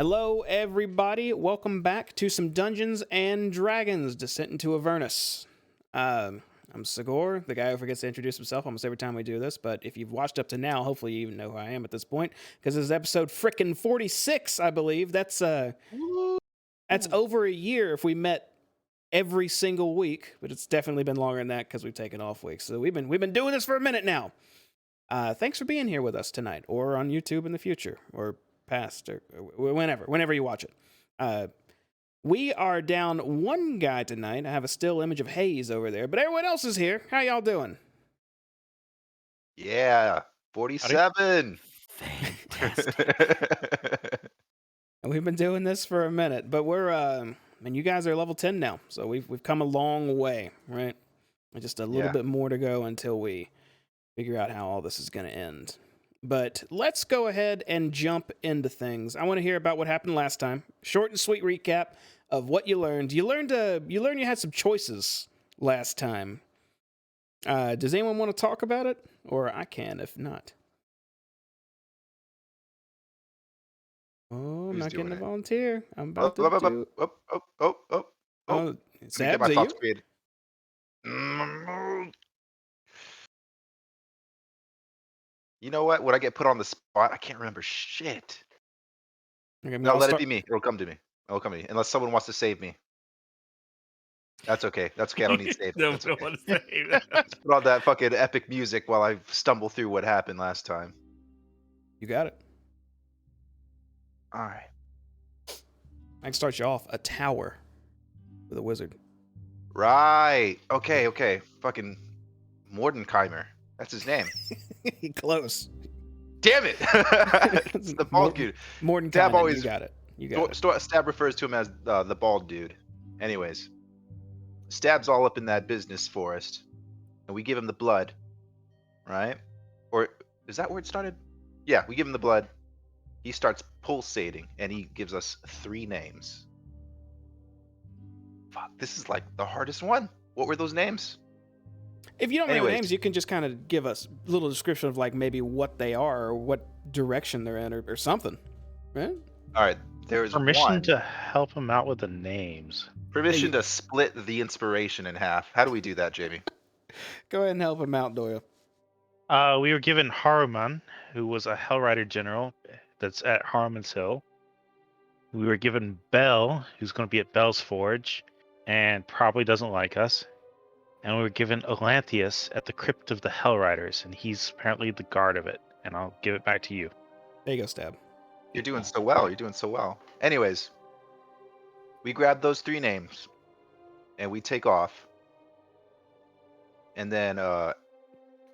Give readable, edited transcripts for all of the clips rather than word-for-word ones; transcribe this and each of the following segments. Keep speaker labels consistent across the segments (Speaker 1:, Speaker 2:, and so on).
Speaker 1: Hello, everybody. Welcome back to some Dungeons and Dragons Descent into Avernus. I'm Sigor, the guy who forgets to introduce himself almost every time we do this, but if you've watched up to now, hopefully you even know who I am at this point, because this is episode frickin' 46, I believe. That's over a year if we met every single week, but it's definitely been longer than that because we've taken off weeks. So we've been doing this for a minute now. Thanks for being here with us tonight, or on YouTube in the future, or past, or whenever you watch it. We are down one guy tonight. I have a still image of Hayes over there, but everyone else is here. How y'all doing?
Speaker 2: Yeah, 47.
Speaker 1: Fantastic. And we've been doing this for a minute, but we're and you guys are level 10 now, so we've come a long way, right? Just a little bit more to go until we figure out how all this is going to end. But let's go ahead and jump into things. I want to hear about what happened last time. Short and sweet recap of what you learned. You learned you had some choices last time. Does anyone want to talk about it? Or I can if not. Oh, I'm not getting a volunteer. I'm about to do... Oh, Sabs, are you?
Speaker 2: You know what? When I get put on the spot, I can't remember shit.
Speaker 1: Okay,
Speaker 2: No, let it be me. It'll come to me. Unless someone wants to save me. That's okay. That's okay. I don't need saving.
Speaker 3: No,
Speaker 2: That's
Speaker 3: don't
Speaker 2: okay.
Speaker 3: want to save that.
Speaker 2: Let's put on that fucking epic music while I stumble through what happened last time.
Speaker 1: You got it.
Speaker 2: All right.
Speaker 1: I can start you off. A tower with a wizard.
Speaker 2: Right. Okay. Fucking Mordenheimer. That's his name.
Speaker 1: Close.
Speaker 2: Damn it! It's the bald dude.
Speaker 1: Stab always. You got it.
Speaker 2: Stab refers to him as the bald dude. Anyways, Stab's all up in that business forest, and we give him the blood, right? Or is that where it started? Yeah, we give him the blood. He starts pulsating, and he gives us 3 names. Fuck, this is like the hardest one. What were those names?
Speaker 1: If you don't know the names, you can just kind of give us a little description of like maybe what they are or what direction they're in or something, right?
Speaker 2: All right, there's
Speaker 3: permission to help him out with the names.
Speaker 2: Permission to split the inspiration in half. How do we do that, Jamie?
Speaker 1: Go ahead and help him out, Doyle.
Speaker 3: We were given Haruman, who was a Hellrider general that's at Haruman's Hill. We were given Bell, who's going to be at Bell's Forge, and probably doesn't like us. And we were given Elanthius at the Crypt of the Hellriders, and he's apparently the guard of it. And I'll give it back to you.
Speaker 1: There you go, Stab.
Speaker 2: You're doing so well. Anyways, we grab those 3 names, and we take off. And then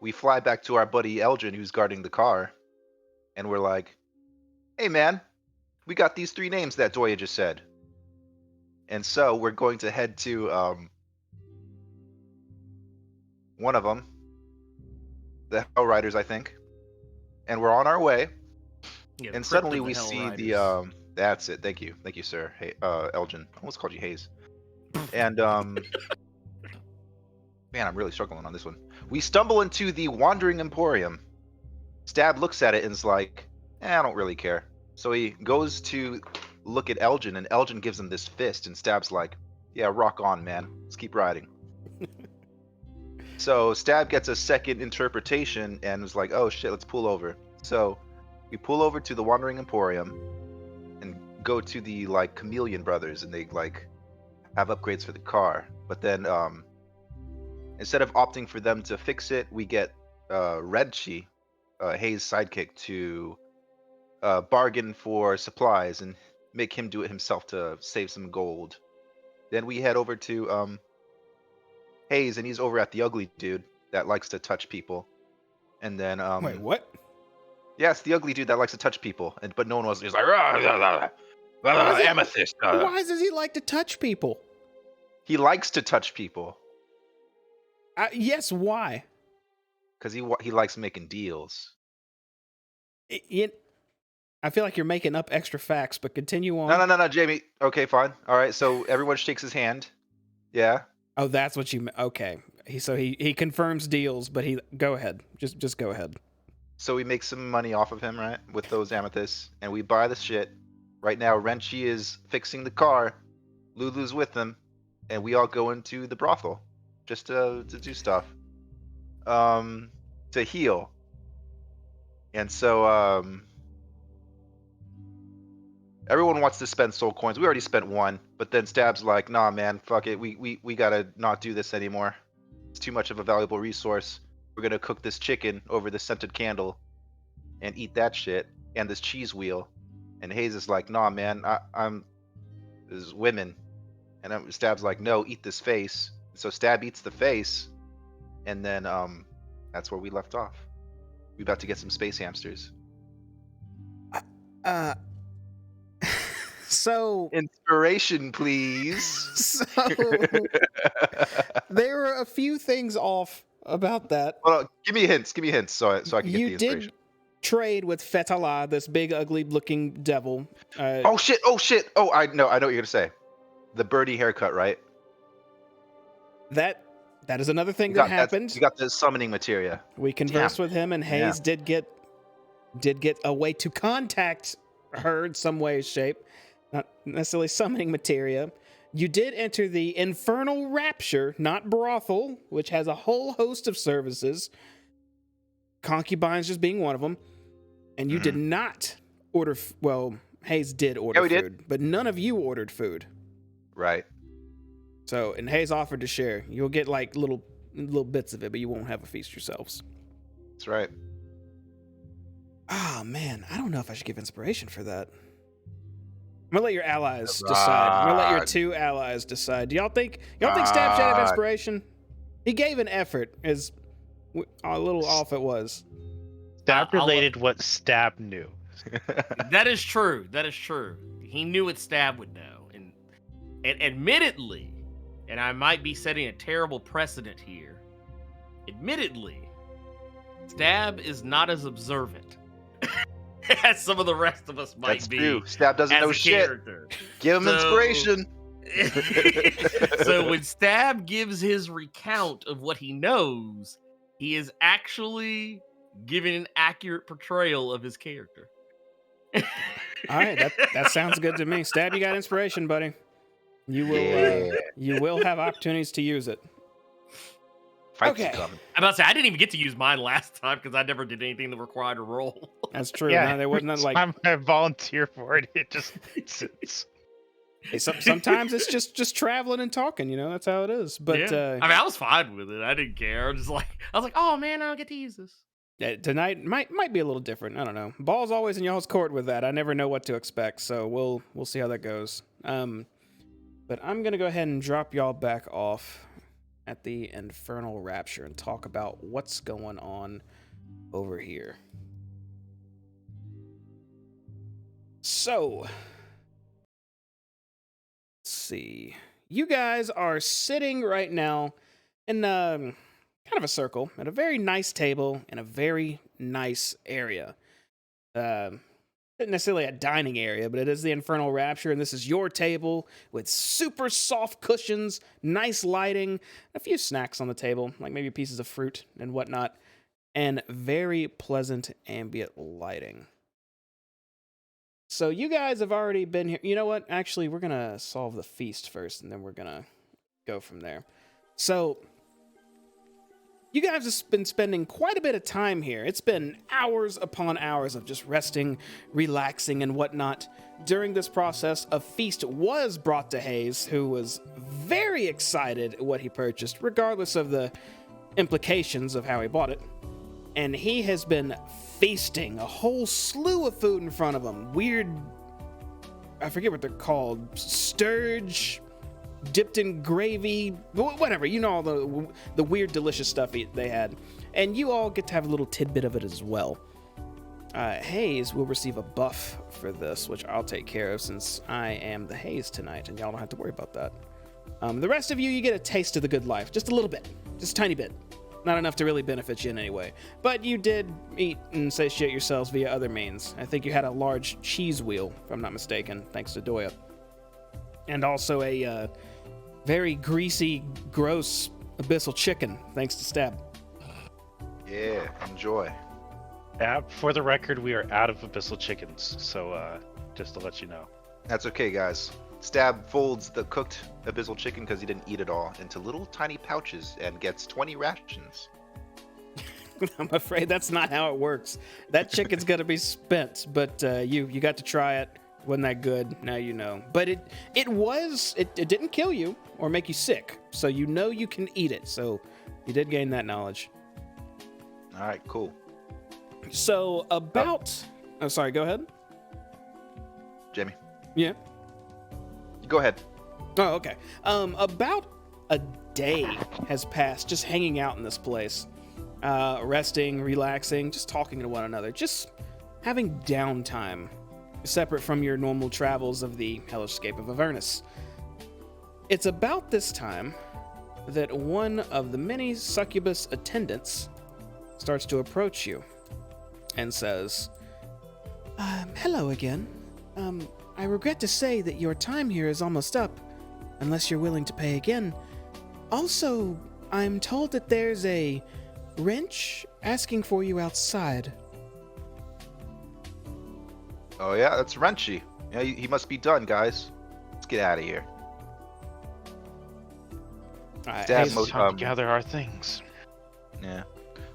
Speaker 2: we fly back to our buddy Elgin, who's guarding the car. And we're like, hey, man, we got these 3 names that Doya just said. And so we're going to head to... one of them, the Hellriders, I think, and we're on our way.
Speaker 3: Yeah,
Speaker 2: and suddenly we see the that's it. Thank you, sir. Hey, Elgin, I almost called you Hayes. And man, I'm really struggling on this one. We stumble into the Wandering Emporium. Stab looks at it and is like, I don't really care. So he goes to look at Elgin, and Elgin gives him this fist, and Stab's like, yeah, rock on, man. Let's keep riding. So Stab gets a second interpretation and was like, oh shit, let's pull over. So we pull over to the Wandering Emporium and go to the like Chameleon Brothers, and they like have upgrades for the car. But then instead of opting for them to fix it, we get Redchi, Hayes' sidekick, to bargain for supplies and make him do it himself to save some gold. Then we head over to Hayes, and he's over at the ugly dude that likes to touch people. And then
Speaker 1: wait, what?
Speaker 2: Yes, the ugly dude that likes to touch people, but no one was. He's like, amethyst.
Speaker 1: Why does he like to touch people?
Speaker 2: He likes to touch people.
Speaker 1: Yes, why?
Speaker 2: Because he likes making deals.
Speaker 1: I feel like you're making up extra facts, but continue on.
Speaker 2: No, Jamie. Okay, fine. All right, so everyone shakes his hand. Yeah.
Speaker 1: Oh, that's what you... Okay. He confirms deals, but go ahead. Just go ahead.
Speaker 2: So we make some money off of him, right? With those amethysts. And we buy the shit. Right now, Renchi is fixing the car. Lulu's with him, and we all go into the brothel just to do stuff, to heal. And so everyone wants to spend soul coins. We already spent one, but then Stab's like, "Nah, man, fuck it. We gotta not do this anymore. It's too much of a valuable resource. We're gonna cook this chicken over the scented candle and eat that shit and this cheese wheel." And Hayes is like, "Nah, man, I'm there's women." And Stab's like, "No, eat this face." So Stab eats the face, and then that's where we left off. We about to get some space hamsters.
Speaker 1: So
Speaker 2: Inspiration, please.
Speaker 1: So there were a few things off about that.
Speaker 2: Well, give me hints so I can get the
Speaker 1: You
Speaker 2: inspiration.
Speaker 1: did trade with Fetala, this big, ugly-looking devil.
Speaker 2: Oh shit! Oh, I know what you're gonna say. The birdie haircut, right?
Speaker 1: That is another thing that happened.
Speaker 2: You got the summoning materia.
Speaker 1: We conversed with him, and Hayes did get a way to contact her in some way, shape. Not necessarily summoning materia. You did enter the Infernal Rapture, not brothel, which has a whole host of services. Concubines just being one of them. And you did not order. Well, Hayes did order food, but none of you ordered food.
Speaker 2: Right.
Speaker 1: So, and Hayes offered to share. You'll get like little bits of it, but you won't have a feast yourselves.
Speaker 2: That's right.
Speaker 1: Oh man, I don't know if I should give inspiration for that. I'm gonna let your allies decide. I'm gonna let your two allies decide. Do y'all think Stab should have inspiration? He gave an effort, as a little off it was.
Speaker 3: Stab related what Stab knew.
Speaker 4: That is true. He knew what Stab would know, and admittedly, and I might be setting a terrible precedent here. Admittedly, Stab is not as observant as some of the rest of us might be.
Speaker 2: That's true. Stab doesn't know shit.
Speaker 4: Character.
Speaker 2: Give him inspiration.
Speaker 4: So when Stab gives his recount of what he knows, he is actually giving an accurate portrayal of his character.
Speaker 1: All right, that sounds good to me. Stab, you got inspiration, buddy. You will have opportunities to use it.
Speaker 2: Okay.
Speaker 4: I'm about to say I didn't even get to use mine last time because I never did anything that required a roll.
Speaker 1: That's true. Yeah, no, there wasn't like
Speaker 3: I volunteer for it. It just sits.
Speaker 1: Sometimes it's just traveling and talking. That's how it is. But
Speaker 4: yeah. I was fine with it. I didn't care. I was like, oh man, I don't get to use this.
Speaker 1: Tonight might be a little different. I don't know. Ball's always in y'all's court with that. I never know what to expect, so we'll see how that goes. But I'm gonna go ahead and drop y'all back off at the Infernal Rapture and talk about what's going on over here. So, let's see. You guys are sitting right now in kind of a circle at a very nice table in a very nice area. Not necessarily a dining area, but it is the Infernal Rapture, and this is your table with super soft cushions, nice lighting, a few snacks on the table, like maybe pieces of fruit and whatnot, and very pleasant ambient lighting. So you guys have already been here. You know what? Actually, we're going to solve the feast first, and then we're going to go from there. So you guys have been spending quite a bit of time here. It's been hours upon hours of just resting, relaxing, and whatnot. During this process, a feast was brought to Hayes, who was very excited at what he purchased, regardless of the implications of how he bought it. And he has been feasting a whole slew of food in front of him. Weird, I forget what they're called, sturge, dipped in gravy, whatever, all the weird delicious stuff they had, and you all get to have a little tidbit of it as well. Hayes will receive a buff for this, which I'll take care of since I am the Hayes tonight, and y'all don't have to worry about that. The rest of you get a taste of the good life, just a little bit, just a tiny bit, not enough to really benefit you in any way, but you did eat and satiate yourselves via other means. I think you had a large cheese wheel, if I'm not mistaken, thanks to Doya, and also a very greasy, gross abyssal chicken, thanks to Stab.
Speaker 2: Yeah, enjoy.
Speaker 3: For the record, we are out of abyssal chickens, so just to let you know.
Speaker 2: That's okay, guys. Stab folds the cooked abyssal chicken, because he didn't eat it all, into little tiny pouches and gets 20 rations.
Speaker 1: I'm afraid that's not how it works. That chicken's gonna be spent, but you got to try it. Wasn't that good? Now you know. But it didn't kill you or make you sick, so you know you can eat it. So you did gain that knowledge.
Speaker 2: All right, cool.
Speaker 1: So about oh, sorry, go ahead.
Speaker 2: Jamie,
Speaker 1: Yeah.
Speaker 2: go ahead.
Speaker 1: Oh, okay. About a day has passed just hanging out in this place. Resting, relaxing, just talking to one another, just having downtime, separate from your normal travels of the hellscape of Avernus. It's about this time that one of the many succubus attendants starts to approach you and says, hello again. I regret to say that your time here is almost up, unless you're willing to pay again. Also, I'm told that there's a wrench asking for you outside.
Speaker 2: Oh yeah, that's Wrenchy. Yeah, he must be done, guys. Let's get out of here. Stab
Speaker 3: It's time to gather our things.
Speaker 2: Yeah.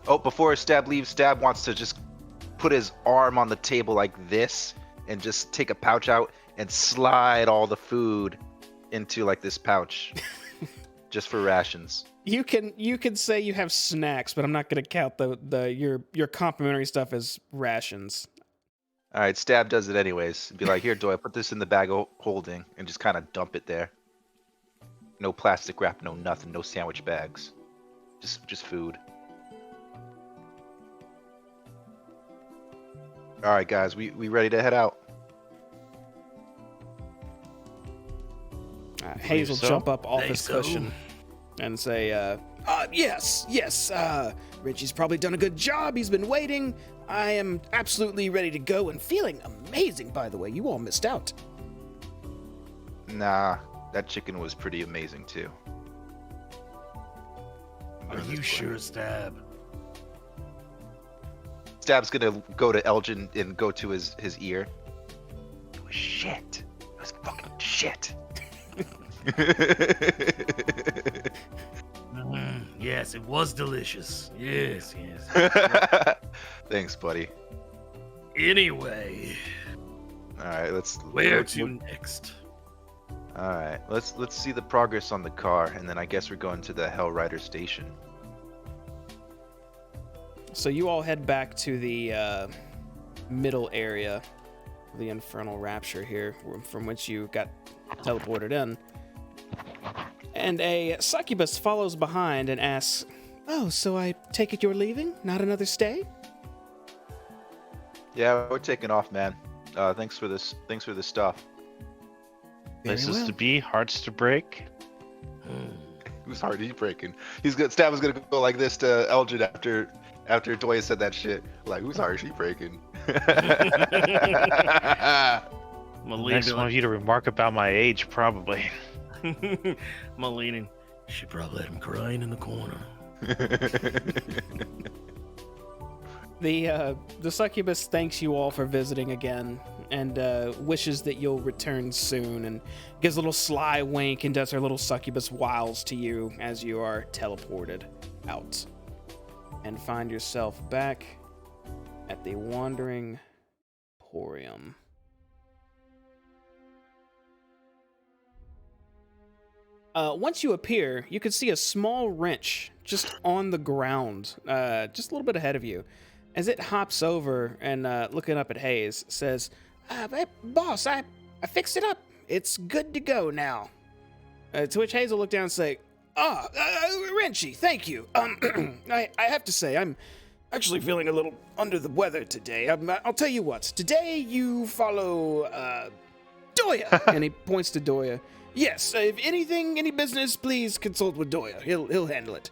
Speaker 2: Oh, before Stab leaves, Stab wants to just put his arm on the table like this and just take a pouch out and slide all the food into like this pouch, just for rations.
Speaker 1: You can say you have snacks, but I'm not going to count your complimentary stuff as rations.
Speaker 2: All right, Stab does it anyways. Be like, here, Doyle, put this in the bag of holding and just kind of dump it there. No plastic wrap, no nothing, no sandwich bags. Just food. All right, guys, we ready to head out?
Speaker 1: Hayes will
Speaker 3: so.
Speaker 1: jump up off
Speaker 4: Think
Speaker 1: his
Speaker 4: so.
Speaker 1: cushion and say, yes, Richie's probably done a good job. He's been waiting. I am absolutely ready to go and feeling amazing, by the way. You all missed out.
Speaker 2: Nah, that chicken was pretty amazing too.
Speaker 4: Are you sure, Stab?
Speaker 2: Stab's gonna go to Elgin and go to his ear. It was shit. It was fucking shit.
Speaker 4: Yes, it was delicious. Yes, yes.
Speaker 2: Thanks, buddy.
Speaker 4: Anyway,
Speaker 2: All right,
Speaker 4: where to next?
Speaker 2: All right, let's see the progress on the car, and then I guess we're going to the Hellrider station.
Speaker 1: So you all head back to the middle area of the Infernal Rapture here, from which you got teleported in. And a succubus follows behind and asks, "Oh, so I take it you're leaving? Not another stay?"
Speaker 2: Yeah, we're taking off, man. Thanks for this. Thanks for this stuff.
Speaker 3: Places
Speaker 1: well.
Speaker 3: to be, hearts to break.
Speaker 2: Whose heart are you breaking? Stab was gonna go like this to Elgin after Doya said that shit. Like, whose heart is she breaking?
Speaker 3: Next one of you to remark about my age, probably.
Speaker 4: Maleaning. She probably had him crying in the corner.
Speaker 1: The succubus thanks you all for visiting again and wishes that you'll return soon, and gives a little sly wink and does her little succubus wiles to you as you are teleported out and find yourself back at the Wandering Emporium. Once you appear, you can see a small wrench just on the ground, just a little bit ahead of you. As it hops over and looking up at Hayes, says, "Hey, boss, I fixed it up. It's good to go now." To which Hayes will look down and say, Wrenchy, thank you. I have to say, I'm actually feeling a little under the weather today. I'll tell you what, today you follow Doya. And he points to Doya. Yes, if any business, please consult with Doya. He'll handle it.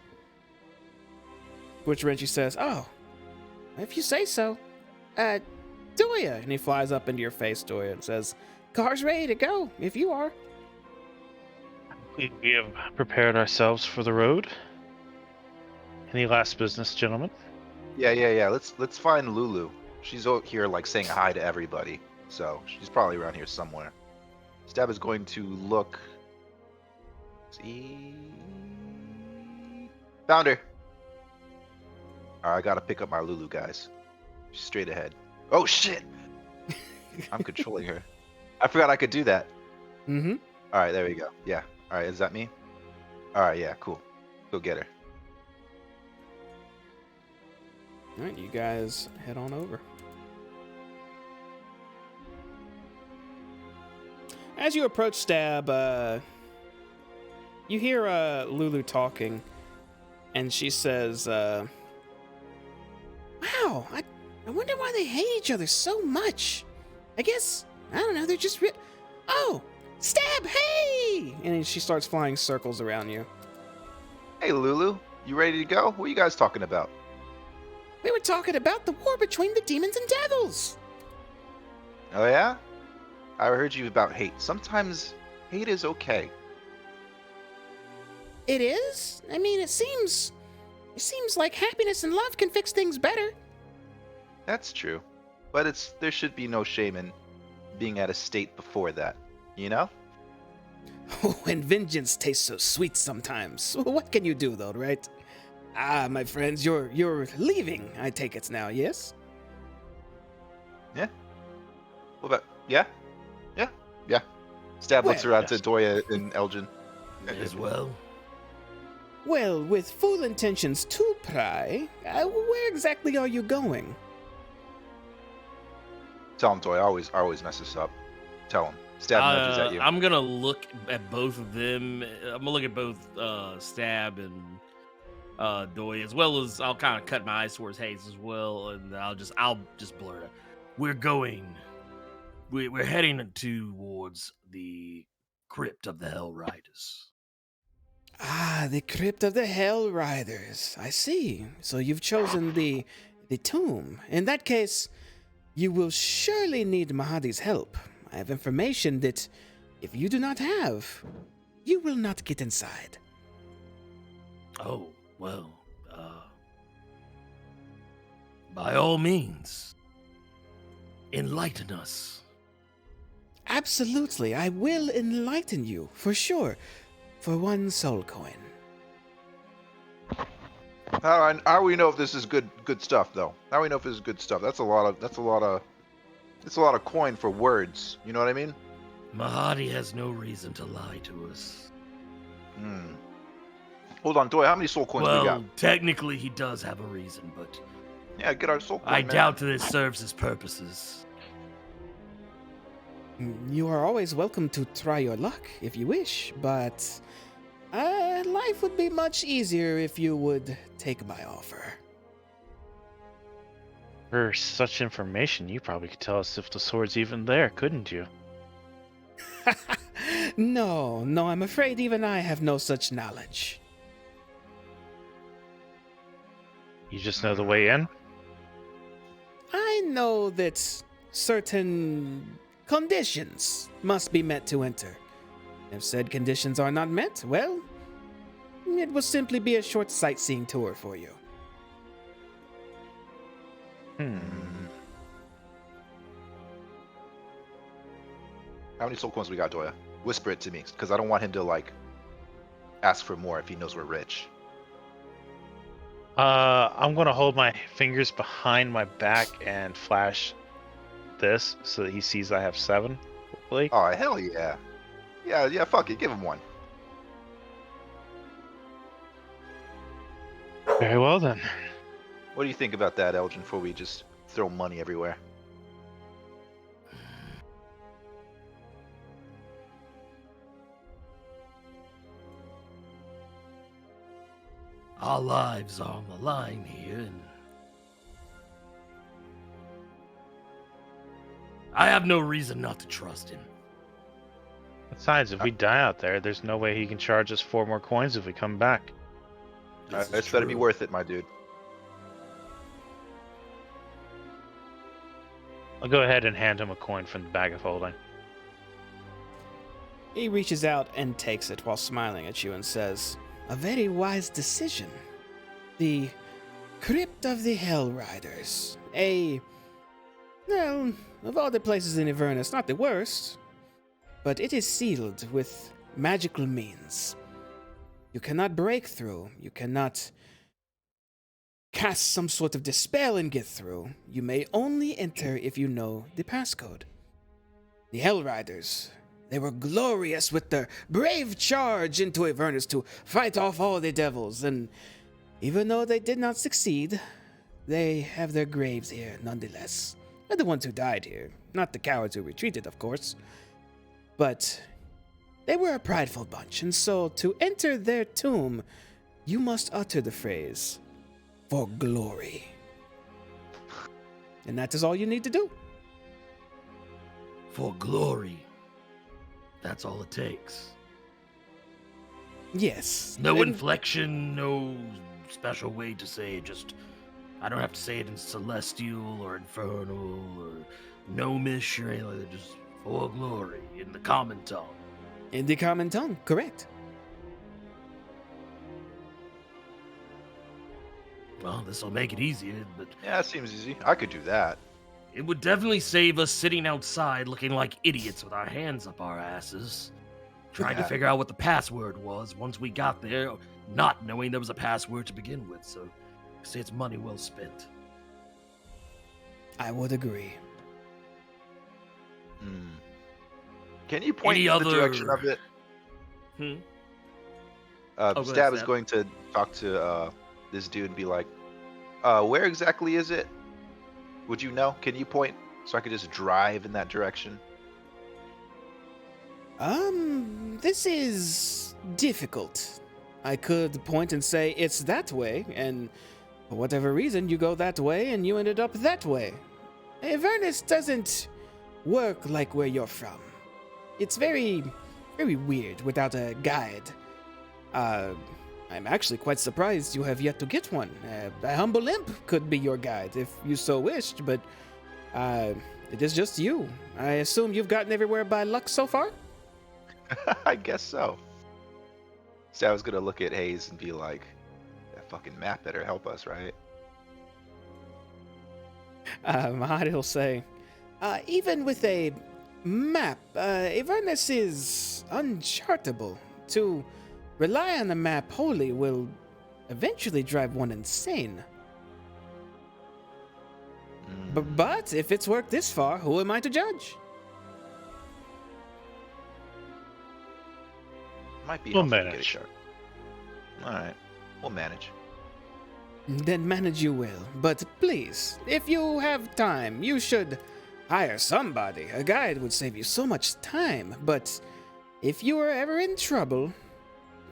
Speaker 1: Which Wrenchy says, "Oh, if you say so. Doya." And he flies up into your face, Doya, and says, "Car's ready to go, if you are."
Speaker 3: We have prepared ourselves for the road. Any last business, gentlemen?
Speaker 2: Yeah. Let's find Lulu. She's out here like saying hi to everybody. So she's probably around here somewhere. Stab is going to look. See. Found her. Alright, I gotta pick up my Lulu, guys. She's straight ahead. Oh shit! I'm controlling her. I forgot I could do that.
Speaker 1: Mm-hmm.
Speaker 2: Alright, there we go. Yeah. Alright, is that me? Alright, yeah, cool. Go get her.
Speaker 1: All right, you guys head on over. As you approach Stab, you hear Lulu talking, and she says, "Wow, I wonder why they hate each other so much. I guess, I don't know, they're just Oh, Stab, hey!" And then she starts flying circles around you.
Speaker 2: Hey, Lulu. You ready to go? What are you guys talking about?
Speaker 1: We were talking about the war between the demons and devils.
Speaker 2: Oh, yeah? I heard you about hate. Sometimes hate is okay.
Speaker 1: It is? I mean, it seems like happiness and love can fix things better.
Speaker 2: That's true. But there should be no shame in being at a state before that. You know?
Speaker 1: Oh, and vengeance tastes so sweet sometimes. What can you do, though, right? Ah, my friends, you're leaving, I take it now, yes?
Speaker 2: Yeah. What about... Yeah? Yeah? Yeah. Stab looks
Speaker 1: Well,
Speaker 2: around to Doya and Elgin.
Speaker 4: As well.
Speaker 1: Well, with full intentions to pry, where exactly are you going?
Speaker 2: Tell him, Doya. I always mess this up. Tell him. Stab nudges at you.
Speaker 4: I'm gonna look at both of them. I'm gonna look at both Stab and Doy, as well as I'll kind of cut my eyes towards Hayes as well, and I'll just blur it. We're heading towards the Crypt of the Hellriders.
Speaker 1: Ah, the Crypt of the Hellriders. I see. So you've chosen the tomb. In that case, you will surely need Mahadi's help. I have information that if you do not have, you will not get inside.
Speaker 4: Oh, well, by all means, enlighten us.
Speaker 1: Absolutely, I will enlighten you, for sure, for 1 soul coin.
Speaker 2: How do we know if this is good stuff, though? How do we know if this is good stuff? That's a lot of coin for words. You know what I mean?
Speaker 4: Mahadi has no reason to lie to us.
Speaker 2: Hmm. Hold on, Doy. How many soul coins we got?
Speaker 4: Well, technically he does have a reason, but
Speaker 2: Yeah, get our soul coin.
Speaker 4: I
Speaker 2: man.
Speaker 4: doubt that it serves his purposes.
Speaker 1: You are always welcome to try your luck if you wish, but life would be much easier if you would take my offer.
Speaker 3: For such information, you probably could tell us if the sword's even there, couldn't you?
Speaker 1: No, I'm afraid even I have no such knowledge.
Speaker 3: You just know the way in?
Speaker 1: I know that certain conditions must be met to enter. If said conditions are not met, well, it will simply be a short sightseeing tour for you.
Speaker 2: How many soul coins we got, Doya? Whisper it to me, because I don't want him to ask for more if he knows we're rich.
Speaker 3: I'm gonna hold my fingers behind my back and flash this so that he sees I have 7. Hopefully.
Speaker 2: Oh, hell yeah. Yeah, fuck it. Give him 1.
Speaker 3: Very well then.
Speaker 2: What do you think about that, Elgin, before we just throw money everywhere?
Speaker 4: Our lives are on the line here, and I have no reason not to trust him.
Speaker 3: Besides, if we die out there, there's no way he can charge us 4 more coins if we come back.
Speaker 4: This is
Speaker 2: It's better be
Speaker 4: true.
Speaker 2: worth it, my dude.
Speaker 3: I'll go ahead and hand him a coin from the bag of holding.
Speaker 1: He reaches out and takes it while smiling at you and says, "A very wise decision. The Crypt of the Hellriders. A Well, of all the places in Avernus, not the worst. But it is sealed with magical means. You cannot break through. You cannot cast some sort of dispel and get through. You may only enter if you know the passcode. The Hellriders, they were glorious with their brave charge into Avernus to fight off all the devils, and even though they did not succeed, they have their graves here nonetheless. They're the ones who died here, not the cowards who retreated, of course. But they were a prideful bunch, and so to enter their tomb, you must utter the phrase, "For glory." And that is all you need to do.
Speaker 5: For glory. That's all it takes.
Speaker 1: Yes.
Speaker 5: No
Speaker 1: and-
Speaker 5: inflection, no special way to say it. Just, I don't have to say it in celestial or infernal or gnomish or anything like that. Just for glory in the common tongue.
Speaker 1: In the common tongue, correct.
Speaker 5: Well, this will make it easier, but
Speaker 2: Yeah, that seems easy. I could do that.
Speaker 5: it would definitely save us sitting outside looking like idiots with our hands up our asses, trying to
Speaker 2: Yeah.
Speaker 5: figure out what the password was once we got there, not knowing there was a password to begin with. So, I say it's money well spent.
Speaker 1: I would agree.
Speaker 2: Hmm. Can you point
Speaker 5: Any
Speaker 2: in the
Speaker 5: other-
Speaker 2: direction of it?
Speaker 4: Hmm?
Speaker 5: go ahead,
Speaker 2: Stab is
Speaker 5: Stab.
Speaker 2: going to talk to this dude and be like, where exactly is it? Would you know? Can you point so I could just drive in that direction?
Speaker 1: This is difficult. I could point and say it's that way, and for whatever reason, you go that way and you ended up that way. Avernus doesn't work like where you're from. It's very, very weird without a guide. I'm actually quite surprised you have yet to get one. A humble imp could be your guide if you so wished, but it is just you. I assume you've gotten everywhere by luck so far?
Speaker 2: I guess so. So I was gonna look at Hayes and be like, that fucking map better help us, right?
Speaker 1: Mahadi will say, even with a map, Avernus is unchartable. To rely on a map wholly will eventually drive one insane. But if it's worked this far, who am I to judge?
Speaker 2: Might be
Speaker 3: We'll
Speaker 2: helpful to get a
Speaker 3: manage.
Speaker 2: shot. Alright, we'll manage.
Speaker 1: Then manage you will. But please, if you have time, you should hire somebody. A guide would save you so much time. But if you are ever in trouble,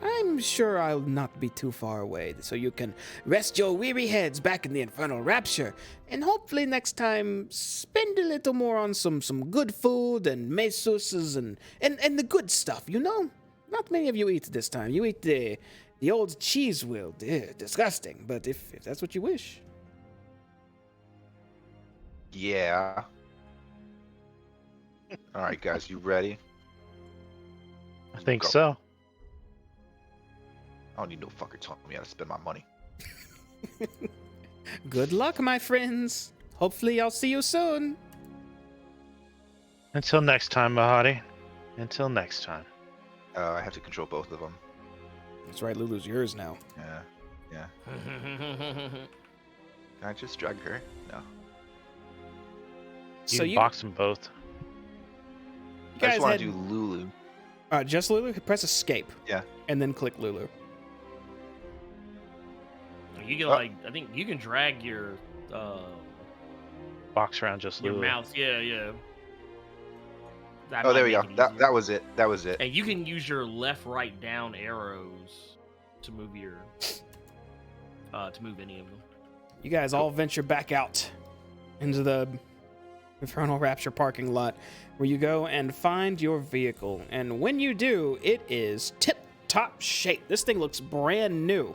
Speaker 1: I'm sure I'll not be too far away, so you can rest your weary heads back in the infernal rapture, and hopefully next time spend a little more on some good food and mesuses and the good stuff, you know? Not many of you eat this time. You eat the old cheese wheel. Disgusting, but if that's what you wish.
Speaker 2: Yeah. Alright, guys, you ready?
Speaker 3: I think
Speaker 2: Go.
Speaker 3: so.
Speaker 2: I don't need no fucker telling me how to spend my money.
Speaker 1: Good luck, my friends. Hopefully I'll see you soon.
Speaker 3: Until next time, Mahadi. Until next time.
Speaker 2: I have to control both of them.
Speaker 1: That's right, Lulu's yours now.
Speaker 2: Yeah. Can I just drag her? No.
Speaker 3: You
Speaker 1: So
Speaker 3: can
Speaker 1: you
Speaker 3: box them both.
Speaker 1: guys
Speaker 2: I just want
Speaker 1: had
Speaker 2: to do Lulu.
Speaker 1: just Lulu. Press escape.
Speaker 2: Yeah.
Speaker 1: And then click Lulu.
Speaker 4: You can
Speaker 2: Oh.
Speaker 4: I think you can drag your
Speaker 3: Box around just Lulu.
Speaker 4: mouse. Yeah. That
Speaker 2: Oh,
Speaker 4: might
Speaker 2: there we go.
Speaker 4: make it
Speaker 2: That
Speaker 4: easier.
Speaker 2: was it. That was it.
Speaker 4: And you can use your left, right, down arrows to move your to move any of them.
Speaker 1: You guys all venture back out into the Infernal Rapture parking lot, where you go and find your vehicle. And when you do, it is tip-top shape. This thing looks brand new.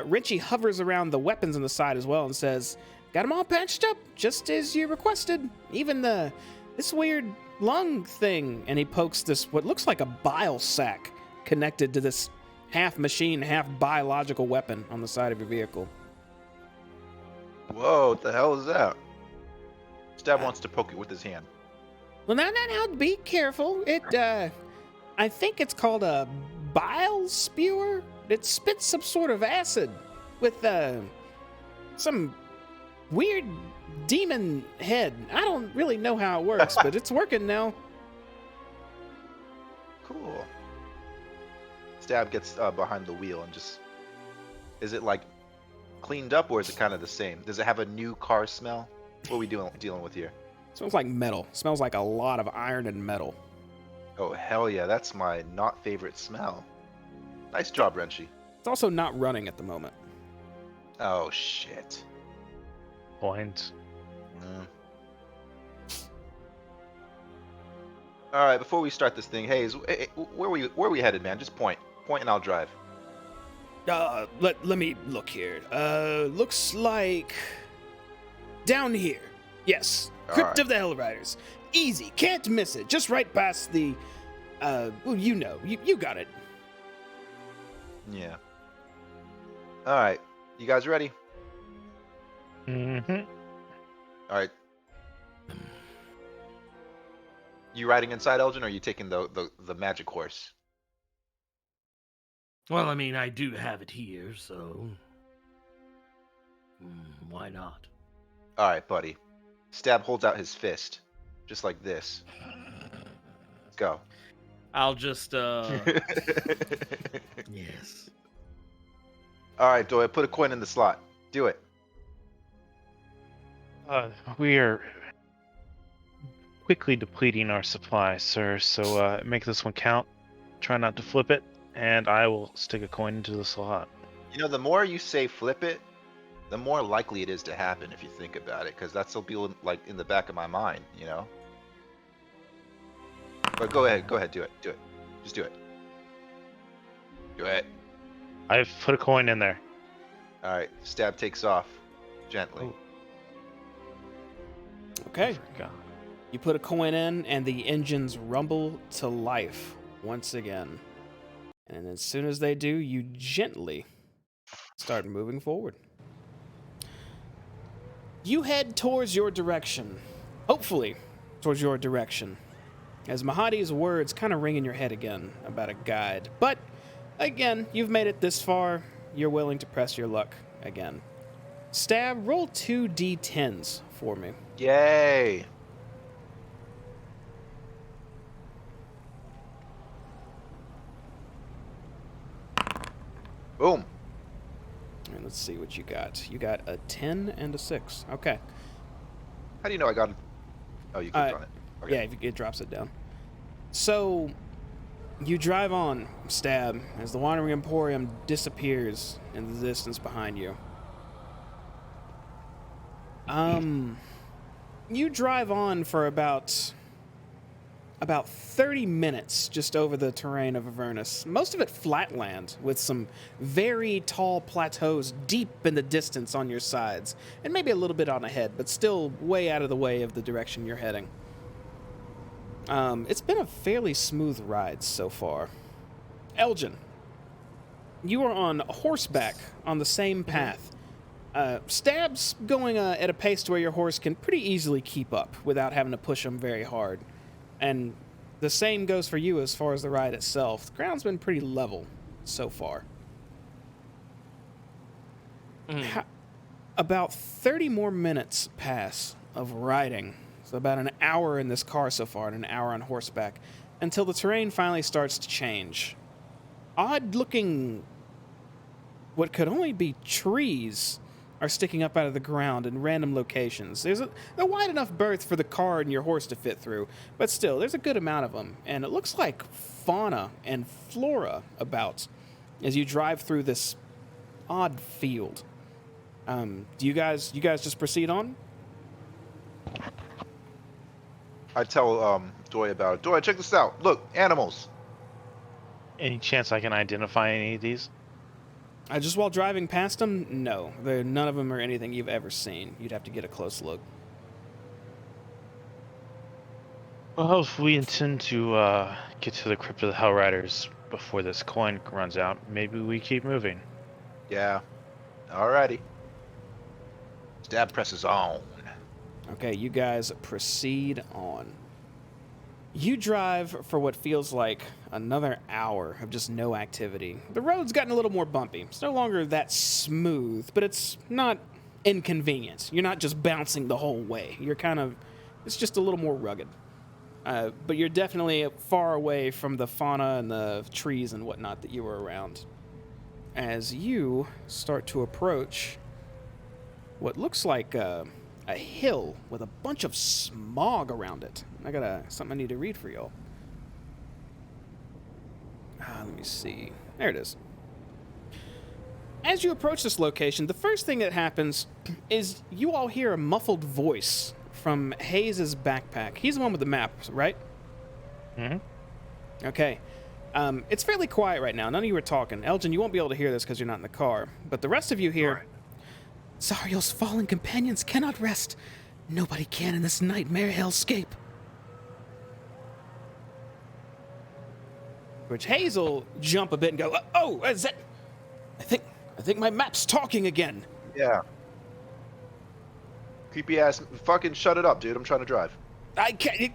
Speaker 1: Richie hovers around the weapons on the side as well and says, "Got them all patched up, just as you requested. Even this weird lung thing." And he pokes this what looks like a bile sac connected to this half machine, half biological weapon on the side of your vehicle.
Speaker 2: Whoa, what the hell is that? Stab wants to poke it with his hand.
Speaker 1: Well, now, be careful. I think it's called a bile spewer. It spits some sort of acid with, some weird demon head. I don't really know how it works, but it's working now.
Speaker 2: Cool. Stab gets behind the wheel and just... Is it, like, cleaned up, or is it kind of the same? Does it have a new car smell? What are we dealing with here?
Speaker 1: Smells like metal. Smells like a lot of iron and metal.
Speaker 2: Oh, hell yeah. That's my not favorite smell. Nice job, Wrenchy.
Speaker 1: It's also not running at the moment.
Speaker 2: Oh, shit.
Speaker 3: Point.
Speaker 2: Mm. All right, before we start this thing, Hayes, where are we headed, man? Just point and I'll drive.
Speaker 1: Let me look here. Looks like down here. Yes, Crypt of the Hellriders. Easy, can't miss it. Just right past the. Well, you know, you got it.
Speaker 2: Yeah. All right, you guys ready?
Speaker 3: Mm-hmm.
Speaker 2: All right. You riding inside, Elgin, or are you taking the magic horse?
Speaker 5: Well, I mean, I do have it here, so why not?
Speaker 2: All right, buddy. Stab holds out his fist, just like this. Let's go.
Speaker 4: I'll just
Speaker 5: Yes.
Speaker 2: All right, Doyle, put a coin in the slot. Do it.
Speaker 3: We are quickly depleting our supply, sir. So make this one count. Try not to flip it, and I will stick a coin into the slot.
Speaker 2: You know, the more you say flip it, the more likely it is to happen if you think about it, because that'll be like in the back of my mind, you know? But go ahead, do it. Just do it. Do it.
Speaker 3: I've put a coin in there.
Speaker 2: All right, Stab takes off gently.
Speaker 3: Oh.
Speaker 1: Okay.
Speaker 3: Forgot.
Speaker 1: You put a coin in, and the engines rumble to life once again. And as soon as they do, you gently start moving forward. You head towards your direction. Hopefully, towards your direction. As Mahadi's words kind of ring in your head again about a guide. But, again, you've made it this far. You're willing to press your luck again. Stab, roll 2 d10s for me.
Speaker 2: Yay! Boom.
Speaker 1: And let's see what you got. You got a 10 and a 6. Okay.
Speaker 2: How do you know I got it? Oh, you clicked on it. Okay.
Speaker 1: Yeah, it drops it down. So, you drive on, Stab, as the Wandering Emporium disappears in the distance behind you. You drive on for about 30 minutes just over the terrain of Avernus. Most of it flatland, with some very tall plateaus deep in the distance on your sides, and maybe a little bit on ahead, but still way out of the way of the direction you're heading. It's been a fairly smooth ride so far. Elgin, you are on horseback on the same path. Stab's going at a pace to where your horse can pretty easily keep up without having to push him very hard. And the same goes for you as far as the ride itself. The ground's been pretty level so far. About 30 more minutes pass of riding. So about an hour in this car so far and an hour on horseback until the terrain finally starts to change. Odd-looking, what could only be trees, are sticking up out of the ground in random locations. There's a wide enough berth for the car and your horse to fit through, but still, there's a good amount of them, and it looks like fauna and flora about as you drive through this odd field. Do you guys just proceed on?
Speaker 2: I tell Doy about it. Doy, check this out. Look, animals.
Speaker 3: Any chance I can identify any of these?
Speaker 1: Just while driving past them, no. None of them are anything you've ever seen. You'd have to get a close look.
Speaker 3: Well, if we intend to get to the Crypt of the Hellriders before this coin runs out, maybe we keep moving.
Speaker 2: Yeah. Alrighty. Stab presses on.
Speaker 1: Okay, you guys proceed on. You drive for what feels like another hour of just no activity. The road's gotten a little more bumpy. It's no longer that smooth, but it's not inconvenient. You're not just bouncing the whole way. It's just a little more rugged. But you're definitely far away from the fauna and the trees and whatnot that you were around. As you start to approach what looks like a hill with a bunch of smog around it. I got something I need to read for y'all. Let me see. There it is. As you approach this location, the first thing that happens is you all hear a muffled voice from Hayes' backpack. He's the one with the map, right?
Speaker 3: Mm-hmm.
Speaker 1: Okay. It's fairly quiet right now. None of you are talking. Elgin, you won't be able to hear this because you're not in the car. But the rest of you hear, Zariel's fallen companions cannot rest. Nobody can in this nightmare hellscape. Which Hayes will jump a bit and go, oh, is that... I think my map's talking again.
Speaker 2: Yeah. Creepy ass. Fucking shut it up, dude. I'm trying to drive.
Speaker 1: I can't...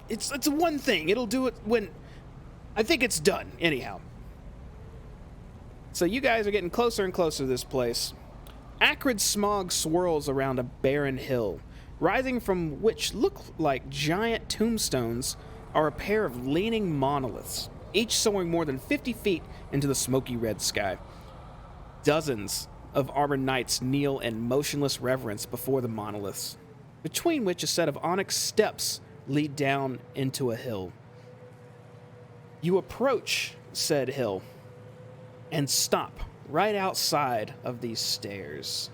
Speaker 1: It's one thing. It'll do it when... I think it's done, anyhow. So you guys are getting closer and closer to this place. Acrid smog swirls around a barren hill, rising from which look like giant tombstones are a pair of leaning monoliths, each soaring more than 50 feet into the smoky red sky. Dozens of armored knights kneel in motionless reverence before the monoliths, between which a set of onyx steps lead down into a hill. You approach said hill and stop right outside of these stairs.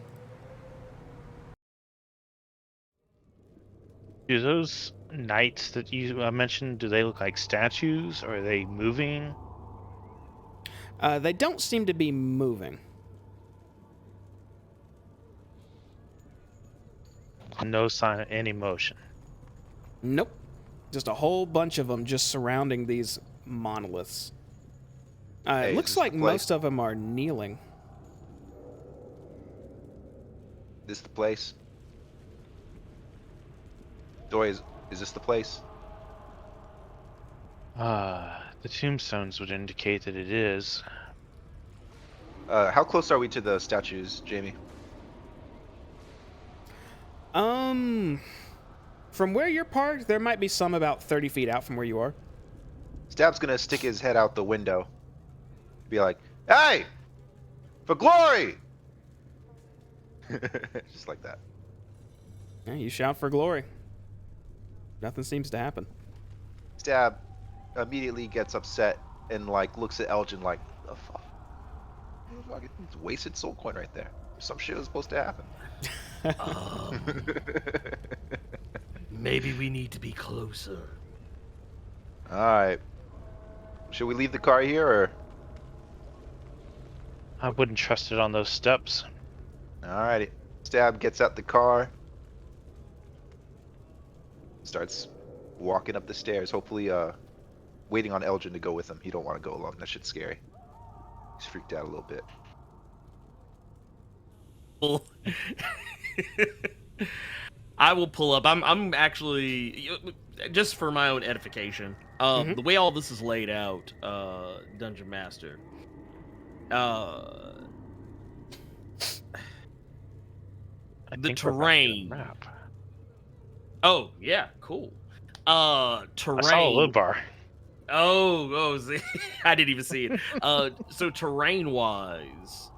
Speaker 3: Do those knights that you mentioned, do they look like statues, or are they moving?
Speaker 1: They don't seem to be moving.
Speaker 3: No sign of any motion.
Speaker 1: Nope. Just a whole bunch of them just surrounding these monoliths.
Speaker 2: Hey,
Speaker 1: It
Speaker 2: is
Speaker 1: looks
Speaker 2: this
Speaker 1: like
Speaker 2: the place?
Speaker 1: most of them are kneeling.
Speaker 2: This the place? Dory, is this the place?
Speaker 3: The tombstones would indicate that it is.
Speaker 2: How close are we to the statues, Jamie?
Speaker 1: From where you're parked, there might be some about 30 feet out from where you are.
Speaker 2: Stab's gonna stick his head out the window. Be like, hey! For glory! Just like that.
Speaker 1: Yeah, you shout for glory. Nothing seems to happen.
Speaker 2: Stab immediately gets upset and like looks at Elgin like, the fuck? It's wasted soul coin right there. Some shit was supposed to happen.
Speaker 5: Maybe we need to be closer.
Speaker 2: Alright. Should we leave the car here or?
Speaker 3: I wouldn't trust it on those steps.
Speaker 2: Alrighty. Stab gets out the car. Starts walking up the stairs, hopefully waiting on Elgin to go with him. He don't want to go alone. That shit's scary. He's freaked out a little bit.
Speaker 4: I will pull up. I'm actually, just for my own edification, the way all this is laid out, Dungeon Master, the terrain.
Speaker 3: Map.
Speaker 4: Oh yeah, cool. Terrain.
Speaker 3: I saw a load bar.
Speaker 4: Oh, I didn't even see it. So terrain wise,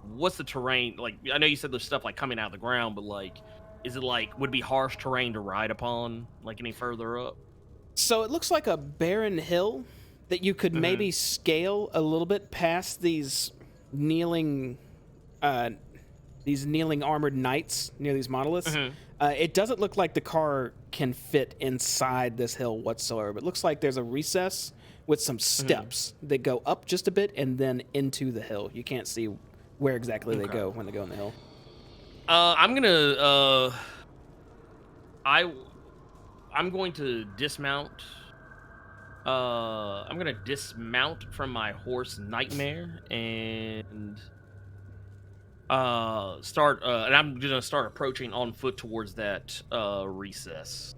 Speaker 4: what's the terrain like? I know you said there's stuff like coming out of the ground, but like, is it like would it be harsh terrain to ride upon like any further up?
Speaker 1: So it looks like a barren hill that you could maybe scale a little bit past these kneeling armored knights near these monoliths. It doesn't look like the car can fit inside this hill whatsoever, but it looks like there's a recess with some steps that go up just a bit and then into the hill. You can't see where exactly they go when they go in the hill.
Speaker 4: I'm going to dismount. I'm gonna dismount from my horse Nightmare and and I'm gonna start approaching on foot towards that recess.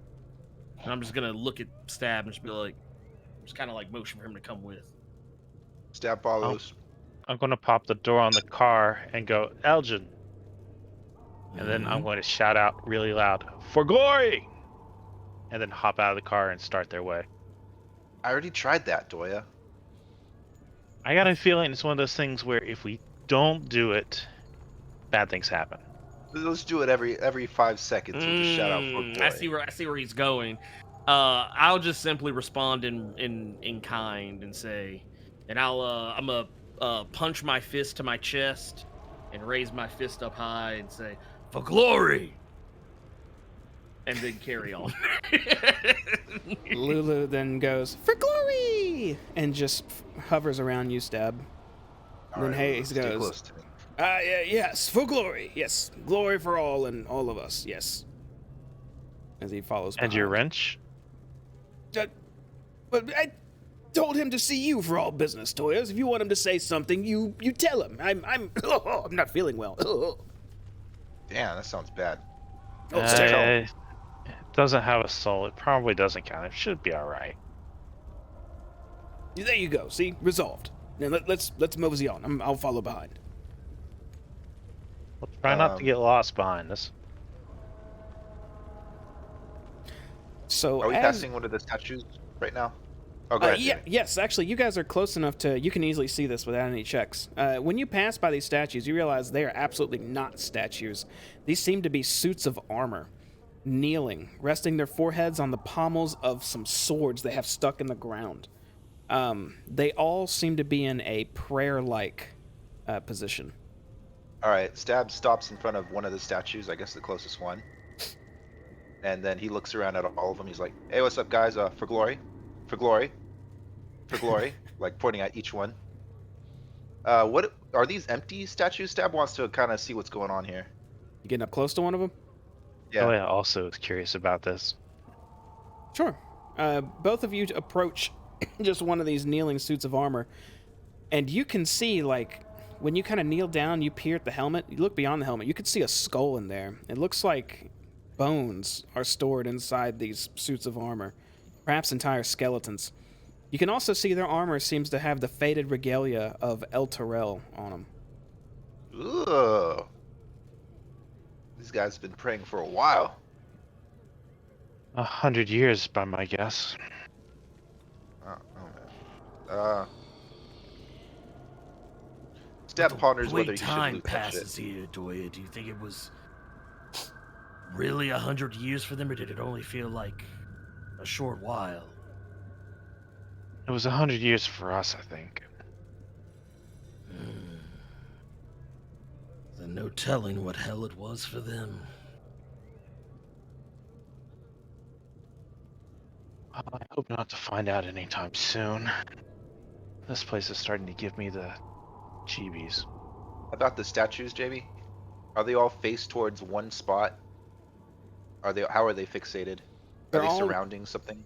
Speaker 4: And I'm just gonna look at Stab and just be like, just kind of like motion for him to come with.
Speaker 2: Stab follows.
Speaker 3: I'm going to pop the door on the car and go, Elgin. And then I'm
Speaker 5: Mhm.
Speaker 3: going to shout out really loud, for glory! And then hop out of the car and start their way.
Speaker 2: I already tried that, Doya.
Speaker 3: I got a feeling it's one of those things where if we don't do it, bad things happen.
Speaker 2: Let's do it every 5 seconds. We'll just shout out for glory.
Speaker 4: I see where he's going. I'll just simply respond in kind and say, and I'm gonna punch my fist to my chest and raise my fist up high and say,
Speaker 5: For glory!
Speaker 4: and then carry on.
Speaker 1: Lulu then goes, "For glory!" and just hovers around you, Stab.
Speaker 2: All
Speaker 1: then
Speaker 2: right,
Speaker 1: Hayes
Speaker 2: stay
Speaker 1: goes,
Speaker 2: close to me.
Speaker 1: Yes, for glory. Yes, glory for all and all of us. Yes. As he follows behind.
Speaker 3: And your wrench?
Speaker 1: But I told him to see you for all business, Toyos. If you want him to say something, you tell him. I'm not feeling well.
Speaker 2: Damn, that sounds bad.
Speaker 1: Stay.
Speaker 3: It doesn't have a soul. It probably doesn't count. It should be all right.
Speaker 1: There you go. See, resolved. Now let's mosey on. I'll follow behind.
Speaker 3: We'll try not to get lost behind us.
Speaker 1: So
Speaker 2: Are we
Speaker 1: as,
Speaker 2: passing one of the statues right now? Oh, go ahead. Jay.
Speaker 1: yes, actually, you guys are close enough to you can easily see this without any checks. When you pass by these statues, you realize they are absolutely not statues. These seem to be suits of armor, kneeling, resting their foreheads on the pommels of some swords they have stuck in the ground. They all seem to be in a prayer-like position.
Speaker 2: All right, Stab stops in front of one of the statues, I guess the closest one. And then he looks around at all of them. He's like, "Hey, what's up, guys? For glory, for glory, for glory." Like pointing at each one. What are these empty statues? Stab wants to kind of see what's going on here.
Speaker 1: You getting up close to one of them?
Speaker 2: Yeah.
Speaker 3: Oh, yeah, also is curious about this.
Speaker 1: Sure. Both of you approach just one of these kneeling suits of armor, and you can see, like, when you kind of kneel down, you peer at the helmet, you look beyond the helmet, you can see a skull in there. It looks like bones are stored inside these suits of armor, perhaps entire skeletons. You can also see their armor seems to have the faded regalia of El Terrell on them.
Speaker 2: Ugh. These guys have been praying for a while.
Speaker 3: 100 years, by my guess.
Speaker 2: Oh man. Stab ponders
Speaker 5: The way
Speaker 2: whether he should
Speaker 5: time
Speaker 2: loot that
Speaker 5: passes
Speaker 2: shit.
Speaker 5: here, Doya, do you think it was really 100 years for them, or did it only feel like a short while?
Speaker 3: It was 100 years for us, I think.
Speaker 5: Then no telling what hell it was for them.
Speaker 3: I hope not to find out anytime soon. This place is starting to give me the jeebies.
Speaker 2: About the statues, JB? Are they all faced towards one spot? How are they fixated?
Speaker 1: They're
Speaker 2: Are they
Speaker 1: all-
Speaker 2: surrounding something?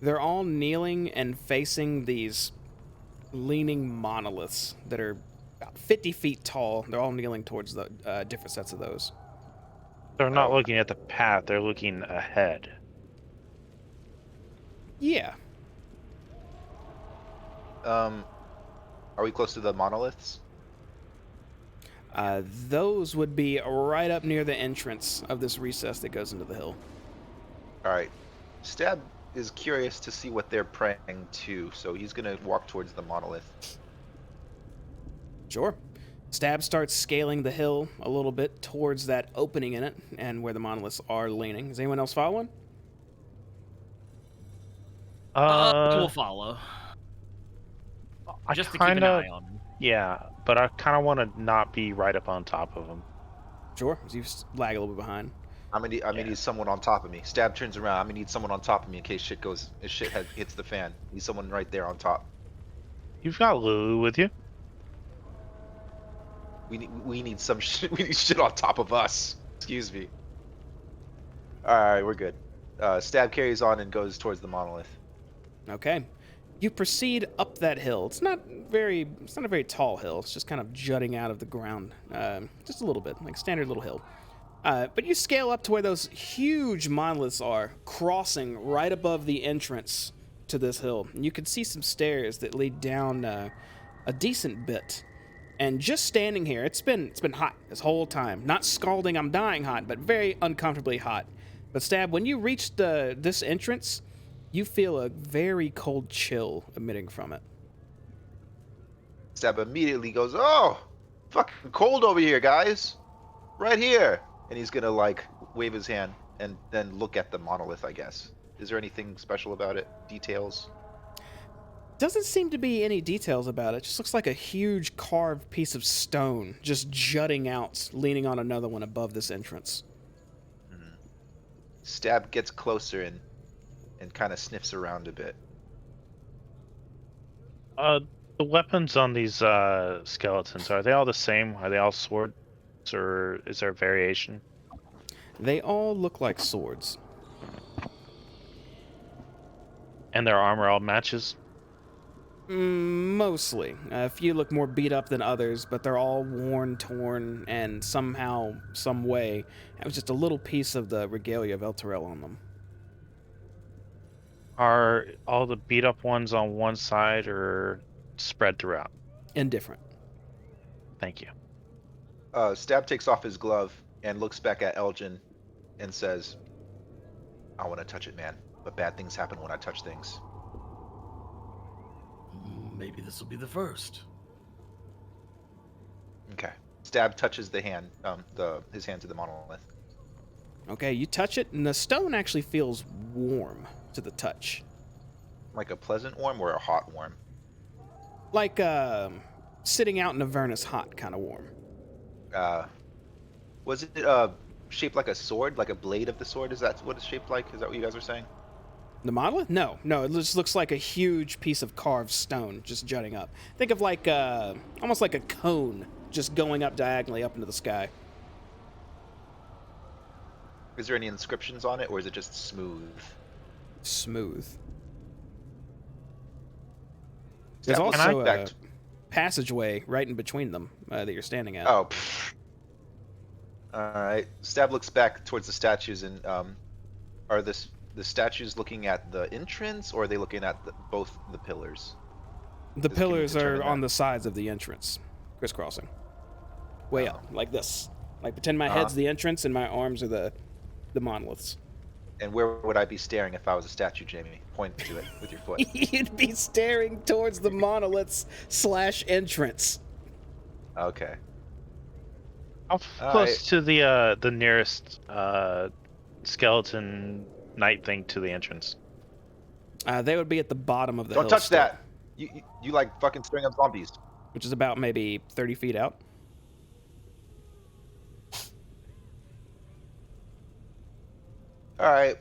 Speaker 1: They're all kneeling and facing these leaning monoliths that are about 50 feet tall. They're all kneeling towards the different sets of those.
Speaker 3: They're not
Speaker 2: Oh.
Speaker 3: looking at the path, they're looking ahead.
Speaker 1: Yeah.
Speaker 2: Are we close to the monoliths?
Speaker 1: Those would be right up near the entrance of this recess that goes into the hill.
Speaker 2: All right. Stab is curious to see what they're praying to, so he's gonna walk towards the monolith.
Speaker 1: Sure. Stab starts scaling the hill a little bit towards that opening in it and where the monoliths are leaning. Is anyone else following?
Speaker 4: We'll follow.
Speaker 3: I
Speaker 4: Just to keep an
Speaker 3: kinda,
Speaker 4: eye on him.
Speaker 3: yeah, but I kind of want to not be right up on top of them.
Speaker 1: Sure. As you lag a little bit behind.
Speaker 2: I'm gonna need someone on top of me. Stab turns around. I'm gonna need someone on top of me in case hits the fan. Need someone right there on top.
Speaker 3: You've got Lulu with you.
Speaker 2: We need some shit. We need shit on top of us. Excuse me. All right, we're good. Stab carries on and goes towards the monolith.
Speaker 1: Okay. You proceed up that hill. It's not a very tall hill. It's just kind of jutting out of the ground, just a little bit, like a standard little hill. But you scale up to where those huge monoliths are, crossing right above the entrance to this hill. And you can see some stairs that lead down a decent bit. And just standing here, it's been hot this whole time. Not scalding, I'm dying hot, but very uncomfortably hot. But Stab, when you reach this entrance, you feel a very cold chill emitting from it.
Speaker 2: Stab immediately goes, "Oh, fucking cold over here, guys! Right here!" And he's gonna like wave his hand and then look at the monolith, I guess. Is there anything special about it? Details?
Speaker 1: Doesn't seem to be any details about it. Just looks like a huge carved piece of stone just jutting out, leaning on another one above this entrance.
Speaker 2: Stab gets closer and kind of sniffs around a bit.
Speaker 3: The weapons on these skeletons, are they all the same? Are they all swords, or is there variation?
Speaker 1: They all look like swords.
Speaker 3: And their armor all matches?
Speaker 1: Mostly. A few look more beat up than others, but they're all worn, torn, and somehow, some way, have just a little piece of the regalia of Elturel on them.
Speaker 3: Are all the beat up ones on one side or spread throughout?
Speaker 1: Indifferent.
Speaker 3: Thank you.
Speaker 2: Stab takes off his glove and looks back at Elgin and says, "I want to touch it, man, but bad things happen when I touch things."
Speaker 5: Maybe this will be the first.
Speaker 2: Okay. Stab touches the hand, his hand to the monolith.
Speaker 1: Okay, you touch it, and the stone actually feels warm to the touch.
Speaker 2: Like a pleasant warm or a hot warm?
Speaker 1: Like, sitting out in Avernus hot kind of warm.
Speaker 2: Was it shaped like a sword, like a blade of the sword? Is that what it's shaped like? Is that what you guys are saying?
Speaker 1: The monolith? No, it just looks like a huge piece of carved stone just jutting up. Think of like, almost like a cone just going up diagonally up into the sky.
Speaker 2: Is there any inscriptions on it, or is it just smooth?
Speaker 1: Smooth.
Speaker 2: Stab
Speaker 1: There's
Speaker 2: looks
Speaker 1: also a
Speaker 2: back
Speaker 1: passageway right in between them that you're standing at.
Speaker 2: Oh, alright. Stab looks back towards the statues, and are the statues looking at the entrance, or are they looking at both the pillars?
Speaker 1: The
Speaker 2: Can you
Speaker 1: pillars are
Speaker 2: determine
Speaker 1: on
Speaker 2: that?
Speaker 1: the sides of the entrance, crisscrossing. Way
Speaker 2: Oh.
Speaker 1: up, like this. Like pretend my
Speaker 2: Uh-huh.
Speaker 1: head's the entrance and my arms are the monoliths.
Speaker 2: And where would I be staring if I was a statue, Jamie? Point to it with your foot.
Speaker 1: You'd be staring towards the monoliths / entrance.
Speaker 2: Okay.
Speaker 3: How close to the nearest skeleton knight thing to the entrance?
Speaker 1: They would be at the bottom of the
Speaker 2: Don't
Speaker 1: hill
Speaker 2: touch
Speaker 1: still,
Speaker 2: that! You like fucking stirring up zombies.
Speaker 1: which is about maybe 30 feet out.
Speaker 2: Alright.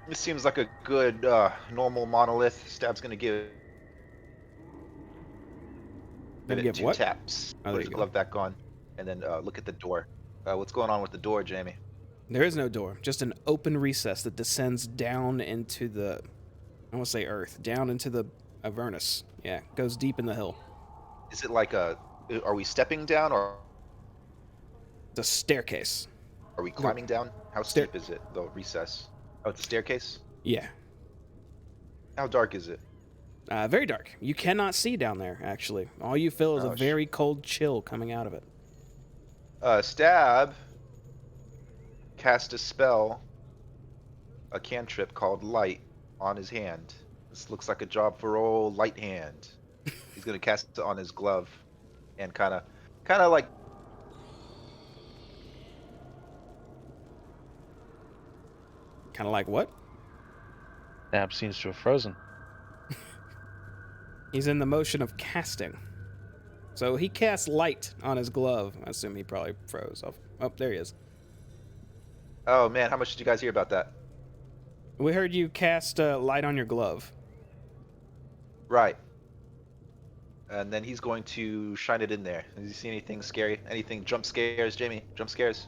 Speaker 2: This seems like a good, normal monolith. Stab's gonna give
Speaker 1: Gonna
Speaker 2: it
Speaker 1: give
Speaker 2: 2
Speaker 1: what?
Speaker 2: taps.
Speaker 1: Oh, there
Speaker 2: Put his
Speaker 1: you go.
Speaker 2: glove back on. And then look at the door. What's going on with the door, Jamie?
Speaker 1: There is no door, just an open recess that descends down into the, I want to say earth, down into the Avernus. Yeah, goes deep in the hill.
Speaker 2: Is it like are we stepping down, or
Speaker 1: It's a staircase.
Speaker 2: are we climbing down? How
Speaker 1: Stair-
Speaker 2: steep is it, the recess? Oh, it's a staircase?
Speaker 1: Yeah,
Speaker 2: How dark is it?
Speaker 1: very dark. You cannot see down there, actually. All you feel is
Speaker 2: Oh,
Speaker 1: a very cold chill coming out of it.
Speaker 2: Stab cast a spell, a cantrip called Light, on his hand. This looks like a job for old Light Hand. He's gonna cast it on his glove, and kind of like
Speaker 1: Kind of like what?
Speaker 3: Stab seems to have frozen.
Speaker 1: He's in the motion of casting. So he casts light on his glove. I assume he probably froze. Oh, there he is.
Speaker 2: Oh man, how much did you guys hear about that?
Speaker 1: We heard you cast light on your glove.
Speaker 2: Right. And then he's going to shine it in there. Does he see anything scary? Anything jump scares, Jamie? Jump scares?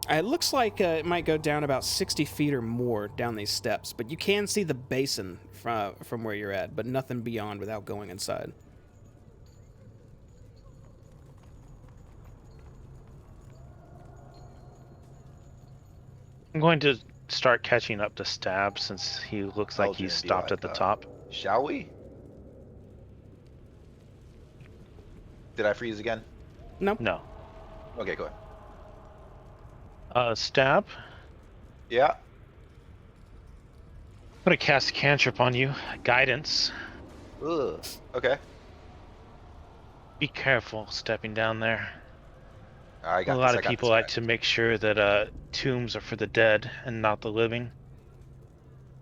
Speaker 1: It looks like it might go down about 60 feet or more down these steps, but you can see the basin from where you're at, but nothing beyond without going inside.
Speaker 3: I'm going to start catching up to Stab since he looks like
Speaker 2: Elgin
Speaker 3: he's
Speaker 2: would be
Speaker 3: stopped
Speaker 2: like,
Speaker 3: at the top.
Speaker 2: Shall we? Did I freeze again?
Speaker 1: No.
Speaker 3: No.
Speaker 2: Okay, go ahead.
Speaker 3: Stab.
Speaker 2: Yeah.
Speaker 3: I'm gonna cast a cantrip on you. Guidance.
Speaker 2: Ugh. Okay.
Speaker 3: Be careful stepping down there.
Speaker 2: I got
Speaker 3: A
Speaker 2: this.
Speaker 3: lot
Speaker 2: I
Speaker 3: of
Speaker 2: got
Speaker 3: people
Speaker 2: this,
Speaker 3: like
Speaker 2: guy.
Speaker 3: to make sure that tombs are for the dead and not the living.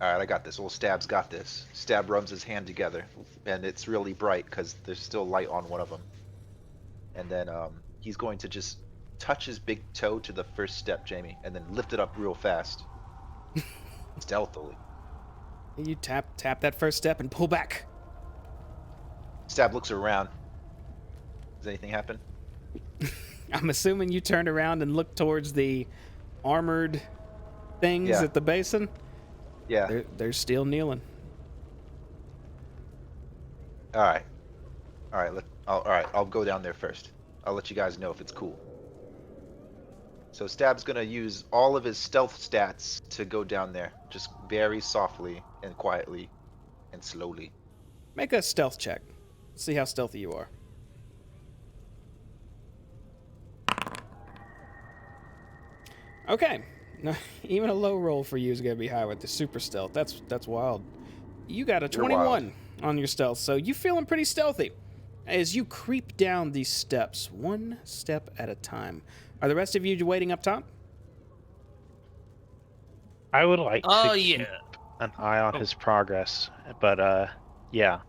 Speaker 2: All right, I got this. Old Stab's got this. Stab rubs his hand together, and it's really bright because there's still light on one of them. And then he's going to just touch his big toe to the first step, Jamie, and then lift it up real fast, stealthily.
Speaker 1: You tap that first step and pull back.
Speaker 2: Stab looks around. Does anything happen?
Speaker 1: I'm assuming you turned around and looked towards the armored things
Speaker 2: Yeah.
Speaker 1: at the basin.
Speaker 2: Yeah.
Speaker 1: They're still kneeling.
Speaker 2: All right. All right. All right. I'll go down there first. I'll let you guys know if it's cool. So Stab's gonna use all of his stealth stats to go down there, just very softly and quietly, and slowly.
Speaker 1: Make a stealth check. See how stealthy you are. Okay. No, even a low roll for you is gonna be high with the super stealth. That's wild. You got a
Speaker 2: You're
Speaker 1: 21 on your stealth, so you feeling pretty stealthy as you creep down these steps, one step at a time. Are the rest of you waiting up top?
Speaker 3: I would like to keep
Speaker 4: yeah.
Speaker 3: an eye on his progress, but yeah.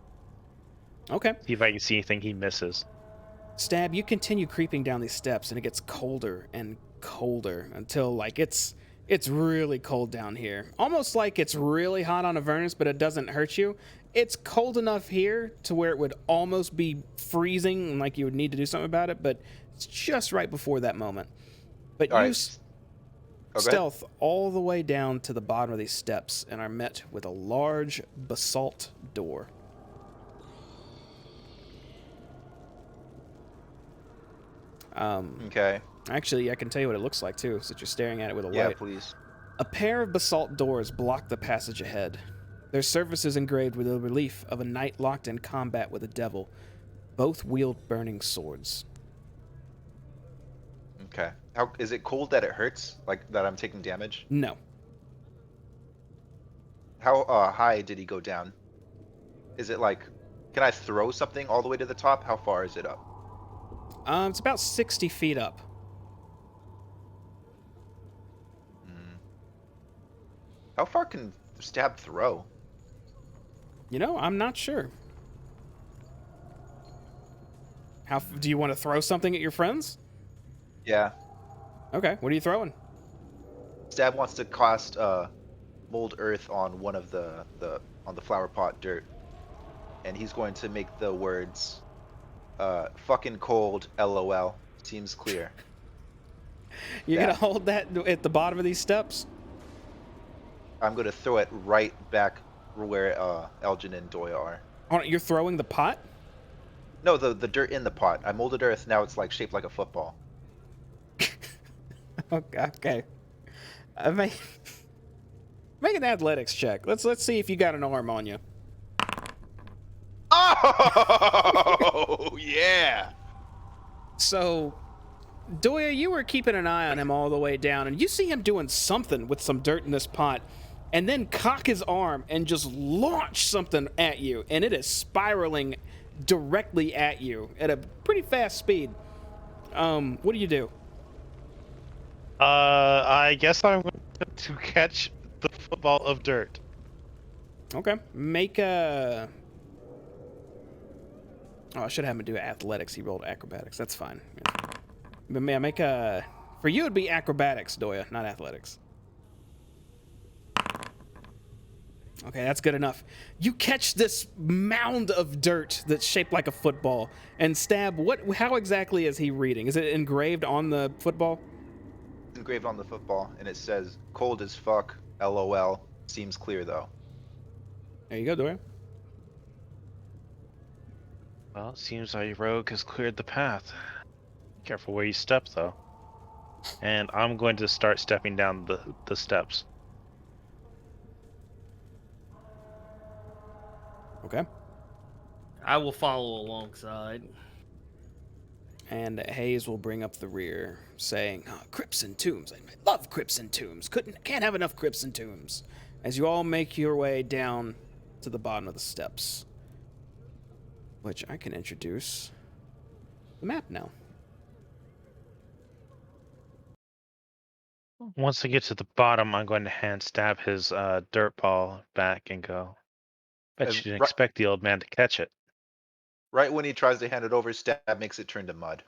Speaker 1: Okay.
Speaker 3: See if I can see anything he misses.
Speaker 1: Stab, you continue creeping down these steps, and it gets colder and colder until, like, it's really cold down here. Almost like it's really hot on Avernus, but it doesn't hurt you. It's cold enough here to where it would almost be freezing, and like you would need to do something about it, but it's just right before that moment. But
Speaker 2: All
Speaker 1: you
Speaker 2: right. Go ahead.
Speaker 1: stealth all the way down to the bottom of these steps and are met with a large basalt door.
Speaker 2: Okay.
Speaker 1: Actually, I can tell you what it looks like, too, since you're staring at it with a
Speaker 2: Yeah,
Speaker 1: light.
Speaker 2: please.
Speaker 1: A pair of basalt doors block the passage ahead. Their surface is engraved with a relief of a knight locked in combat with a devil. Both wield burning swords.
Speaker 2: Okay. How is it cold that it hurts? Like that I'm taking damage?
Speaker 1: No.
Speaker 2: How high did he go down? Is it like, can I throw something all the way to the top? How far is it up?
Speaker 1: It's about 60 feet up.
Speaker 2: How far can Stab throw?
Speaker 1: You know, I'm not sure. Do you want to throw something at your friends?
Speaker 2: Yeah.
Speaker 1: Okay, what are you throwing?
Speaker 2: Stab wants to cast mold earth on one of the flower pot dirt, and he's going to make the words fucking cold LOL. Seems clear.
Speaker 1: You're
Speaker 2: Yeah.
Speaker 1: going to hold that at the bottom of these steps?
Speaker 2: I'm going to throw it right back where Elgin and Doya are.
Speaker 1: Oh, you're throwing the pot?
Speaker 2: No, the dirt in the pot. I molded earth, now it's like shaped like a football.
Speaker 1: Okay. Make an athletics check. Let's see if you got an arm on you.
Speaker 2: Oh, yeah.
Speaker 1: So, Doya, you were keeping an eye on him all the way down, and you see him doing something with some dirt in this pot, and then cock his arm and just launch something at you, and it is spiraling directly at you at a pretty fast speed. What do you do?
Speaker 3: I guess I'm going to catch the football of dirt.
Speaker 1: Okay, make a... Oh, I should have him do athletics. He rolled acrobatics. That's fine. But man, make a... For you, it'd be acrobatics, Doya, not athletics. Okay, that's good enough. You catch this mound of dirt that's shaped like a football, and Stab, how exactly is he reading? Is it engraved on the football?
Speaker 2: engraved on the football, and it says "cold as fuck." LOL. Seems clear though.
Speaker 1: There you go, Dorian.
Speaker 3: Well, it seems our rogue has cleared the path. Careful where you step, though. And I'm going to start stepping down the steps.
Speaker 1: Okay.
Speaker 4: I will follow alongside.
Speaker 1: And Hayes will bring up the rear, saying, Crypts and tombs. I love crypts and tombs. Can't have enough crypts and tombs. As you all make your way down to the bottom of the steps. Which I can introduce the map now.
Speaker 3: Once I get to the bottom, I'm going to hand Stab his dirt ball back and go, bet
Speaker 2: And
Speaker 3: you didn't
Speaker 2: ri-
Speaker 3: expect the old man to catch it.
Speaker 2: Right when he tries to hand it over, Stab makes it turn to mud.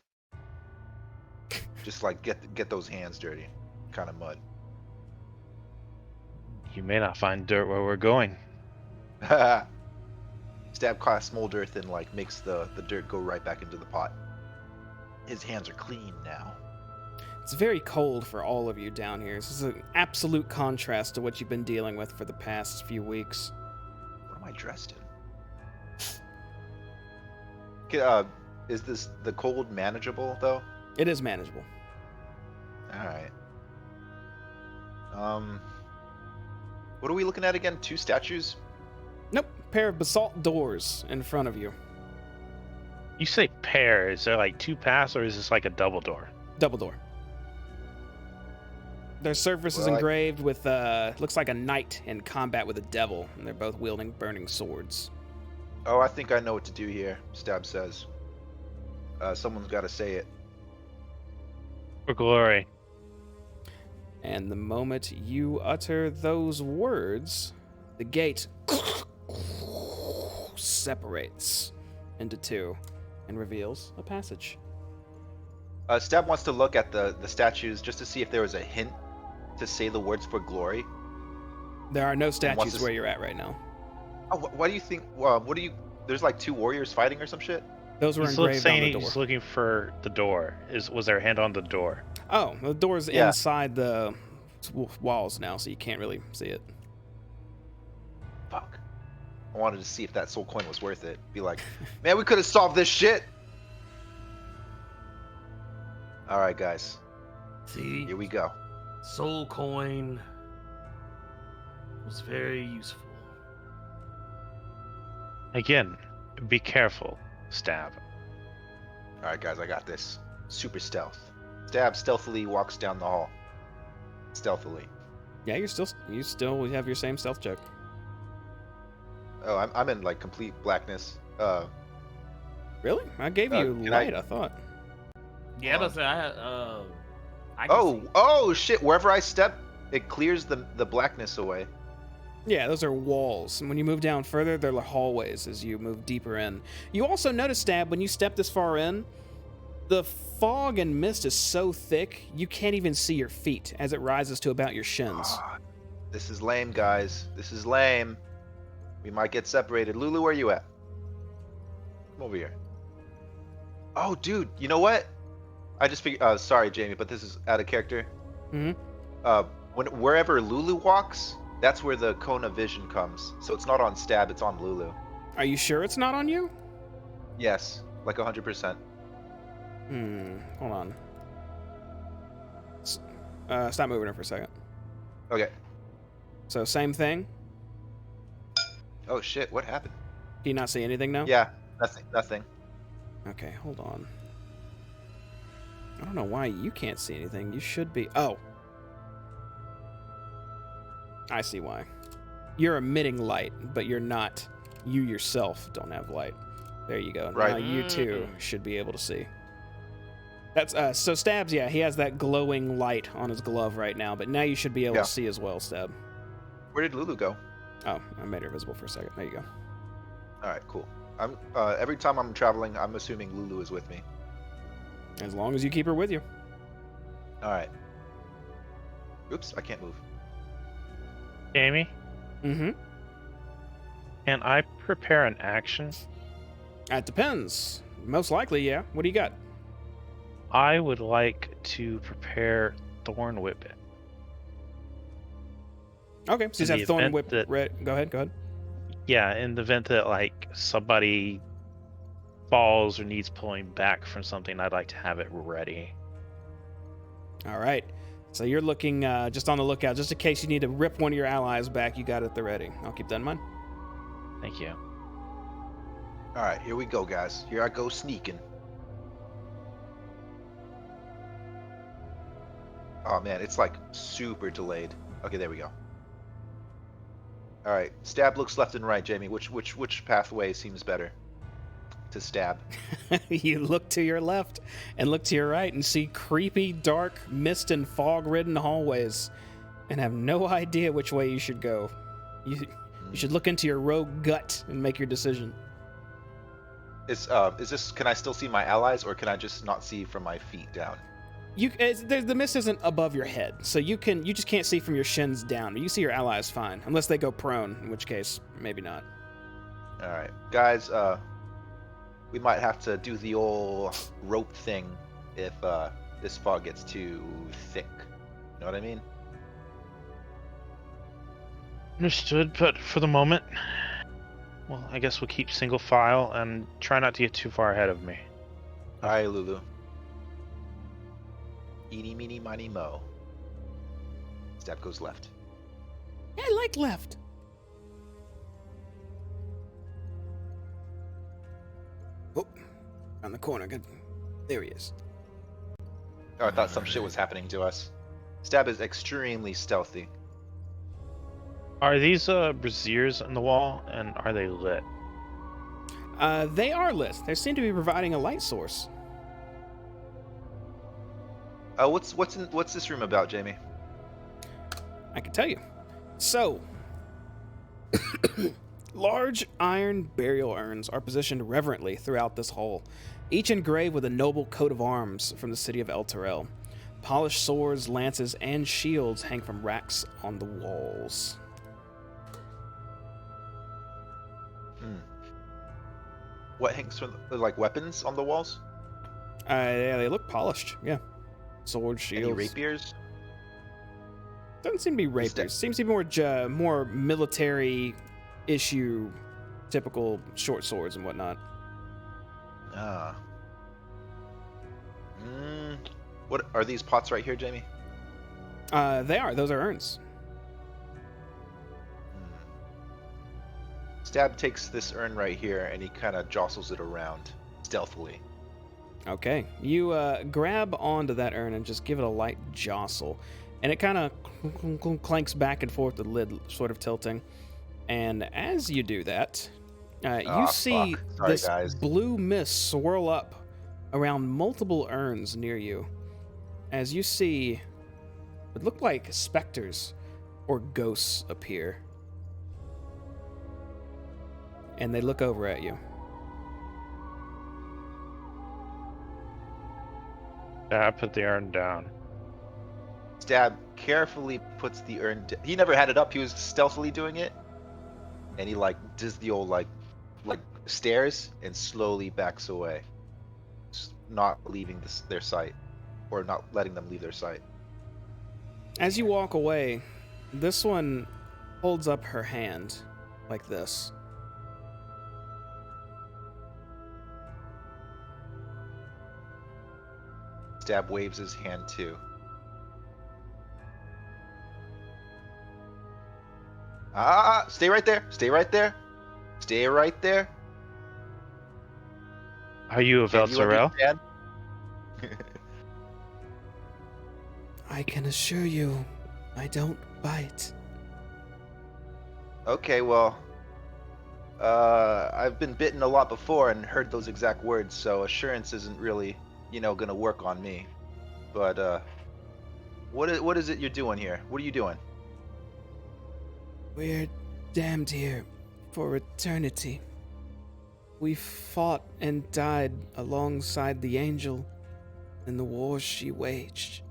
Speaker 2: Just like get those hands dirty, kind of mud.
Speaker 3: You may not find dirt where we're going.
Speaker 2: Stab casts mold earth and like makes the dirt go right back into the pot. His hands are clean now.
Speaker 1: It's very cold for all of you down here. This is an absolute contrast to what you've been dealing with for the past few weeks.
Speaker 2: What am I dressed in? Is the cold manageable though?
Speaker 1: It is manageable.
Speaker 2: All right. What are we looking at again? 2 statues?
Speaker 1: Nope, pair of basalt doors in front of you.
Speaker 3: You say pair, is there like 2 paths or is this like a double door?
Speaker 1: Double door. Their surface is
Speaker 2: Well,
Speaker 1: engraved with, looks like a knight in combat with a devil, and they're both wielding burning swords.
Speaker 2: Oh, I think I know what to do here. Stab says. Someone's got to say it.
Speaker 3: For glory.
Speaker 1: And the moment you utter those words, the gate separates into 2 and reveals a passage.
Speaker 2: Stab wants to look at the statues just to see if there was a hint to say the words for glory.
Speaker 1: There are no
Speaker 2: wants
Speaker 1: statues
Speaker 2: to
Speaker 1: where you're at right now.
Speaker 2: Oh, why do you think? What do you? There's like 2 warriors fighting or some shit.
Speaker 1: Those were
Speaker 3: He's
Speaker 1: engraved on
Speaker 3: saying
Speaker 1: the door.
Speaker 3: he's looking for the door. Was there a hand on the door?
Speaker 1: Oh, the door's
Speaker 2: Yeah.
Speaker 1: inside the walls now, so you can't really see it.
Speaker 2: Fuck. I wanted to see if that soul coin was worth it. Be like, man, we could have solved this shit. All right, guys.
Speaker 5: See,
Speaker 2: Here we go.
Speaker 5: soul coin was very useful.
Speaker 3: Again, be careful, Stab.
Speaker 2: All right, guys, I got this. Super stealth. Stab stealthily walks down the hall. Stealthily.
Speaker 1: Yeah, you still have your same stealth check.
Speaker 2: Oh, I'm in like complete blackness.
Speaker 1: Really? I gave you
Speaker 2: can
Speaker 1: light, I thought.
Speaker 4: Yeah,
Speaker 2: Hold
Speaker 4: but I can
Speaker 2: Oh,
Speaker 4: see.
Speaker 2: oh shit! Wherever I step, it clears the blackness away.
Speaker 1: Yeah, those are walls. And when you move down further, they're like hallways as you move deeper in. You also notice, Stab, when you step this far in, the fog and mist is so thick, you can't even see your feet as it rises to about your shins.
Speaker 2: Ah, this is lame, guys. This is lame. We might get separated. Lulu, where you at? Come over here. Oh, dude, you know what? I just figured. Sorry, Jamie, but this is out of character.
Speaker 1: Mm-hmm.
Speaker 2: Wherever Lulu walks, that's where the cone of vision comes. So it's not on Stab, it's on Lulu.
Speaker 1: Are you sure it's not on you?
Speaker 2: Yes, like 100%.
Speaker 1: Hold on. Stop moving her for a second.
Speaker 2: Okay.
Speaker 1: So same thing?
Speaker 2: Oh shit, what happened?
Speaker 1: Do you not see anything now?
Speaker 2: Yeah, nothing.
Speaker 1: Okay, hold on. I don't know why you can't see anything. You should be... Oh. I see why. You're emitting light, but you're not... You yourself don't have light. There you go.
Speaker 2: Right.
Speaker 1: Now you too should be able to see. That's so Stabs, yeah, he has that glowing light on his glove right now, but now you should be able
Speaker 2: Yeah.
Speaker 1: to see as well, Stab.
Speaker 2: Where did Lulu go?
Speaker 1: Oh, I made her visible for a second. There you go.
Speaker 2: Alright, cool. I'm every time I'm traveling, I'm assuming Lulu is with me.
Speaker 1: As long as you keep her with you.
Speaker 2: Alright. Oops, I can't move.
Speaker 3: Jamie,
Speaker 1: Mm-hmm.
Speaker 3: can I prepare an action?
Speaker 1: That depends. Most likely, yeah. What do you got?
Speaker 3: I would like to prepare Thorn Whip.
Speaker 1: Okay, so you
Speaker 3: In the
Speaker 1: have Thorn
Speaker 3: event
Speaker 1: Whip.
Speaker 3: that-
Speaker 1: Go ahead.
Speaker 3: Yeah, in the event that like somebody falls or needs pulling back from something, I'd like to have it ready.
Speaker 1: All right. So you're looking just on the lookout, just in case you need to rip one of your allies back. You got it at the ready. I'll keep that in mind.
Speaker 3: Thank you.
Speaker 2: All right, here we go, guys. Here I go sneaking. Oh man, it's like super delayed. Okay, there we go. All right, stab looks left and right, Jamie. Which pathway seems better to stab?
Speaker 1: You look to your left and look to your right and see creepy, dark, mist and fog-ridden hallways, and have no idea which way you should go. You should look into your rogue gut and make your decision.
Speaker 2: Is this? Can I still see my allies, or can I just not see from my feet down?
Speaker 1: The mist isn't above your head, so you just can't see from your shins down. You see your allies fine, unless they go prone, in which case maybe not.
Speaker 2: All right, guys. We might have to do the old rope thing if this fog gets too thick. You know what I mean?
Speaker 3: Understood, but for the moment, well, I guess we'll keep single file and try not to get too far ahead of me.
Speaker 2: All right, Lulu. Eeny, meeny, miny, mo. Step goes left.
Speaker 1: I like left. Oh, on the corner. Good. There he is.
Speaker 2: Oh, I thought some shit was happening to us. Stab is extremely stealthy.
Speaker 3: Are these braziers in the wall, and are they lit?
Speaker 1: They are lit. They seem to be providing a light source.
Speaker 2: What's this room about, Jamie?
Speaker 1: I can tell you. So, large iron burial urns are positioned reverently throughout this hall, each engraved with a noble coat of arms from the city of El Terrell. Polished swords, lances, and shields hang from racks on the walls.
Speaker 2: What hangs from like weapons on the walls?
Speaker 1: Yeah, they look polished. Yeah, swords, shields.
Speaker 2: Any rapiers?
Speaker 1: Doesn't seem to be rapiers. Seems to be more military issue, typical short swords and whatnot.
Speaker 2: Ah. What are these pots right here, Jamie?
Speaker 1: They are. Those are urns.
Speaker 2: Stab takes this urn right here and he kind of jostles it around stealthily.
Speaker 1: Okay, you grab onto that urn and just give it a light jostle, and it kind of clanks back and forth, the lid sort of tilting. And as you do that, you see this blue mist swirl up around multiple urns near you. As you see what look like specters or ghosts appear. And they look over at you.
Speaker 3: I put the urn down.
Speaker 2: Stab carefully puts the urn. He never had it up. He was stealthily doing it, and he like does the old like stares and slowly backs away, just not leaving their sight, or not letting them leave their sight.
Speaker 1: As you walk away, this one holds up her hand like this.
Speaker 2: Stab waves his hand too. Stay right there. Stay right there. Stay right there.
Speaker 3: Are you of
Speaker 2: Can
Speaker 3: El
Speaker 2: you
Speaker 3: Terrell?
Speaker 2: understand?
Speaker 1: I can assure you, I don't bite.
Speaker 2: Okay, well, I've been bitten a lot before and heard those exact words, so assurance isn't really, gonna work on me. But what is it you're doing here? What are you doing?
Speaker 1: We're damned here for eternity. We fought and died alongside the angel in the wars she waged.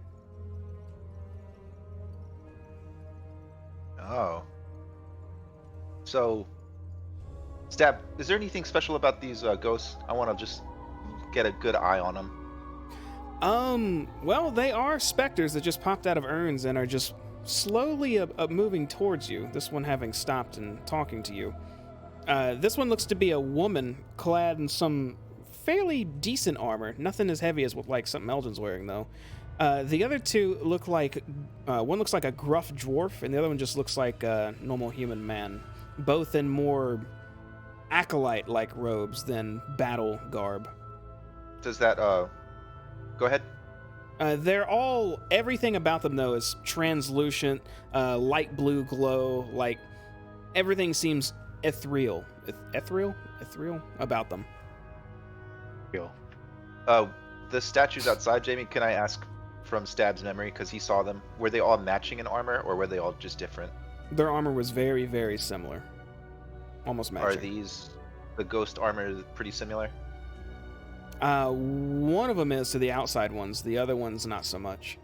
Speaker 2: Oh. So, Stab, is there anything special about these ghosts? I want to just get a good eye on them.
Speaker 1: Well, they are specters that just popped out of urns and are just slowly moving towards you. This one having stopped and talking to you. This one looks to be a woman clad in some fairly decent armor. Nothing as heavy as what like something Elgin's wearing, though. The other two look like one looks like a gruff dwarf, and the other one just looks like a normal human man. Both in more acolyte-like robes than battle garb.
Speaker 2: Does that go ahead?
Speaker 1: Everything about them though is translucent, light blue glow. Like everything seems ethereal about them.
Speaker 3: Real.
Speaker 2: The statues outside, Jamie. Can I ask from Stab's memory, because he saw them? Were they all matching in armor, or were they all just different?
Speaker 1: Their armor was very, very similar, almost matching.
Speaker 2: Are these the ghost armor pretty similar?
Speaker 1: One of them is to the outside ones. The other one's not so much.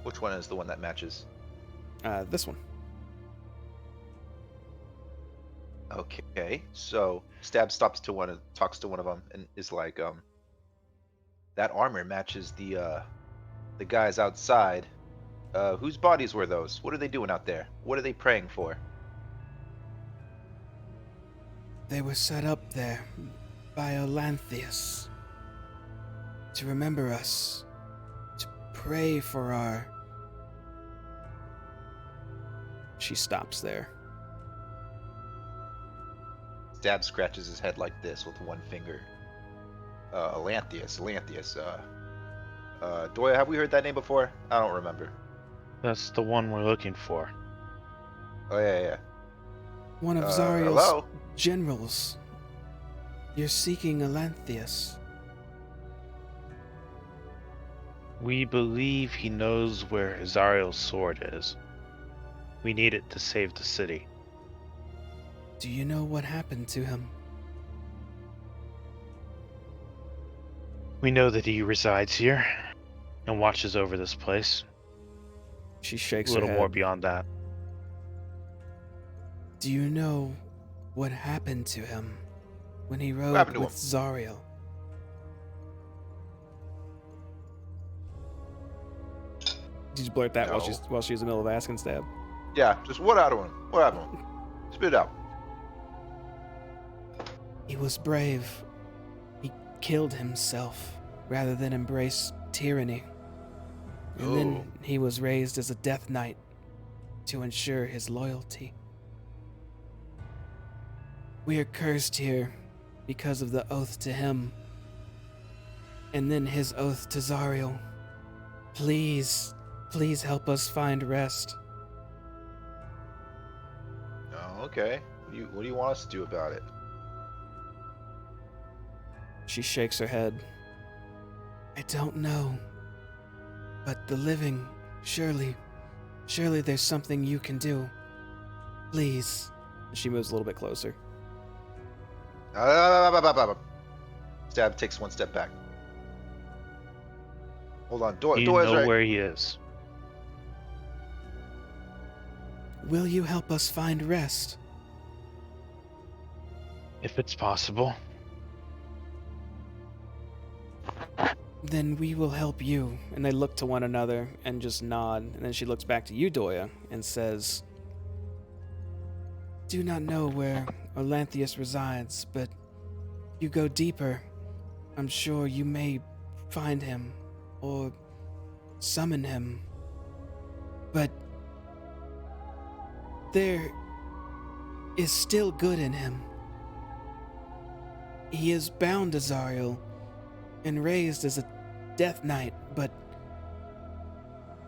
Speaker 2: Which one is the one that matches?
Speaker 1: This one.
Speaker 2: Okay, so Stab stops to talks to one of them, and is like, that armor matches the guys outside. Whose bodies were those? What are they doing out there? What are they praying for?
Speaker 1: They were set up there by Olanthius to remember us, to pray for our... She stops there.
Speaker 2: Stab scratches his head like this with one finger. Elanthius. Doya, have we heard that name before? I don't remember.
Speaker 3: That's the one we're looking for.
Speaker 2: Oh, yeah.
Speaker 1: One of Zariel's
Speaker 2: hello?
Speaker 1: generals. You're seeking Elanthius.
Speaker 3: We believe he knows where Zariel's sword is. We need it to save the city.
Speaker 1: Do you know what happened to him?
Speaker 3: We know that he resides here and watches over this place.
Speaker 1: She shakes
Speaker 3: A
Speaker 1: her
Speaker 3: little
Speaker 1: head.
Speaker 3: more beyond that.
Speaker 1: Do you know what happened to him when he rode
Speaker 2: happened to
Speaker 1: with
Speaker 2: him?
Speaker 1: Zariel? Did you blurt that
Speaker 2: No.
Speaker 1: while she's in the middle of asking Stab?
Speaker 2: Yeah, just what out of him? What happened? Spit it out.
Speaker 1: He was brave. He killed himself rather than embrace tyranny. And then he was raised as a Death Knight to ensure his loyalty. We are cursed here because of the oath to him, and then his oath to Zariel. Please help us find rest.
Speaker 2: Oh, okay. What do you want us to do about it?
Speaker 1: She shakes her head. I don't know. But the living, surely there's something you can do. Please. She moves a little bit closer.
Speaker 2: Stab takes one step back. Hold on.
Speaker 3: Do you
Speaker 2: Doya's
Speaker 3: know
Speaker 2: right.
Speaker 3: where he is?
Speaker 1: Will you help us find rest?
Speaker 3: If it's possible.
Speaker 1: Then we will help you. And they look to one another and just nod. And then she looks back to you, Doya, and says, Do not know where Olanthius resides, but you go deeper. I'm sure you may find him or summon him. But there is still good in him. He is bound to Zariel and raised as a Death Knight, but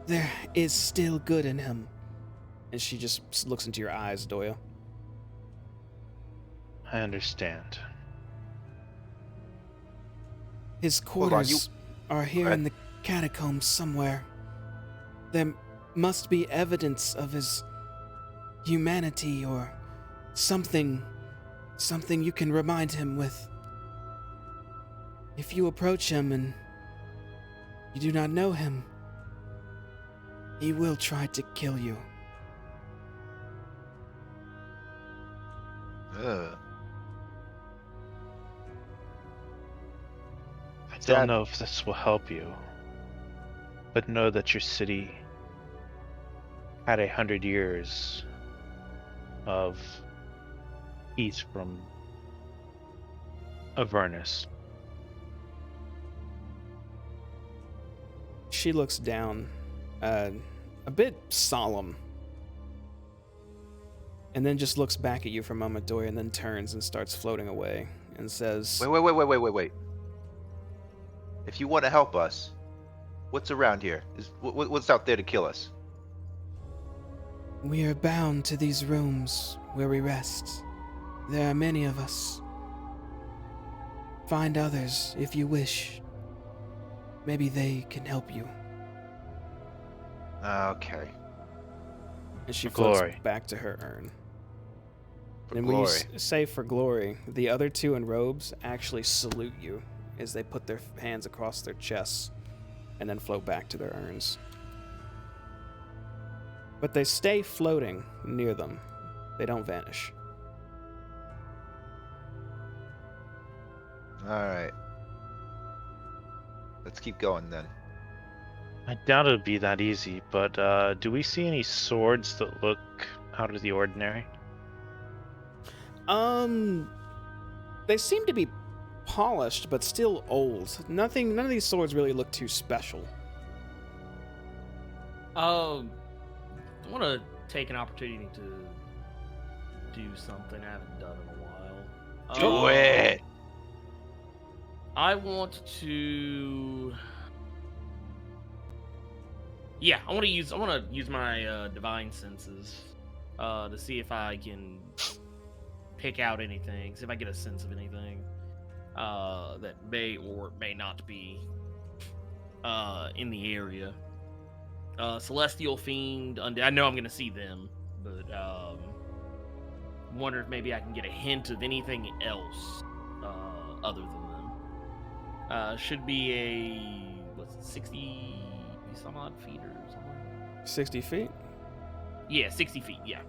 Speaker 1: there is still good in him. And she just looks into your eyes, Doya.
Speaker 3: I understand.
Speaker 1: His
Speaker 2: Hold on,
Speaker 1: quarters are here in the catacombs somewhere. There must be evidence of his humanity or something you can remind him with. If you approach him and you do not know him, he will try to kill you.
Speaker 2: Ugh.
Speaker 3: I
Speaker 2: Stab.
Speaker 3: don't know if this will help you. but know that your city had 100 years of peace from Avernus.
Speaker 1: She looks down, a bit solemn, and then just looks back at you for a moment, Dory, and then turns and starts floating away and says,
Speaker 2: Wait. If you want to help us, what's around here? What's out there to kill us?
Speaker 1: "We are bound to these rooms where we rest. There are many of us. Find others if you wish. Maybe they can help you."
Speaker 2: Okay.
Speaker 1: And she
Speaker 3: For
Speaker 1: floats
Speaker 3: glory.
Speaker 1: back to her urn.
Speaker 2: For
Speaker 1: And when you
Speaker 2: glory.
Speaker 1: say for glory, the other two in robes actually salute you as they put their hands across their chests and then float back to their urns. But they stay floating near them. They don't vanish.
Speaker 2: Alright. Let's keep going then.
Speaker 3: I doubt it'd be that easy, but do we see any swords that look out of the ordinary?
Speaker 1: They seem to be polished, but still old. None of these swords really look too special.
Speaker 4: I want to take an opportunity to do something I haven't done in a while.
Speaker 2: Do it!
Speaker 4: I want to. Yeah, I want to use my divine senses to see if I can pick out anything, see if I get a sense of anything that may or may not be in the area. Celestial Fiend, Undead. I know I'm gonna see them, but wonder if maybe I can get a hint of anything else other than them. Should be a 60 some odd feet or something.
Speaker 1: 60 feet?
Speaker 4: Yeah, 60 feet. Yeah.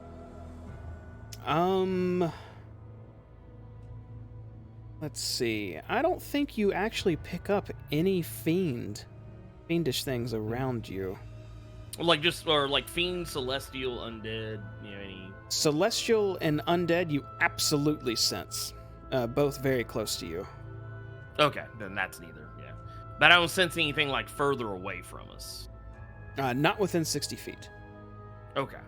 Speaker 1: Let's see. I don't think you actually pick up any fiendish things around you.
Speaker 4: Like fiend, celestial, undead. Any
Speaker 1: Celestial and undead, you absolutely sense. Both very close to you.
Speaker 4: Okay, then that's neither. Yeah, but I don't sense anything like further away from us.
Speaker 1: Not within 60 feet.
Speaker 4: Okay.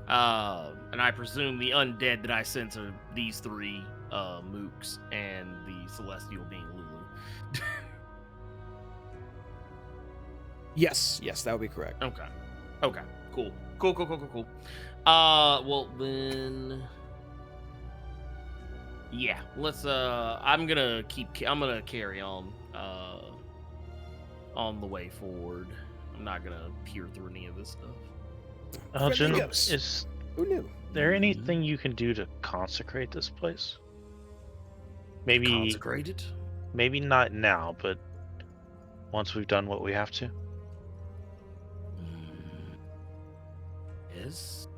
Speaker 4: And I presume the undead that I sense are these three mooks and the celestial being Lulu.
Speaker 1: Yes, that would be correct.
Speaker 4: Okay. Cool. Well then, yeah. Let's. I'm gonna carry on the way forward. I'm not gonna peer through any of this stuff.
Speaker 3: Elgin,
Speaker 1: ghosts.
Speaker 3: is
Speaker 1: Who knew?
Speaker 3: there anything you can do to consecrate this place? Maybe
Speaker 5: Consecrated?
Speaker 3: maybe not now, but once we've done what we have to.
Speaker 5: Yes.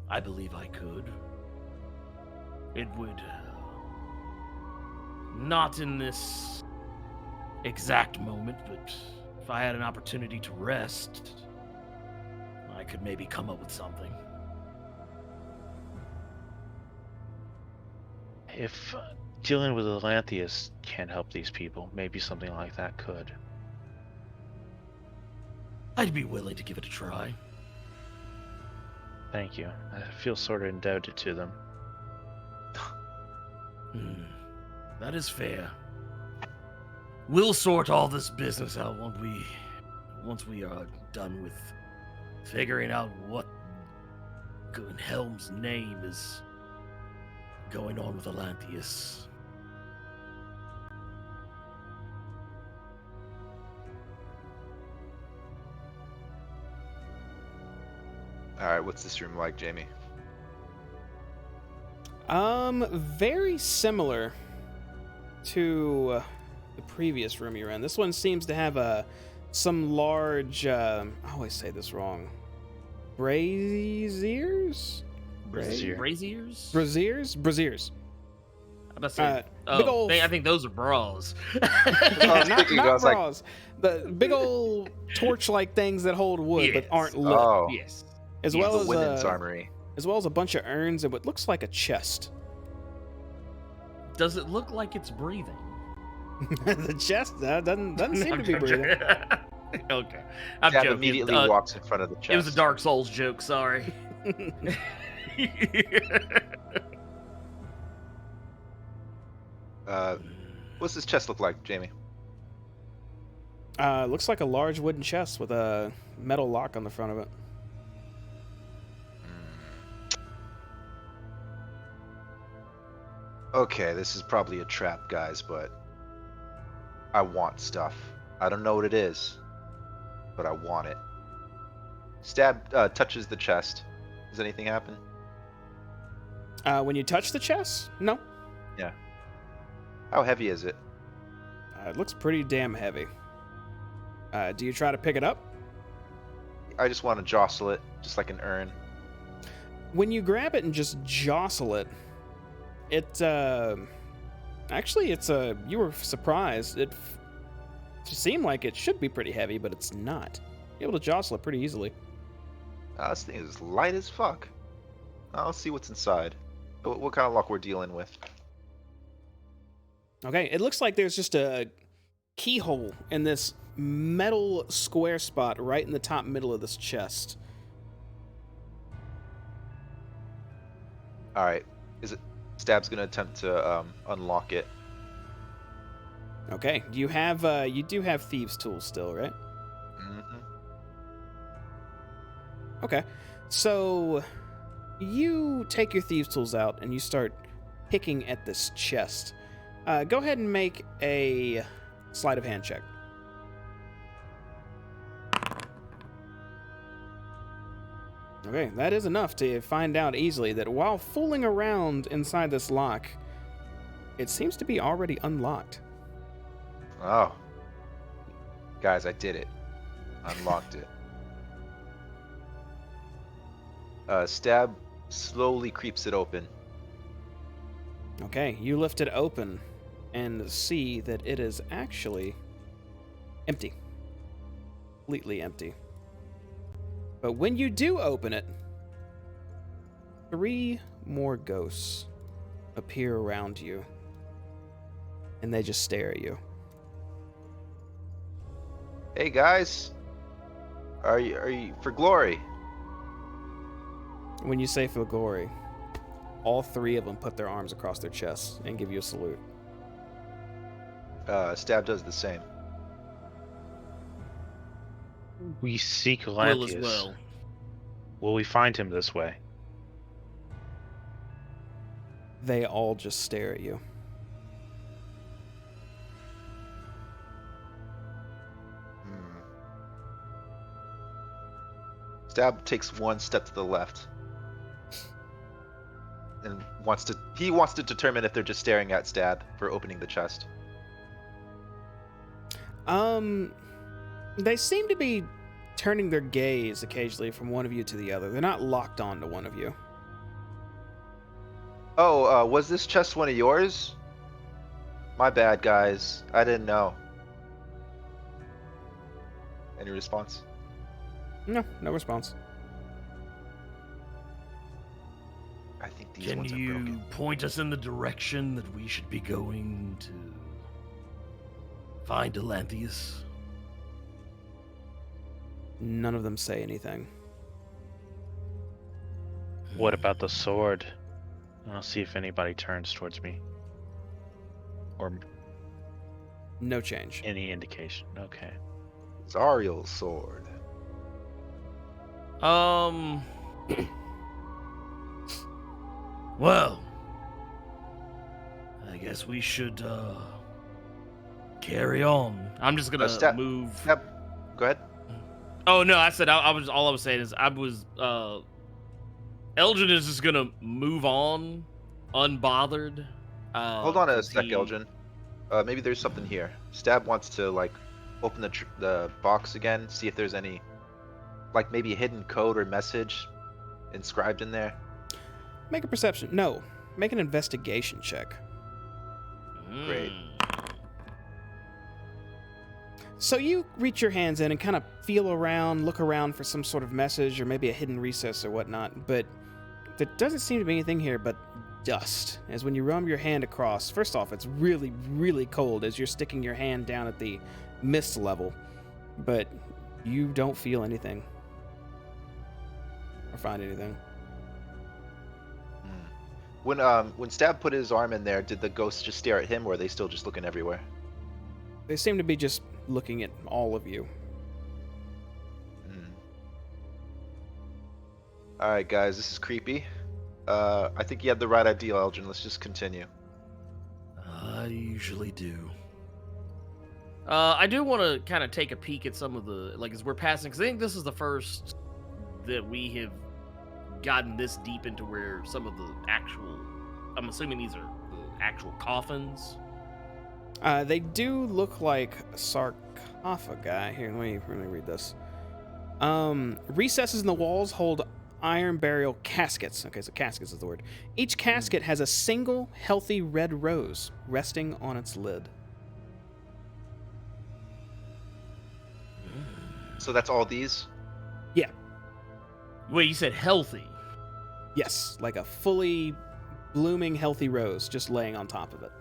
Speaker 5: I believe I could. It would. Not in this exact moment, but if I had an opportunity to rest, I could maybe come up with something.
Speaker 3: If dealing with Atlantheus can't help these people, maybe something like that could.
Speaker 5: I'd be willing to give it a try.
Speaker 3: Thank you. I feel sort of indebted to them.
Speaker 5: That is fair. We'll sort all this business out once we are done with figuring out what in Helm's name is going on with Atlantheus.
Speaker 2: Alright, what's this room like, Jamie?
Speaker 1: Very similar to the previous room you're in. This one seems to have some large, I always say this wrong, braziers?
Speaker 3: Brazier.
Speaker 4: Braziers?
Speaker 1: Braziers?
Speaker 4: Let's say,
Speaker 1: big ol'
Speaker 4: I think those are bras.
Speaker 2: I was thinking, I
Speaker 1: not
Speaker 2: was like,
Speaker 1: bras. The big old torch-like things that hold wood but
Speaker 4: Yes.
Speaker 1: aren't lit,
Speaker 2: oh,
Speaker 4: Yes.
Speaker 1: as
Speaker 4: yes.
Speaker 1: well
Speaker 2: the
Speaker 1: as
Speaker 2: women's armory.
Speaker 1: as well as a bunch of urns and what looks like a chest.
Speaker 4: Does it look like it's breathing?
Speaker 1: The chest doesn't seem to be
Speaker 4: I'm
Speaker 1: breathing.
Speaker 4: Okay. I'm
Speaker 2: Dab
Speaker 4: joking.
Speaker 2: immediately walks in front of the chest.
Speaker 4: It was a Dark Souls joke, sorry.
Speaker 2: What's this chest look like, Jamie?
Speaker 1: Looks like a large wooden chest with a metal lock on the front of it.
Speaker 2: Okay, this is probably a trap, guys, but I want stuff. I don't know what it is, but I want it. Stab touches the chest. Does anything happen?
Speaker 1: When you touch the chest, no.
Speaker 2: Yeah. How heavy is it?
Speaker 1: It looks pretty damn heavy. Do you try to pick it up?
Speaker 2: I just want to jostle it, just like an urn.
Speaker 1: When you grab it and just jostle it, actually, you were surprised. It seemed like it should be pretty heavy, but it's not. You're able to jostle it pretty easily.
Speaker 2: This thing is light as fuck. I'll see what's inside. What kind of luck we're dealing with?
Speaker 1: Okay, it looks like there's just a keyhole in this metal square spot right in the top middle of this chest.
Speaker 2: All right. Is it? Stab's gonna attempt to unlock it.
Speaker 1: Okay, you do have thieves' tools still, right?
Speaker 2: Mm-hmm.
Speaker 1: Okay, so you take your thieves' tools out and you start picking at this chest. Go ahead and make a sleight of hand check. Okay, that is enough to find out easily that while fooling around inside this lock, it seems to be already unlocked.
Speaker 2: Oh. Guys, I did it. Unlocked it. Stab slowly creeps it open.
Speaker 1: Okay, you lift it open and see that it is actually empty. Completely empty. But when you do open it, 3 more ghosts appear around you. And they just stare at you.
Speaker 2: Hey guys, are you for glory?
Speaker 1: When you say for glory, all 3 of them put their arms across their chests and give you a salute.
Speaker 2: Stab does the same.
Speaker 3: We seek
Speaker 4: Will
Speaker 3: Lantheus.
Speaker 4: as well.
Speaker 3: Will we find him this way?
Speaker 1: They all just stare at you.
Speaker 2: Stab takes 1 step to the left. And he wants to determine if they're just staring at Stab for opening the chest.
Speaker 1: They seem to be turning their gaze occasionally from one of you to the other. They're not locked on to one of you.
Speaker 2: Oh, was this chest one of yours? My bad, guys. I didn't know. Any response?
Speaker 1: No response.
Speaker 2: I think these
Speaker 5: Can
Speaker 2: ones are
Speaker 5: you
Speaker 2: broken.
Speaker 5: point us in the direction that we should be going to find Elanthius?
Speaker 1: None of them say anything.
Speaker 3: What about the sword? I'll see if anybody turns towards me. Or
Speaker 1: No change.
Speaker 3: any indication. Okay.
Speaker 2: Zariel's sword.
Speaker 5: Well, I guess we should carry on.
Speaker 4: I'm just gonna
Speaker 2: Step.
Speaker 4: move.
Speaker 2: Yep. Go ahead.
Speaker 4: Oh no, I said I was all I was saying is Elgin is just gonna move on, unbothered.
Speaker 2: Hold on a
Speaker 4: 'cause
Speaker 2: sec,
Speaker 4: he-
Speaker 2: Elgin. Maybe there's something here. Stab wants to like open the box again, see if there's any, like maybe a hidden code or message inscribed in there.
Speaker 1: Make a perception. No. Make an investigation check.
Speaker 2: Great.
Speaker 1: So you reach your hands in and kind of feel around, look around for some sort of message or maybe a hidden recess or whatnot, but there doesn't seem to be anything here but dust. As when you roam your hand across, first off, it's really, really cold as you're sticking your hand down at the mist level, but you don't feel anything or find anything.
Speaker 2: When Stab put his arm in there, did the ghosts just stare at him, or are they still just looking everywhere?
Speaker 1: They seem to be just looking at all of you.
Speaker 2: All right, guys, this is creepy. I think you had the right idea, Elgin. Let's just continue.
Speaker 5: I usually do.
Speaker 4: I do want to kind of take a peek at some of the, like, as we're passing, because I think this is the first that we have gotten this deep into where some of the actual, I'm assuming these are the actual coffins.
Speaker 1: They do look like sarcophagi. Here, let me read this. Recesses in the walls hold iron burial caskets. Okay, so caskets is the word. Each casket has a single healthy red rose resting on its lid.
Speaker 2: So that's all these?
Speaker 1: Yeah.
Speaker 4: Wait, you said healthy?
Speaker 1: Yes, like a fully blooming healthy rose just laying on top of it.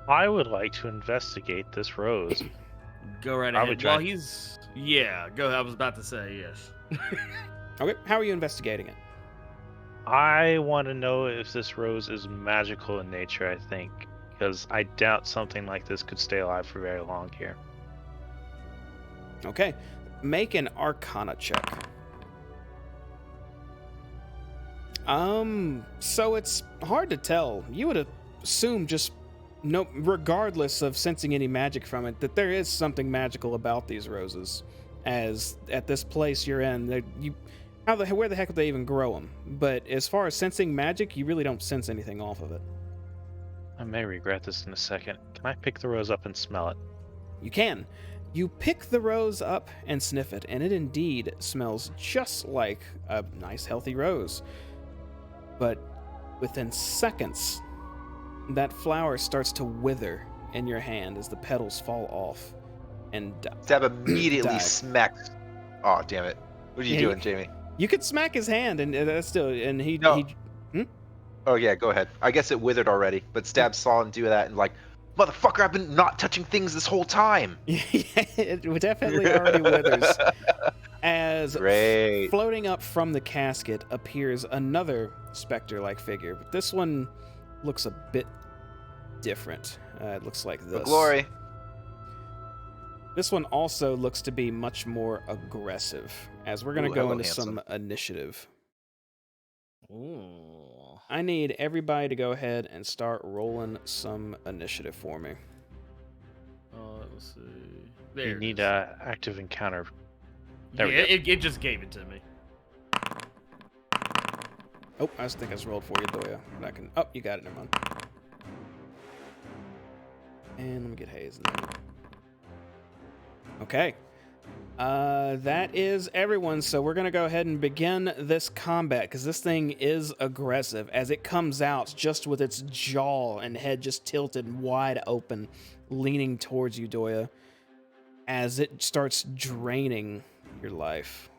Speaker 3: I would like to investigate this rose.
Speaker 4: Go right
Speaker 3: I
Speaker 4: ahead.
Speaker 3: would try-
Speaker 4: While he's, yeah, go. I was about to say yes.
Speaker 1: Okay, how are you investigating it?
Speaker 3: I want to know if this rose is magical in nature, I think, because I doubt something like this could stay alive for very long here.
Speaker 1: Okay, make an Arcana check. So it's hard to tell. You would assume just regardless of sensing any magic from it, that there is something magical about these roses. As at this place you're in, where the heck would they even grow them? But as far as sensing magic, you really don't sense anything off of it.
Speaker 3: I may regret this in a second. Can I pick the rose up and smell it?
Speaker 1: You can. You pick the rose up and sniff it, and it indeed smells just like a nice, healthy rose. But within seconds, that flower starts to wither in your hand as the petals fall off and
Speaker 2: Stab immediately
Speaker 1: die.
Speaker 2: smacks. Oh, damn it. What are you
Speaker 1: Yeah,
Speaker 2: doing, Jamie?
Speaker 1: You could smack his hand, and that's still, and he.
Speaker 2: No. Oh, yeah, go ahead. I guess it withered already, but Stab saw him do that and like, motherfucker, I've been not touching things this whole time.
Speaker 1: Yeah, it definitely already withers. As
Speaker 2: Great.
Speaker 1: floating up from the casket appears another specter-like figure, but this one looks a bit different. It looks like this.
Speaker 2: For glory.
Speaker 1: This one also looks to be much more aggressive, as we're going to
Speaker 2: Ooh,
Speaker 1: go
Speaker 2: hello,
Speaker 1: into
Speaker 2: handsome.
Speaker 1: some initiative.
Speaker 4: Ooh.
Speaker 1: I need everybody to go ahead and start rolling some initiative for me.
Speaker 4: Let's see. There.
Speaker 3: You
Speaker 4: it
Speaker 3: need
Speaker 4: is.
Speaker 3: active encounter.
Speaker 4: Yeah,
Speaker 3: there we go.
Speaker 4: it just gave it to me.
Speaker 1: Oh, I think I just rolled for you, Doya. I can. Oh, you got it. Never mind. And let me get Hayes in there. Okay. That is everyone. So we're gonna go ahead and begin this combat because this thing is aggressive as it comes out just with its jaw and head just tilted wide open, leaning towards you, Doya, as it starts draining your life.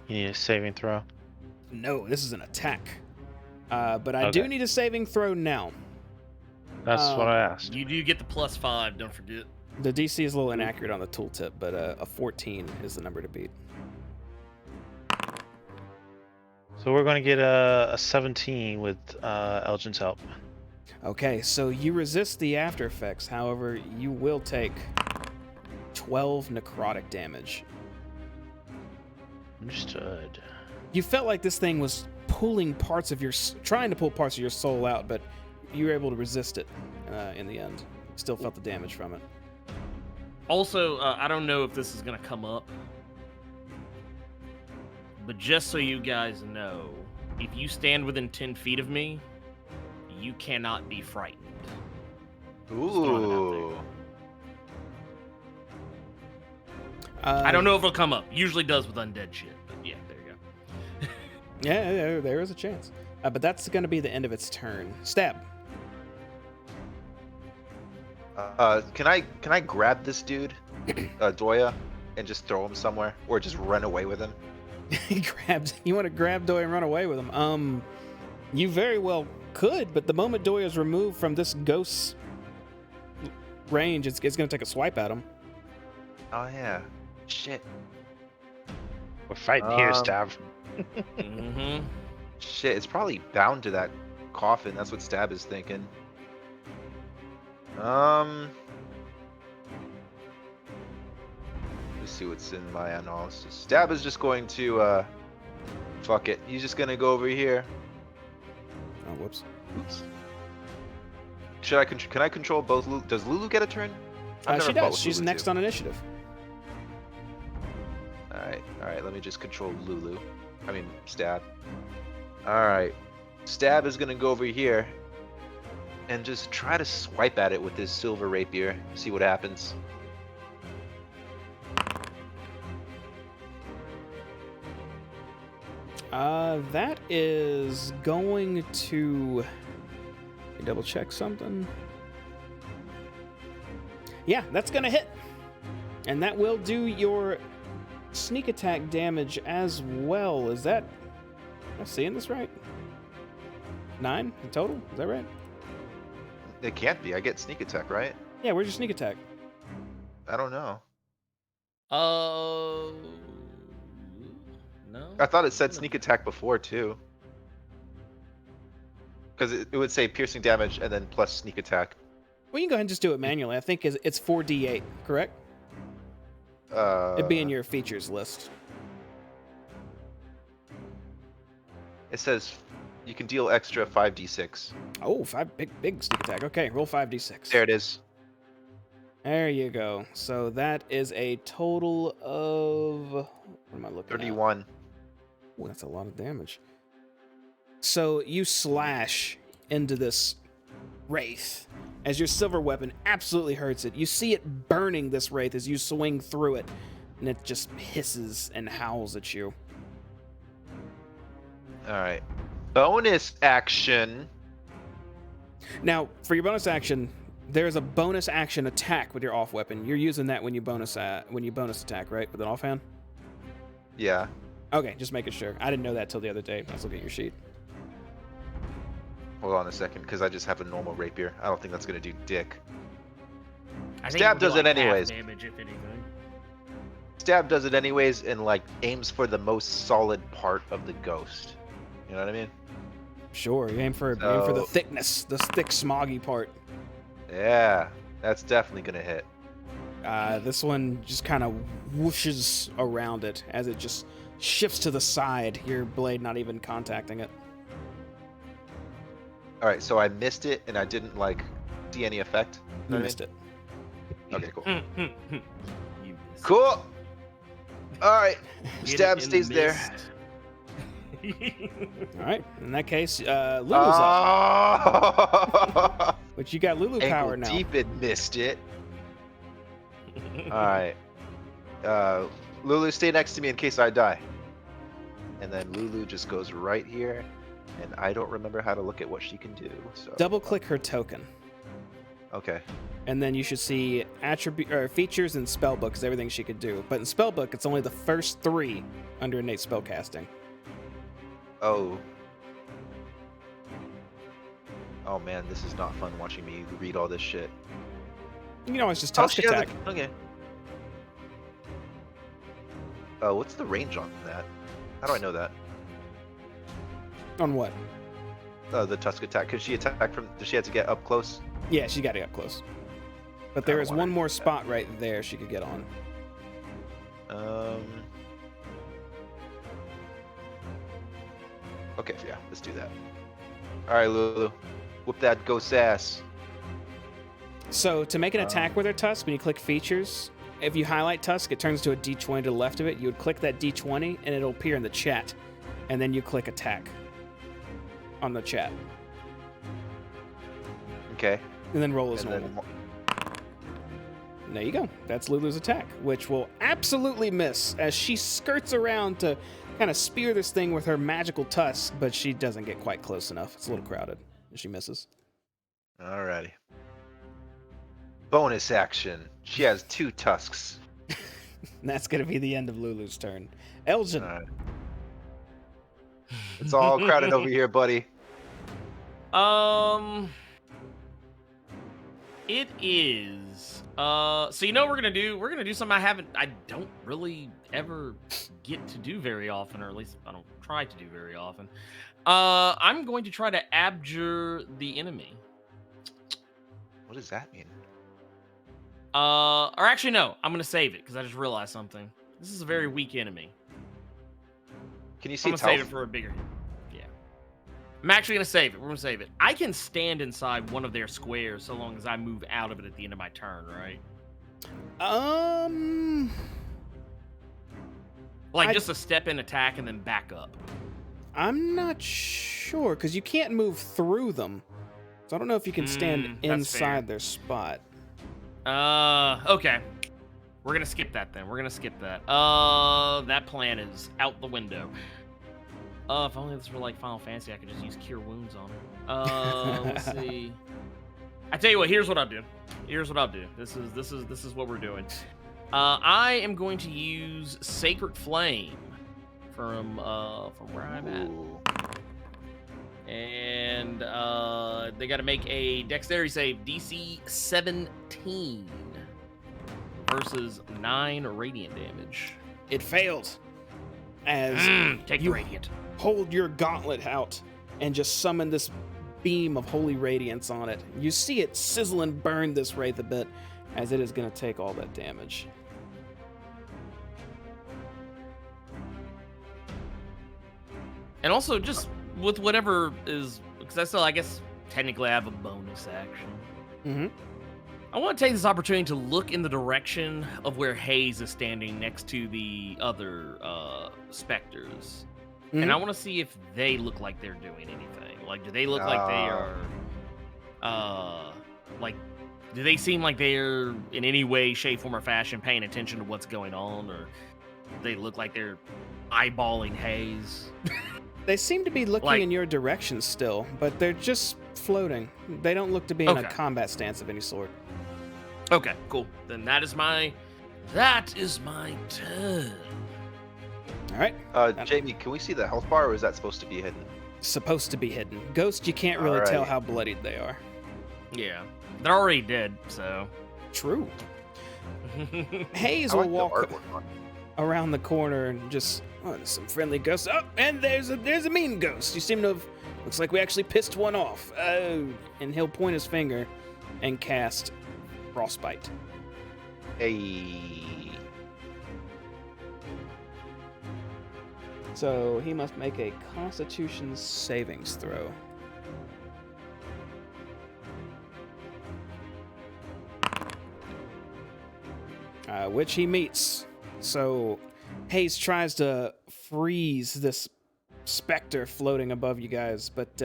Speaker 3: You need a saving throw.
Speaker 1: No, this is an attack. But I do
Speaker 3: Okay.
Speaker 1: need a saving throw now.
Speaker 3: That's what I asked.
Speaker 4: You do get the +5, don't forget.
Speaker 1: The DC is a little inaccurate on the tooltip, but a 14 is the number to beat.
Speaker 3: So we're going to get a 17 with Elgin's help.
Speaker 1: Okay, so you resist the after effects. However, you will take 12 necrotic damage.
Speaker 3: Understood.
Speaker 1: You felt like this thing was pulling parts of trying to pull parts of your soul out, but you were able to resist it in the end. Still felt the damage from it.
Speaker 4: Also, I don't know if this is going to come up, but just so you guys know, if you stand within 10 feet of me, you cannot be frightened. throwing it out
Speaker 2: Ooh.
Speaker 4: I don't know if it'll come up. Usually does with undead shit, but yeah, there you go.
Speaker 1: Yeah, there is a chance. But that's going to be the end of its turn. Stab.
Speaker 2: Can I grab this dude, Doya, and just throw him somewhere, or just run away with him?
Speaker 1: You want to grab Doya and run away with him? You very well could, but the moment Doya is removed from this ghost's range, it's going to take a swipe at him.
Speaker 2: Oh yeah. Shit.
Speaker 3: We're fighting here, Stab.
Speaker 4: Mm-hmm.
Speaker 2: Shit, it's probably bound to that coffin. That's what Stab is thinking. Let's see what's in my analysis. Stab is just going to fuck it. He's just gonna go over here.
Speaker 1: Oh, whoops.
Speaker 2: Oops. Should I can I control both? Does Lulu get a turn? I've
Speaker 1: She
Speaker 2: never fought
Speaker 1: does.
Speaker 2: with
Speaker 1: She's
Speaker 2: Lulu,
Speaker 1: next
Speaker 2: too.
Speaker 1: on initiative.
Speaker 2: All right. Let me just control Lulu. I mean, Stab. All right. Stab is gonna go over here and just try to swipe at it with his silver rapier. See what happens.
Speaker 1: That is going to... Let me double check something. Yeah, that's going to hit. And that will do your sneak attack damage as well. Is that... Am I seeing this right? 9 in total? Is that right?
Speaker 2: It can't be. I get sneak attack, right?
Speaker 1: Yeah, where's your sneak attack?
Speaker 2: I don't know.
Speaker 4: No.
Speaker 2: I thought it said sneak attack before too. Because it would say piercing damage and then plus sneak attack.
Speaker 1: Well, you can go ahead and just do it manually. I think it's 4d8, correct? It'd be in your features list.
Speaker 2: It says you can deal extra 5d6.
Speaker 1: Oh, 5 big sneak attack. Okay, roll 5d6.
Speaker 2: There it is.
Speaker 1: There you go. So that is a total of... What am I looking at?
Speaker 2: 31.
Speaker 1: Oh, that's a lot of damage. So you slash into this wraith as your silver weapon absolutely hurts it. You see it burning this wraith as you swing through it, and it just hisses and howls at you.
Speaker 2: Alright. Bonus action.
Speaker 1: Now, for your bonus action, there is a bonus action attack with your off weapon. You're using that when you bonus attack, right? With an offhand?
Speaker 2: Yeah.
Speaker 1: Okay, just making sure. I didn't know that till the other day. I was looking at your sheet.
Speaker 2: Hold on a second, because I just have a normal rapier. I don't think that's going to do dick.
Speaker 4: I think
Speaker 2: Stab
Speaker 4: it would
Speaker 2: does
Speaker 4: be
Speaker 2: it
Speaker 4: like half
Speaker 2: anyways.
Speaker 4: damage, if anything.
Speaker 2: Stab does it anyways and, like, aims for the most solid part of the ghost. You know what I mean?
Speaker 1: Sure, you aim for the
Speaker 2: So-
Speaker 1: thickness, the thick, smoggy part.
Speaker 2: Yeah. That's definitely going to hit.
Speaker 1: This one just kind of whooshes around it as it just shifts to the side, your blade not even contacting it.
Speaker 2: Alright, so I missed it and I didn't, like, see any effect.
Speaker 1: You missed it.
Speaker 2: Okay, cool.
Speaker 4: You missed.
Speaker 2: Cool! Alright.
Speaker 4: Hit it
Speaker 2: Stab
Speaker 4: and
Speaker 2: stays there.
Speaker 4: missed.
Speaker 1: All right, in that case, Lulu's
Speaker 2: Ah!
Speaker 1: up. But you got Lulu power
Speaker 2: Ankle
Speaker 1: now.
Speaker 2: deep and missed it. Alright. Lulu, stay next to me in case I die. And then Lulu just goes right here. And I don't remember how to look at what she can do. So
Speaker 1: Double click her token,
Speaker 2: Okay.
Speaker 1: and then you should see attribute or features and spellbook is everything she could do. But in spellbook, it's only the first 3 under innate spellcasting.
Speaker 2: Oh. Oh man, this is not fun watching me read all this shit.
Speaker 1: You can always just tusk
Speaker 2: she has
Speaker 1: attack.
Speaker 2: Okay. What's the range on that? How do I know that?
Speaker 1: On what?
Speaker 2: The tusk attack. Could she attack from? Does she have to get up close?
Speaker 1: Yeah, she got to get close. But
Speaker 2: I
Speaker 1: there
Speaker 2: don't
Speaker 1: is
Speaker 2: wanna
Speaker 1: one
Speaker 2: do
Speaker 1: more
Speaker 2: that.
Speaker 1: spot right there she could get on.
Speaker 2: Okay, yeah, let's do that. All right, Lulu, whoop that ghost ass.
Speaker 1: So to make an attack with her tusk, when you click features, if you highlight tusk, it turns to a D20 to the left of it. You would click that D20 and it'll appear in the chat. And then you click attack on the chat.
Speaker 2: Okay.
Speaker 1: And then roll as
Speaker 2: And
Speaker 1: normal.
Speaker 2: then
Speaker 1: There you go. That's Lulu's attack, which will absolutely miss as she skirts around to kind of spear this thing with her magical tusk, but she doesn't get quite close enough. It's a little crowded. She misses.
Speaker 2: Alrighty. Bonus action. She has 2 tusks.
Speaker 1: And that's going to be the end of Lulu's turn. Elgin.
Speaker 2: Alright. It's all crowded over here, buddy.
Speaker 4: It is. So you know what we're gonna do? We're gonna do something I don't really ever get to do very often, or at least I don't try to do very often. I'm going to try to abjure the enemy.
Speaker 2: What does that mean?
Speaker 4: Or actually no, I'm gonna save it because I just realized something. This is a very weak enemy.
Speaker 2: Can you
Speaker 4: I'm
Speaker 2: see
Speaker 4: gonna
Speaker 2: its health?
Speaker 4: save it for a bigger. Yeah. I'm actually gonna save it. We're gonna save it. I can stand inside one of their squares so long as I move out of it at the end of my turn, right? Like just a step in attack and then back up.
Speaker 1: I'm not sure because you can't move through them. So I don't know if you can stand
Speaker 4: that's fair.
Speaker 1: inside their spot.
Speaker 4: Okay. We're gonna skip that then. We're gonna skip that. That plan is out the window. If only this were like Final Fantasy, I could just use Cure Wounds on it. Let's see. I tell you what. Here's what I'll do. This is what we're doing. I am going to use Sacred Flame from where I'm at.
Speaker 2: Ooh.
Speaker 4: And they got to make a dexterity save, DC 17 versus 9 radiant damage.
Speaker 1: It failed as
Speaker 4: Take the
Speaker 1: you
Speaker 4: radiant.
Speaker 1: hold your gauntlet out and just summon this beam of holy radiance on it. You see it sizzle and burn this wraith a bit as it is going to take all that damage.
Speaker 4: And also just with whatever is, because I guess technically I have a bonus action.
Speaker 1: Mm-hmm.
Speaker 4: I want to take this opportunity to look in the direction of where Hayes is standing next to the other specters.
Speaker 1: Mhm.
Speaker 4: And I want to see if they look like they're doing anything. Like, do they look like they are, like, do they seem like they're in any way, shape, form, or fashion paying attention to what's going on? Or they look like they're eyeballing Hayes?
Speaker 1: They seem to be looking
Speaker 4: Like-
Speaker 1: in your direction still, but they're just floating. They don't look to be in a
Speaker 4: Okay.
Speaker 1: combat stance of any sort.
Speaker 4: Okay, cool. Then that is my turn.
Speaker 1: All right.
Speaker 2: Jamie, can we see the health bar, or is that supposed to be hidden?
Speaker 1: Supposed to be hidden. Ghost, you can't really tell
Speaker 2: Alrighty.
Speaker 1: how bloodied they are.
Speaker 4: Yeah, they're already dead, so.
Speaker 1: True. Hayes
Speaker 2: I
Speaker 1: will
Speaker 2: like the
Speaker 1: walk
Speaker 2: artwork on it.
Speaker 1: around the corner and just there's some friendly ghosts. Oh, and there's a mean ghost. You seem to have. Looks like we actually pissed one off. Oh, and he'll point his finger and cast frostbite.
Speaker 2: Hey.
Speaker 1: So he must make a Constitution savings throw. Which he meets. So Hayes tries to freeze this specter floating above you guys, but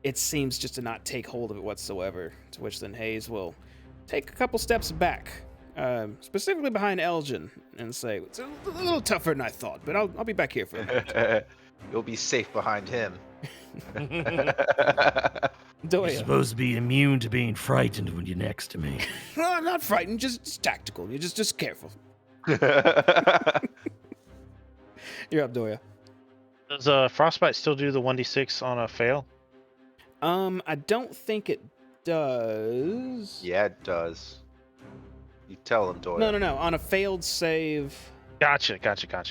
Speaker 1: it seems just to not take hold of it whatsoever. To which then Hayes will take a couple steps back, specifically behind Elgin, and say, "It's a little tougher than I thought, but I'll be back here for a minute."
Speaker 2: You'll be safe behind him.
Speaker 5: You're
Speaker 1: Doya.
Speaker 5: supposed to be immune to being frightened when you're next to me.
Speaker 1: No, I'm not frightened, just tactical. You're just careful. You're up, Doya.
Speaker 3: Does Frostbite still do the 1d6 on a fail?
Speaker 1: I don't think it does.
Speaker 2: Yeah, it does. You tell him, Doyle.
Speaker 1: No. On a failed save.
Speaker 3: Gotcha.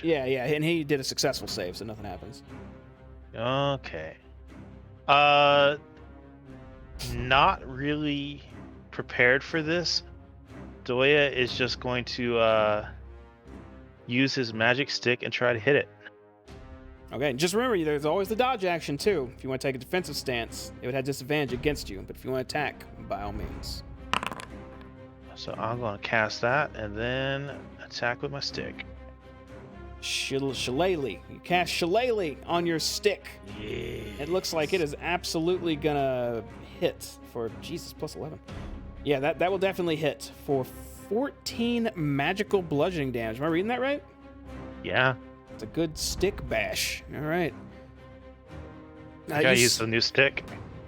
Speaker 1: Yeah, and he did a successful save, so nothing happens.
Speaker 3: Okay. Not really prepared for this. Doya is just going to use his magic stick and try to hit it.
Speaker 1: Okay, and just remember, there's always the dodge action, too. If you want to take a defensive stance, it would have disadvantage against you, but if you want to attack, by all means.
Speaker 3: So I'm going to cast that and then attack with my stick.
Speaker 1: Shillelagh. You cast Shillelagh on your stick.
Speaker 5: Yeah.
Speaker 1: It looks like it is absolutely gonna hit for Jesus plus 11. Yeah, that will definitely hit for 14 magical bludgeoning damage. Am I reading that right?
Speaker 3: Yeah.
Speaker 1: It's a good stick bash. All right.
Speaker 3: I gotta use the new stick.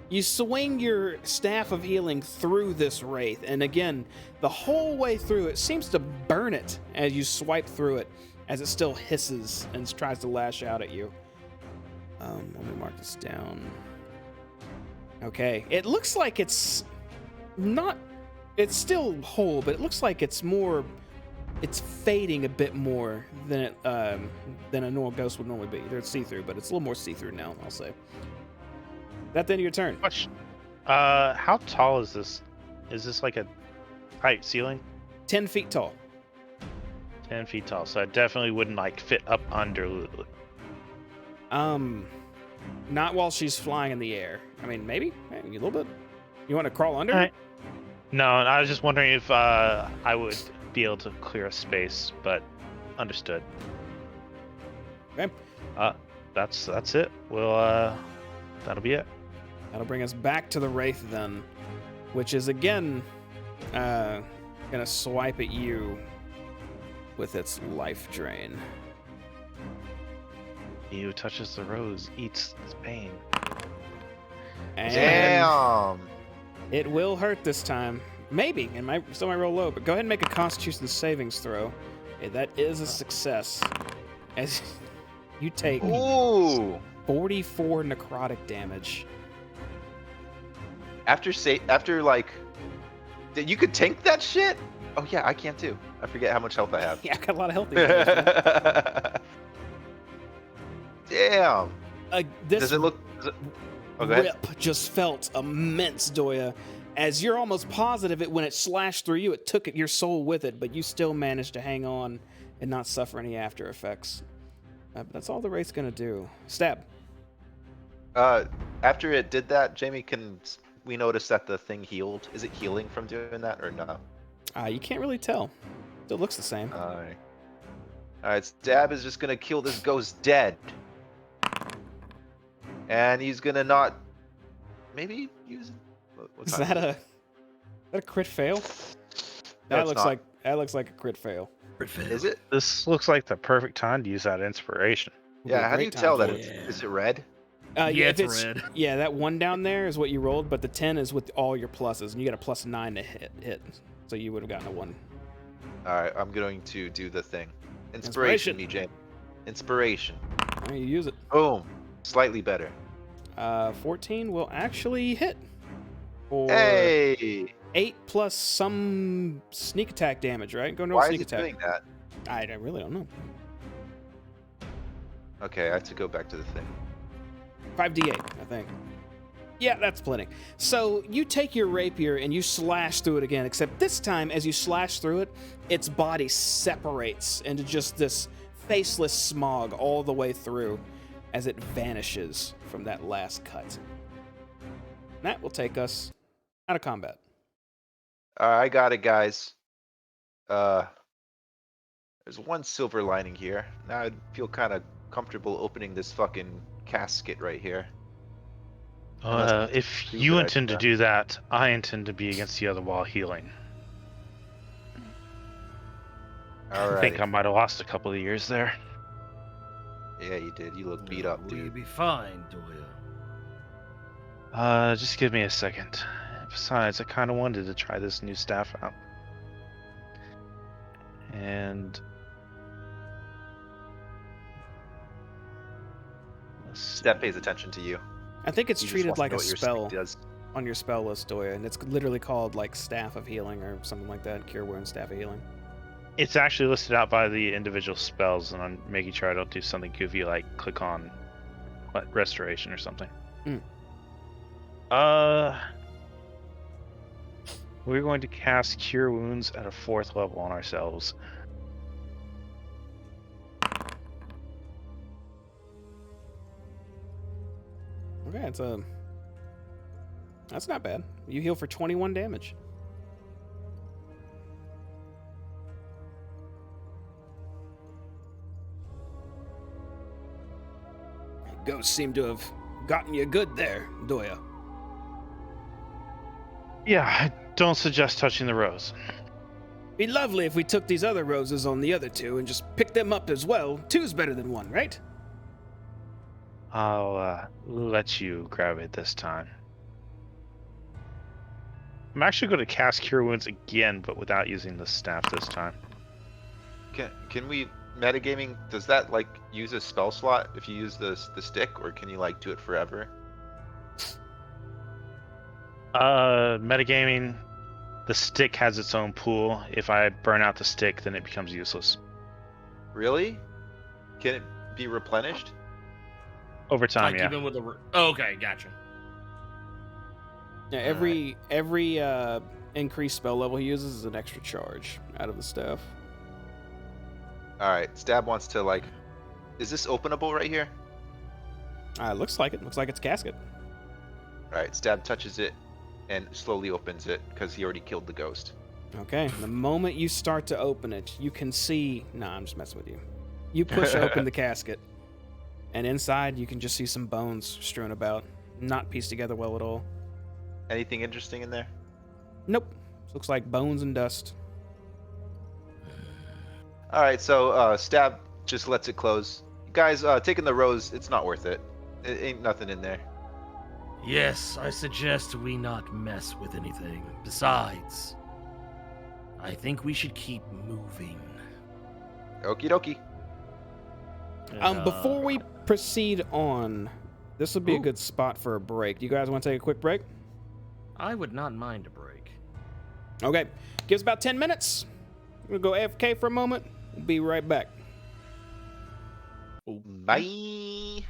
Speaker 1: You swing your staff of healing through this wraith, and again, the whole way through, it seems to burn it as you swipe through it, as it still hisses and tries to lash out at you. Let me mark this down. Okay, it looks like it's not. It's still whole, but it looks like it's more. It's fading a bit more than a normal ghost would normally be. They're see-through, but it's a little more see-through now, I'll say. That's the end of your turn.
Speaker 3: Question. How tall is this? Is this like a height ceiling?
Speaker 1: 10 feet tall.
Speaker 3: 10 feet tall, so I definitely wouldn't like fit up under Lulu.
Speaker 1: Not while she's flying in the air. I mean, maybe a little bit. You want to crawl under?
Speaker 3: All right. No, I was just wondering if I would be able to clear a space, but understood.
Speaker 1: Okay.
Speaker 3: That's it. Well, that'll be it.
Speaker 1: That'll bring us back to the Wraith then, which is again gonna swipe at you with its life drain.
Speaker 3: He who touches the rose eats its pain.
Speaker 1: And
Speaker 2: Damn.
Speaker 1: it will hurt this time. Maybe. It still might roll low, but go ahead and make a Constitution savings throw. Okay, that is a success. As you take
Speaker 2: Ooh.
Speaker 1: 44 necrotic damage.
Speaker 2: After like, you could tank that shit? Oh yeah, I can too. I forget how much health I have.
Speaker 1: Yeah, I got a lot of health. These days, man.
Speaker 2: Damn.
Speaker 1: This
Speaker 2: Does it look? Oh, go ahead.
Speaker 1: rip just felt immense, Doya. As you're almost positive when it slashed through you, it took your soul with it, but you still managed to hang on and not suffer any after effects. But that's all the Wraith's gonna do. Stab.
Speaker 2: After it did that, Jamie, we noticed that the thing healed? Is it healing from doing that or no?
Speaker 1: You can't really tell. Still looks the same.
Speaker 2: Alright, Stab is just gonna kill this ghost dead. And he's gonna not... Maybe use...
Speaker 1: Is that a crit fail?
Speaker 2: No,
Speaker 1: That
Speaker 2: it's
Speaker 1: looks like a crit fail.
Speaker 2: Is it?
Speaker 3: This looks like the perfect time to use that inspiration.
Speaker 1: Would be a
Speaker 2: Yeah, how do
Speaker 1: great
Speaker 2: you
Speaker 1: time
Speaker 2: tell
Speaker 1: for
Speaker 2: that
Speaker 1: it.
Speaker 2: is it red?
Speaker 4: Yeah,
Speaker 1: if
Speaker 4: it's red.
Speaker 1: Yeah, that one down there is what you rolled, but the 10 is with all your pluses, and you got a +9 to hit. So you would have gotten a 1.
Speaker 2: Alright, I'm going to do the thing. Inspiration, me, Jamie. Inspiration.
Speaker 1: All right, you use it.
Speaker 2: Boom. Slightly better.
Speaker 1: 14 will actually hit. For
Speaker 2: Hey!
Speaker 1: 8 plus some sneak attack damage, right? Go into
Speaker 2: Why
Speaker 1: sneak
Speaker 2: is it
Speaker 1: attack.
Speaker 2: doing that?
Speaker 1: I really don't know.
Speaker 2: Okay, I have to go back to the thing.
Speaker 1: 5d8, I think. Yeah, that's plenty. So you take your rapier and you slash through it again, except this time, as you slash through it, its body separates into just this faceless smog all the way through as it vanishes from that last cut. That will take us out of combat.
Speaker 2: I got it, guys. There's one silver lining here. Now I feel kind of comfortable opening this fucking casket right here.
Speaker 3: If
Speaker 2: do
Speaker 3: you
Speaker 2: that,
Speaker 3: intend to
Speaker 2: yeah.
Speaker 3: do that, I intend to be against the other wall healing.
Speaker 2: All
Speaker 3: I
Speaker 2: right.
Speaker 3: think I might have lost a couple of years there.
Speaker 2: Yeah, you did. You look beat up,
Speaker 5: Will
Speaker 2: dude.
Speaker 5: you be fine, Doya?
Speaker 3: Just give me a second. Besides, I kind of wanted to try this new staff out. And...
Speaker 2: Steph pays attention to you.
Speaker 1: I think it's
Speaker 2: He just
Speaker 1: treated
Speaker 2: wants to
Speaker 1: like
Speaker 2: know
Speaker 1: a
Speaker 2: what your
Speaker 1: spell
Speaker 2: stick does.
Speaker 1: on your spell list, Doya, and it's literally called like Staff of Healing or something like that. Cure Wounds, Staff of Healing.
Speaker 3: It's actually listed out by the individual spells, and I'm making sure I don't do something goofy like click on restoration or something.
Speaker 1: Mm.
Speaker 3: We're going to cast Cure Wounds at a 4th level on ourselves.
Speaker 1: Okay, that's not bad. You heal for 21 damage. Ghosts seem to have gotten you good there, Doya.
Speaker 3: Yeah, I don't suggest touching the rose.
Speaker 1: Be lovely if we took these other roses on the other two and just picked them up as well. Two's better than one, right?
Speaker 3: I'll let you grab it this time. I'm actually going to cast Cure Wounds again, but without using the staff this time.
Speaker 2: Can we metagaming? Does that like use a spell slot if you use the stick, or can you like do it forever?
Speaker 3: Metagaming, the stick has its own pool. If I burn out the stick, then it becomes useless.
Speaker 2: Really? Can it be replenished?
Speaker 3: Over time,
Speaker 4: Like
Speaker 3: yeah.
Speaker 4: even with a. Oh, okay, gotcha.
Speaker 1: Yeah, every increased spell level he uses is an extra charge out of the staff.
Speaker 2: All right. Stab wants to like. Is this openable right here?
Speaker 1: Looks like it. Looks like it's a casket.
Speaker 2: All right. Stab touches it, and slowly opens it because he already killed the ghost.
Speaker 1: Okay. The moment you start to open it, you can see. Nah, I'm just messing with you. You push open the casket, and inside you can just see some bones strewn about, not pieced together well at all.
Speaker 2: Anything interesting in there?
Speaker 1: Nope. Looks like bones and dust.
Speaker 2: All right. So Stab just lets it close. Guys, taking the rose, it's not worth it. It ain't nothing in there.
Speaker 5: Yes, I suggest we not mess with anything. Besides, I think we should keep moving.
Speaker 2: Okie dokie.
Speaker 1: Before we proceed on, this would be a
Speaker 5: Ooh.
Speaker 1: good spot for a break. Do you guys want to take a quick break?
Speaker 5: I would not mind a break.
Speaker 1: Okay. Give us about 10 minutes. We're going to go AFK for a moment. We'll be right back.
Speaker 2: Bye.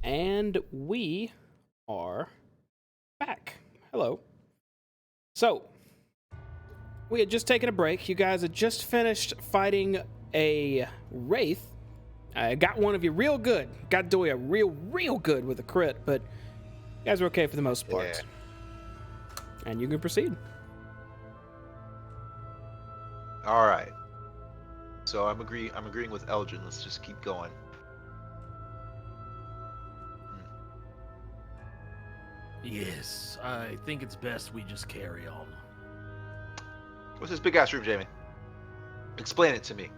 Speaker 1: And we are back. Hello. So, we had just taken a break. You guys had just finished fighting a wraith. I got one of you real good. Got Doya real good with a crit, but you guys are okay for the most part.
Speaker 2: Yeah.
Speaker 1: And you can proceed.
Speaker 2: All right. So I'm agreeing with Elgin. Let's just keep going.
Speaker 5: Yes, I think it's best we just carry on.
Speaker 2: What's this big ass room, Jamie? Explain it to me.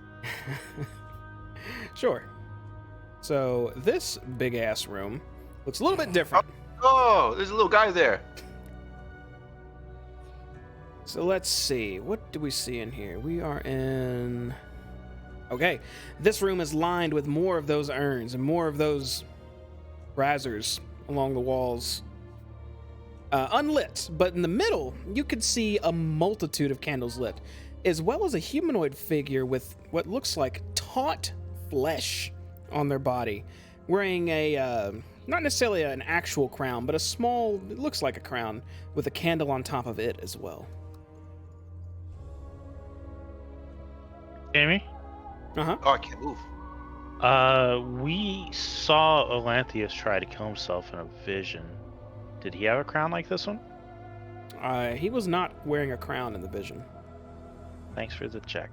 Speaker 1: Sure. So, this big ass room looks a little bit different.
Speaker 2: Oh, there's a little guy there.
Speaker 1: So let's see. What do we see in here? We are in... Okay. This room is lined with more of those urns and more of those braziers along the walls. Unlit, but in the middle, you could see a multitude of candles lit, as well as a humanoid figure with what looks like taut flesh on their body, wearing a... not necessarily an actual crown, but a small... It looks like a crown with a candle on top of it as well.
Speaker 3: Jamie?
Speaker 1: Uh-huh.
Speaker 2: Oh, I can't move.
Speaker 3: We saw Olanthius try to kill himself in a vision. Did he have a crown like this one?
Speaker 1: He was not wearing a crown in the vision.
Speaker 3: Thanks for the check.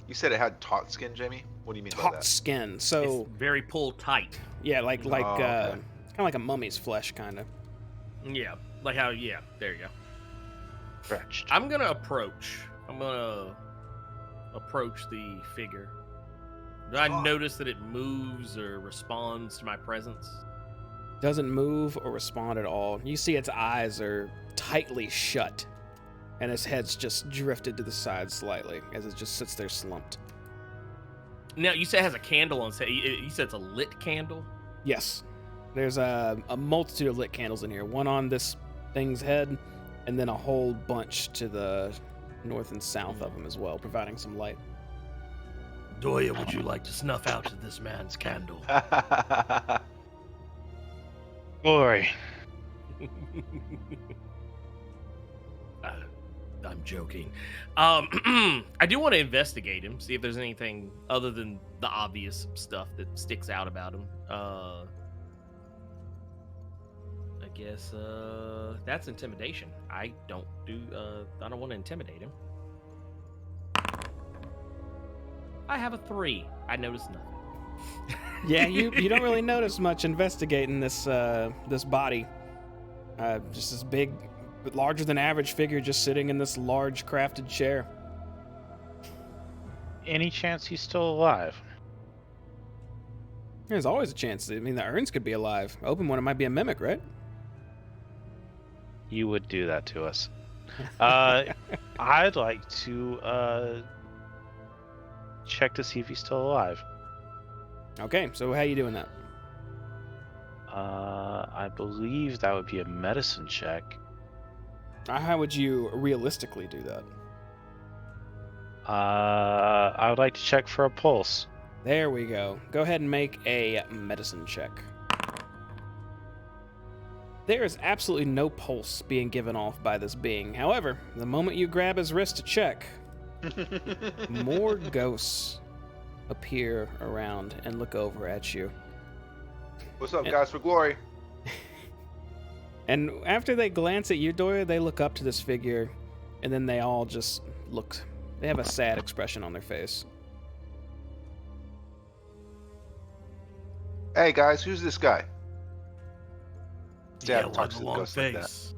Speaker 2: You said it had taut skin, Jamie? What do you mean by
Speaker 1: Taut
Speaker 2: that?
Speaker 1: skin. So
Speaker 4: It's very pulled tight.
Speaker 1: yeah, like
Speaker 2: okay.
Speaker 1: kind of like a mummy's flesh, kind of.
Speaker 4: Yeah, like how. Yeah, there you go.
Speaker 3: Stretched.
Speaker 4: I'm gonna approach the figure. Do I notice that it moves or responds to my presence?
Speaker 1: Doesn't move or respond at all. You see its eyes are tightly shut, and its head's just drifted to the side slightly as it just sits there slumped.
Speaker 4: Now, you said it has a candle on set. You said it's a lit candle?
Speaker 1: Yes, there's a multitude of lit candles in here. One on this thing's head, and then a whole bunch to the north and south of him as well, providing some light.
Speaker 5: Doya, would you like to snuff out this man's candle?
Speaker 3: Glory.
Speaker 5: I'm joking.
Speaker 4: I do want to investigate him, see if there's anything other than the obvious stuff that sticks out about him. I guess that's intimidation. I don't want to intimidate him. I have a 3. I noticed nothing.
Speaker 1: Yeah, you don't really notice much investigating this this body. Just this big, but larger than average figure just sitting in this large crafted chair.
Speaker 3: Any chance he's still alive?
Speaker 1: There's always a chance. I mean, the urns could be alive. Open one, it might be a mimic, right?
Speaker 3: You would do that to us. I'd like to check to see if he's still alive.
Speaker 1: Okay, so how you doing that?
Speaker 3: I believe that would be a medicine check.
Speaker 1: How would you realistically do that?
Speaker 3: I would like to check for a pulse.
Speaker 1: There we go. Go ahead and make a medicine check. There is absolutely no pulse being given off by this being. However, the moment you grab his wrist to check, more ghosts appear around and look over at you.
Speaker 2: What's up, guys, for glory?
Speaker 1: And after they glance at you, Doya, they look up to this figure, and then they all just look. They have a sad expression on their face.
Speaker 2: Hey, guys, who's this guy?
Speaker 5: Yeah,
Speaker 2: talks
Speaker 5: like
Speaker 2: to
Speaker 5: a
Speaker 2: the
Speaker 5: long
Speaker 2: ghost like that.
Speaker 5: face.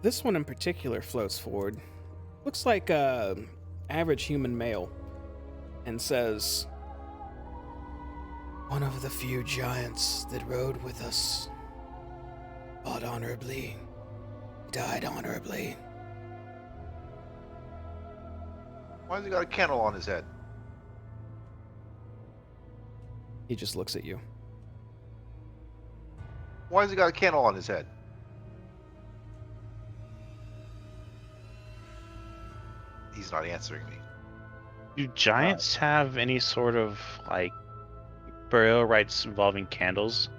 Speaker 1: This one in particular floats forward. Looks like a average human male, and says, "One of the few giants that rode with us. Fought honorably. Died honorably."
Speaker 2: Why has he got a candle on his head?
Speaker 1: He just looks at you.
Speaker 2: Why has he got a candle on his head? He's not answering me.
Speaker 3: Do giants have any sort of like burial rites involving candles?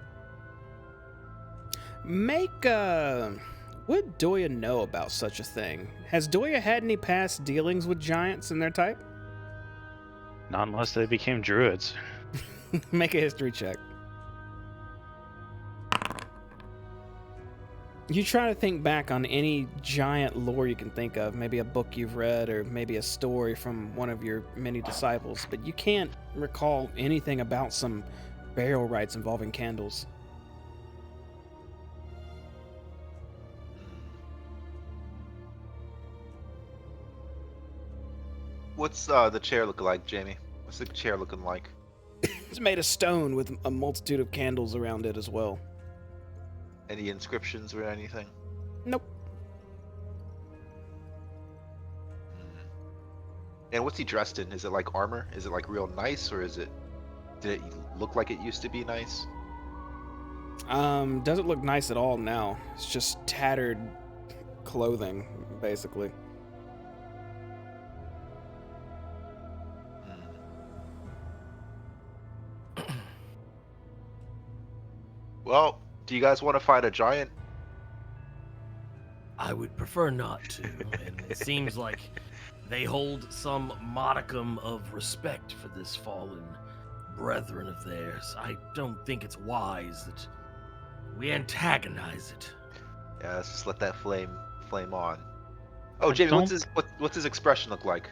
Speaker 1: Make would Doya know about such a thing? Has Doya had any past dealings with giants and their type?
Speaker 3: Not unless they became druids.
Speaker 1: Make a history check. You try to think back on any giant lore you can think of, maybe a book you've read or maybe a story from one of your many disciples, but you can't recall anything about some burial rites involving candles.
Speaker 2: What's the chair looking like, Jamie? What's the chair looking like?
Speaker 1: It's made of stone with a multitude of candles around it as well.
Speaker 2: Any inscriptions or anything?
Speaker 1: Nope.
Speaker 2: And what's he dressed in? Is it like armor? Is it like real nice, or did it look like it used to be nice?
Speaker 1: Doesn't look nice at all now. It's just tattered clothing, basically.
Speaker 2: Well, do you guys want to fight a giant?
Speaker 5: I would prefer not to, and it seems like they hold some modicum of respect for this fallen brethren of theirs. I don't think it's wise that we antagonize it.
Speaker 2: Yeah, let's just let that flame on. Oh, Jamie, what's his expression look like?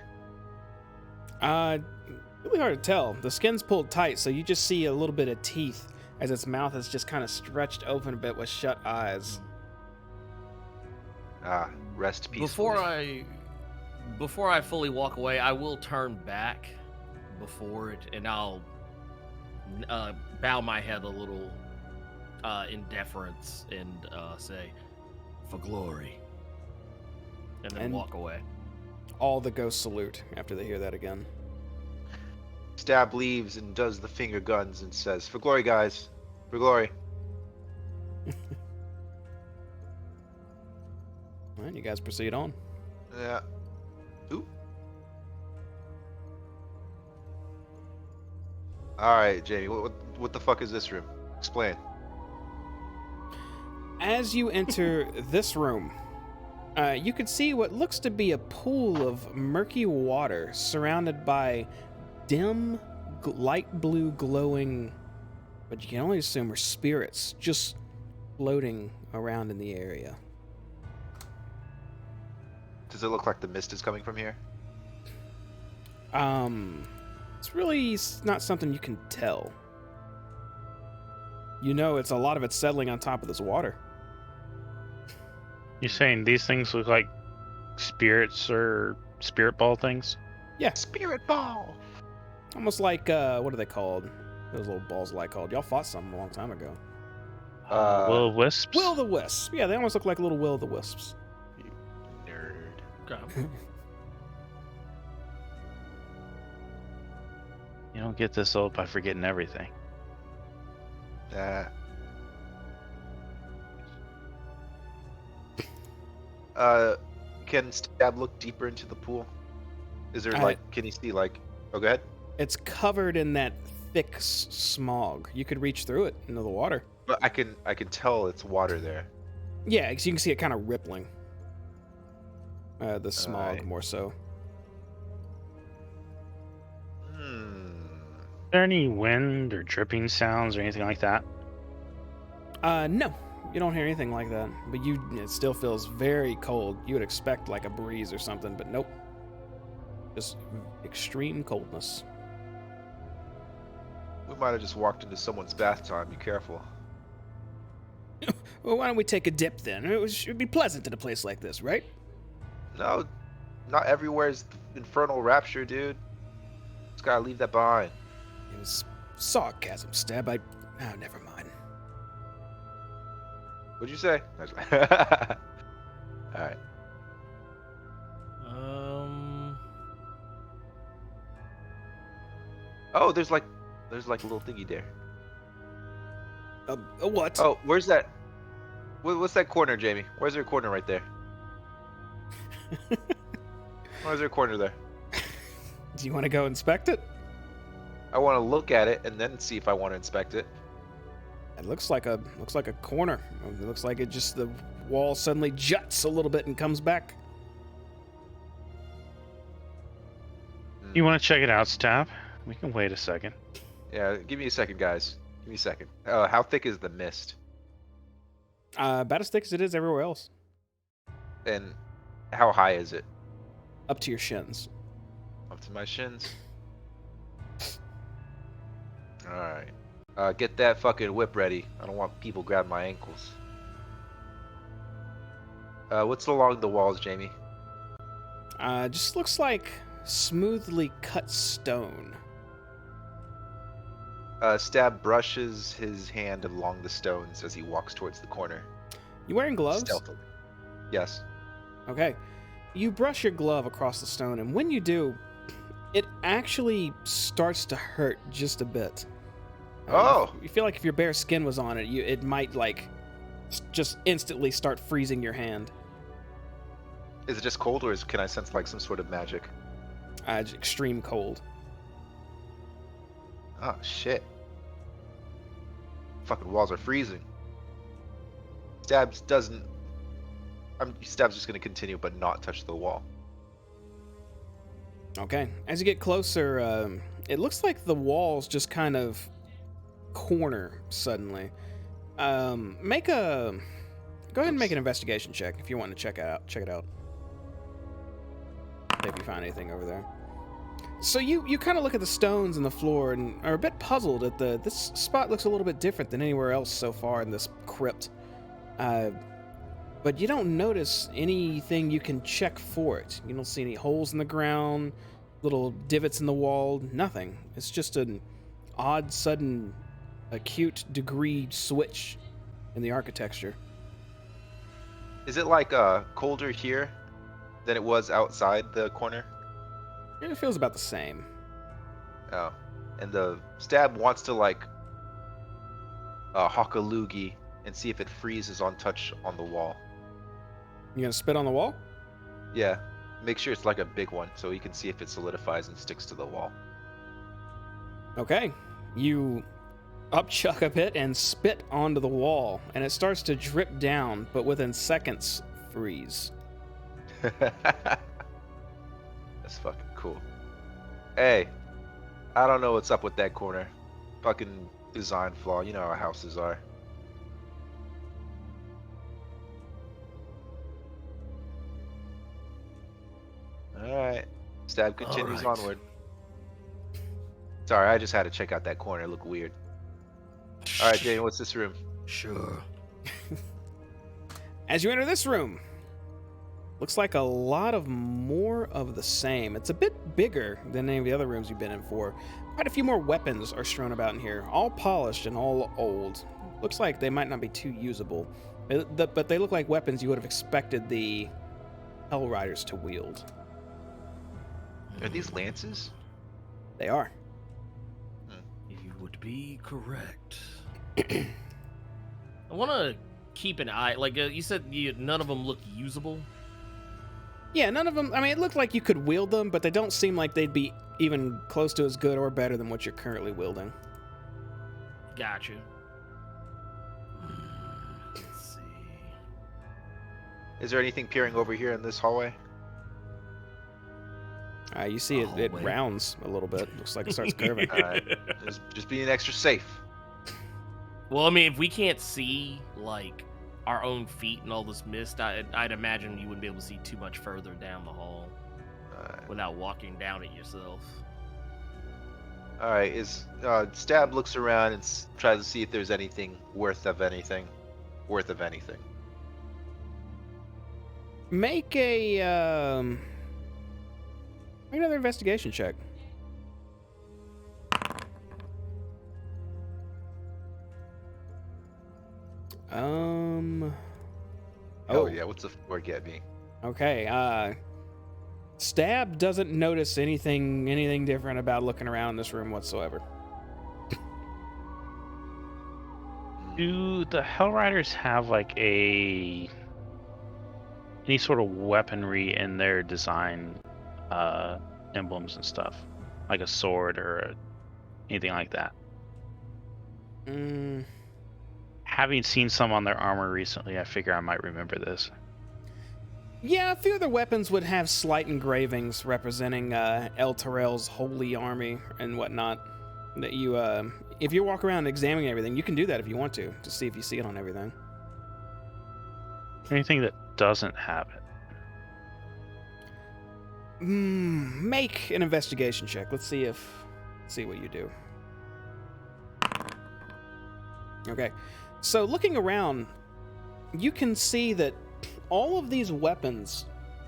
Speaker 1: Really hard to tell. The skin's pulled tight, so you just see a little bit of teeth as its mouth is just kind of stretched open a bit with shut eyes.
Speaker 2: Rest peacefully.
Speaker 4: Before I fully walk away, I will turn back before it, and I'll bow my head a little in deference and say,
Speaker 5: For glory.
Speaker 4: and then
Speaker 1: And-
Speaker 4: walk away.
Speaker 1: All the ghosts salute after they hear that again.
Speaker 2: Stab leaves and does the finger guns and says, "For glory, guys. For glory."
Speaker 1: Alright, you guys proceed on.
Speaker 2: Yeah. Ooh. Alright, Jamie, what the fuck is this room? Explain.
Speaker 1: As you enter this room, you can see what looks to be a pool of murky water surrounded by dim, light blue glowing, but you can only assume are spirits just floating around in the area.
Speaker 2: Does it look like the mist is coming from here?
Speaker 1: It's really not something you can tell. You know, it's a lot of it settling on top of this water.
Speaker 3: You're saying these things look like spirits or spirit ball things?
Speaker 1: Yeah,
Speaker 2: Spirit ball!
Speaker 1: almost like what are they called? Those little balls like called. Y'all fought some a long time ago.
Speaker 3: Will-o-wisps?
Speaker 1: Will o' the Wisps. Yeah, they almost look like little Will o' the Wisps.
Speaker 2: Nerd.
Speaker 4: Okay.
Speaker 3: You don't get this old by forgetting everything.
Speaker 2: Can Stab look deeper into the pool? Is there can you see oh, go ahead?
Speaker 1: It's covered in that thick smog. You could reach through it into the water.
Speaker 2: But I can tell it's water there.
Speaker 1: Yeah, 'cause you can see it kind of rippling. The smog
Speaker 2: Alright.
Speaker 1: more so.
Speaker 3: Is there any wind or dripping sounds or anything like that?
Speaker 1: No, you don't hear anything like that. But it still feels very cold. You would expect like a breeze or something, but nope. Just extreme coldness.
Speaker 2: We might have just walked into someone's bathtub. Be careful.
Speaker 1: Well, why don't we take a dip then? It'd be pleasant in a place like this, right?
Speaker 2: No, not everywhere's infernal rapture, dude. Just gotta leave that behind.
Speaker 1: It was sarcasm, Stab. Never mind.
Speaker 2: What'd you say? Alright. Oh, there's like a little thingy there.
Speaker 1: What?
Speaker 2: Oh, where's that? What's that corner, Jamie? Where's there a corner right there? Where's there a corner there?
Speaker 1: Do you want to go inspect it?
Speaker 2: I want to look at it and then see if I want to inspect it.
Speaker 1: It looks like a corner. It looks like it just the wall suddenly juts a little bit and comes back.
Speaker 3: You want to check it out, Stab? We can wait a second.
Speaker 2: Yeah, give me a second, guys. Give me a second. How thick is the mist?
Speaker 1: About as thick as it is everywhere else.
Speaker 2: And how high is it?
Speaker 1: Up to your shins.
Speaker 2: Up to my shins? Alright. Get that fucking whip ready. I don't want people grabbing my ankles. What's along the walls, Jamie?
Speaker 1: Just looks like smoothly cut stone.
Speaker 2: Stab brushes his hand along the stones as he walks towards the corner.
Speaker 1: You wearing gloves?
Speaker 2: Stealthily. Yes.
Speaker 1: Okay. You brush your glove across the stone, and when you do, it actually starts to hurt just a bit.
Speaker 2: Oh!
Speaker 1: You feel like if your bare skin was on it, it might, like, just instantly start freezing your hand.
Speaker 2: Is it just cold, or can I sense, like, some sort of magic?
Speaker 1: It's extreme cold.
Speaker 2: Oh, shit. Fucking walls are freezing. Stab's just gonna continue, but not touch the wall.
Speaker 1: Okay. As you get closer, it looks like the walls just kind of corner suddenly. Go ahead and make an investigation check if you want to check it out. If you find anything over there. So you kind of look at the stones in the floor and are a bit puzzled at this spot looks a little bit different than anywhere else so far in this crypt. But you don't notice anything you can check for it. You don't see any holes in the ground, little divots in the wall, nothing. It's just an odd, sudden, acute degree switch in the architecture.
Speaker 2: Is it like colder here than it was outside the corner?
Speaker 1: It feels about the same.
Speaker 2: Oh. And the Stab wants to like hawk a loogie and see if it freezes on touch on the wall.
Speaker 1: You gonna spit on the wall?
Speaker 2: Yeah. Make sure it's like a big one so he can see if it solidifies and sticks to the wall.
Speaker 1: Okay. You upchuck a bit and spit onto the wall, and it starts to drip down, but within seconds, freeze.
Speaker 2: That's fucking cool. Hey, I don't know what's up with that corner. Fucking design flaw. You know how houses are. Alright. Stab continues
Speaker 5: Alright.
Speaker 2: onward. Sorry, I just had to check out that corner. It looked weird. Alright, Jane, what's this room?
Speaker 5: Sure.
Speaker 1: As you enter this room, looks like a lot of more of the same. It's a bit bigger than any of the other rooms you've been in for. Quite a few more weapons are strewn about in here, all polished and all old. Looks like they might not be too usable, but they look like weapons you would have expected the Hellriders to wield.
Speaker 2: Are these lances?
Speaker 1: They are.
Speaker 5: You would be correct.
Speaker 4: I want to keep an eye. Like you said, none of them look usable.
Speaker 1: Yeah, none of them. I mean, it looked like you could wield them, but they don't seem like they'd be even close to as good or better than what you're currently wielding.
Speaker 4: Gotcha.
Speaker 5: Let's see.
Speaker 2: Is there anything peering over here in this hallway?
Speaker 1: You see it
Speaker 5: Hallway.
Speaker 1: rounds a little bit. Looks like it starts curving.
Speaker 2: Alright. Just being extra safe.
Speaker 4: Well, I mean, if we can't see like our own feet and all this mist, I'd imagine you wouldn't be able to see too much further down the hall without walking down it yourself.
Speaker 2: Alright, Stab looks around and tries to see if there's anything worth of anything.
Speaker 1: Make another investigation check.
Speaker 2: Oh yeah, what's the 4 get me?
Speaker 1: Okay. Stab doesn't notice anything different about looking around this room whatsoever.
Speaker 3: Do the Hellriders have like any sort of weaponry in their design emblems and stuff, like a sword or anything like that.
Speaker 1: Mm,
Speaker 3: Having seen some on their armor recently, I figure I might remember this.
Speaker 1: yeah, a few of their weapons would have slight engravings representing El Terrell's holy army and whatnot. That you, if you walk around examining everything, you can do that if you want to see if you see it on everything.
Speaker 3: Anything that doesn't have it.
Speaker 1: Make an investigation check. Let's see what you do. Okay, so looking around, you can see that all of these weapons,